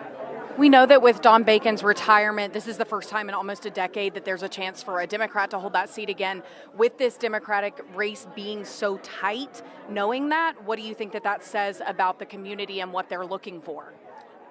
Speaker 4: We know that with Don Bacon's retirement, this is the first time in almost a decade that there's a chance for a Democrat to hold that seat again. With this Democratic race being so tight, knowing that, what do you think that says about the community and what they're looking for?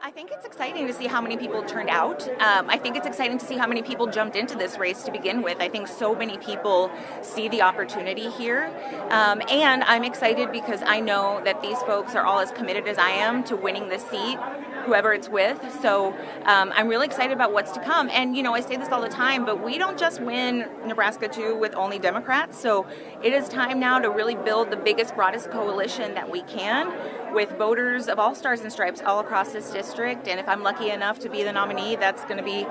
Speaker 17: I think it's exciting to see how many people turned out. I think it's exciting to see how many people jumped into this race to begin with. I think so many people see the opportunity here. And I'm excited because I know that these folks are all as committed as I am to winning this seat, whoever it's with. So I'm really excited about what's to come. And, I say this all the time, but we don't just win Nebraska 2 with only Democrats. So it is time now to really build the biggest, broadest coalition that we can with voters of all stars and stripes all across this district. And if I'm lucky enough to be the nominee, that's going to be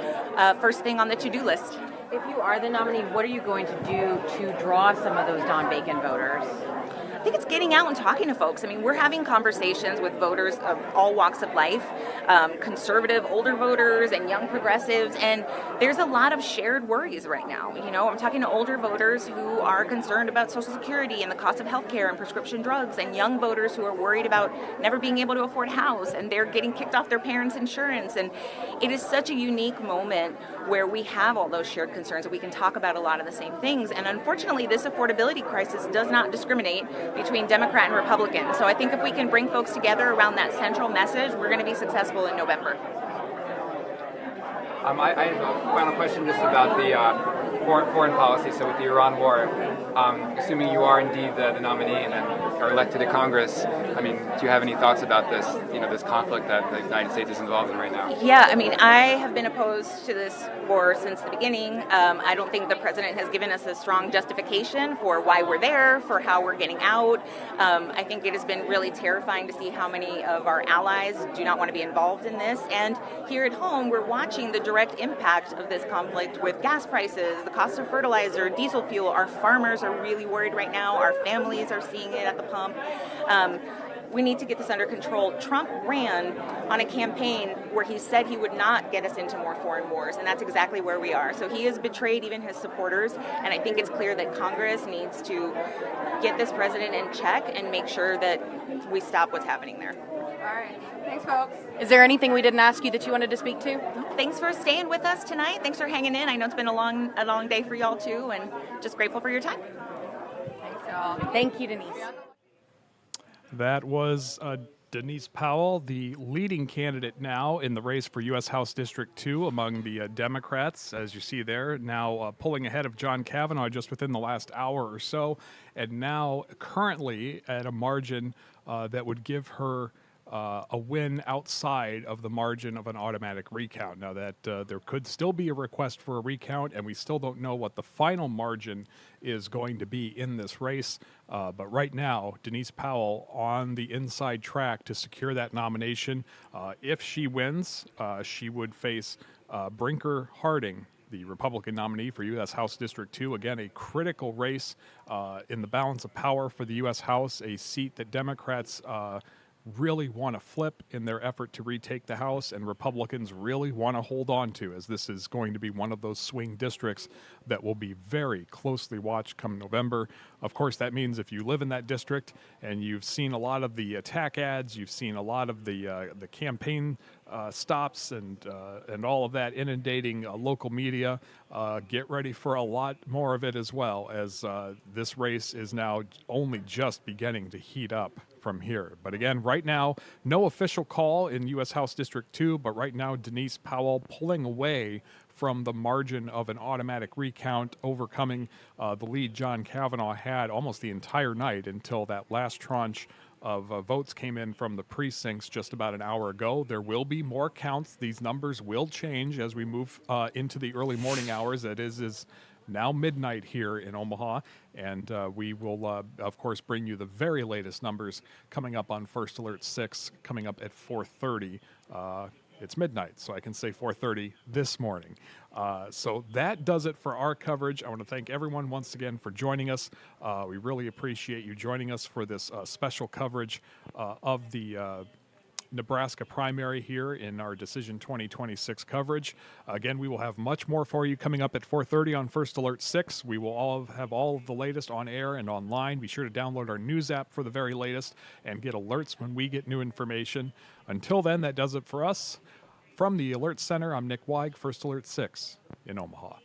Speaker 17: first thing on the to-do list.
Speaker 18: If you are the nominee, what are you going to do to draw some of those Don Bacon voters?
Speaker 17: I think it's getting out and talking to folks. I mean, we're having conversations with voters of all walks of life, conservative, older voters, and young progressives, and there's a lot of shared worries right now. I'm talking to older voters who are concerned about Social Security and the cost of health care and prescription drugs, and young voters who are worried about never being able to afford a house, and they're getting kicked off their parents' insurance. And it is such a unique moment where we have all those shared concerns that we can talk about a lot of the same things. And unfortunately, this affordability crisis does not discriminate between Democrat and Republican. So I think if we can bring folks together around that central message, we're going to be successful in November.
Speaker 19: I have a final question just about the foreign policy. So with the Iran war, assuming you are indeed the nominee, and then are elected to Congress. I mean, do you have any thoughts about this, this conflict that the United States is involved in right now?
Speaker 20: Yeah, I mean, I have been opposed to this war since the beginning. I don't think the president has given us a strong justification for why we're there, for how we're getting out. I think it has been really terrifying to see how many of our allies do not want to be involved in this. And here at home, we're watching the direct impact of this conflict with gas prices, the cost of fertilizer, diesel fuel. Our farmers are really worried right now. Our families are seeing it at the pump. We need to get this under control. Trump ran on a campaign where he said he would not get us into more foreign wars, and that's exactly where we are. So he has betrayed even his supporters, and I think it's clear that Congress needs to get this president in check and make sure that we stop what's happening there.
Speaker 4: All right. Thanks, folks. Is there anything we didn't ask you that you wanted to speak to?
Speaker 20: Thanks for staying with us tonight. Thanks for hanging in. I know it's been a long day for y'all too, and just grateful for your time.
Speaker 4: Thanks, y'all. Thank you, Denise.
Speaker 1: That was Denise Powell, the leading candidate now in the race for U.S. House District 2 among the Democrats, as you see there, now pulling ahead of John Kavanaugh just within the last hour or so, and now currently at a margin that would give her a win outside of the margin of an automatic recount. Now that there could still be a request for a recount, and we still don't know what the final margin is going to be in this race. But right now, Denise Powell on the inside track to secure that nomination. If she wins, she would face Brinker Harding, the Republican nominee for U.S. House District 2. Again, a critical race in the balance of power for the U.S. House, a seat that Democrats really want to flip in their effort to retake the House, and Republicans really want to hold on to, as this is going to be one of those swing districts that will be very closely watched come November. Of course, that means if you live in that district and you've seen a lot of the attack ads, you've seen a lot of the campaign stops and all of that inundating local media, get ready for a lot more of it as well, as this race is now only just beginning to heat up from here. But again, right now, no official call in U.S. House District 2, but right now Denise Powell pulling away from the margin of an automatic recount, overcoming the lead John Kavanaugh had almost the entire night until that last tranche of votes came in from the precincts just about an hour ago. There will be more counts. These numbers will change as we move into the early morning hours. That is now midnight here in Omaha, and we will, of course, bring you the very latest numbers coming up on First Alert 6, coming up at 4:30. It's midnight, so I can say 4:30 this morning. So that does it for our coverage. I want to thank everyone once again for joining us. We really appreciate you joining us for this special coverage of the Nebraska primary here in our Decision 2026 coverage. Again, we will have much more for you coming up at 4:30 on First Alert 6. We will have all of the latest on air and online. Be sure to download our news app for the very latest and get alerts when we get new information. Until then, that does it for us. From the Alert Center, I'm Nick Weig, First Alert 6 in Omaha.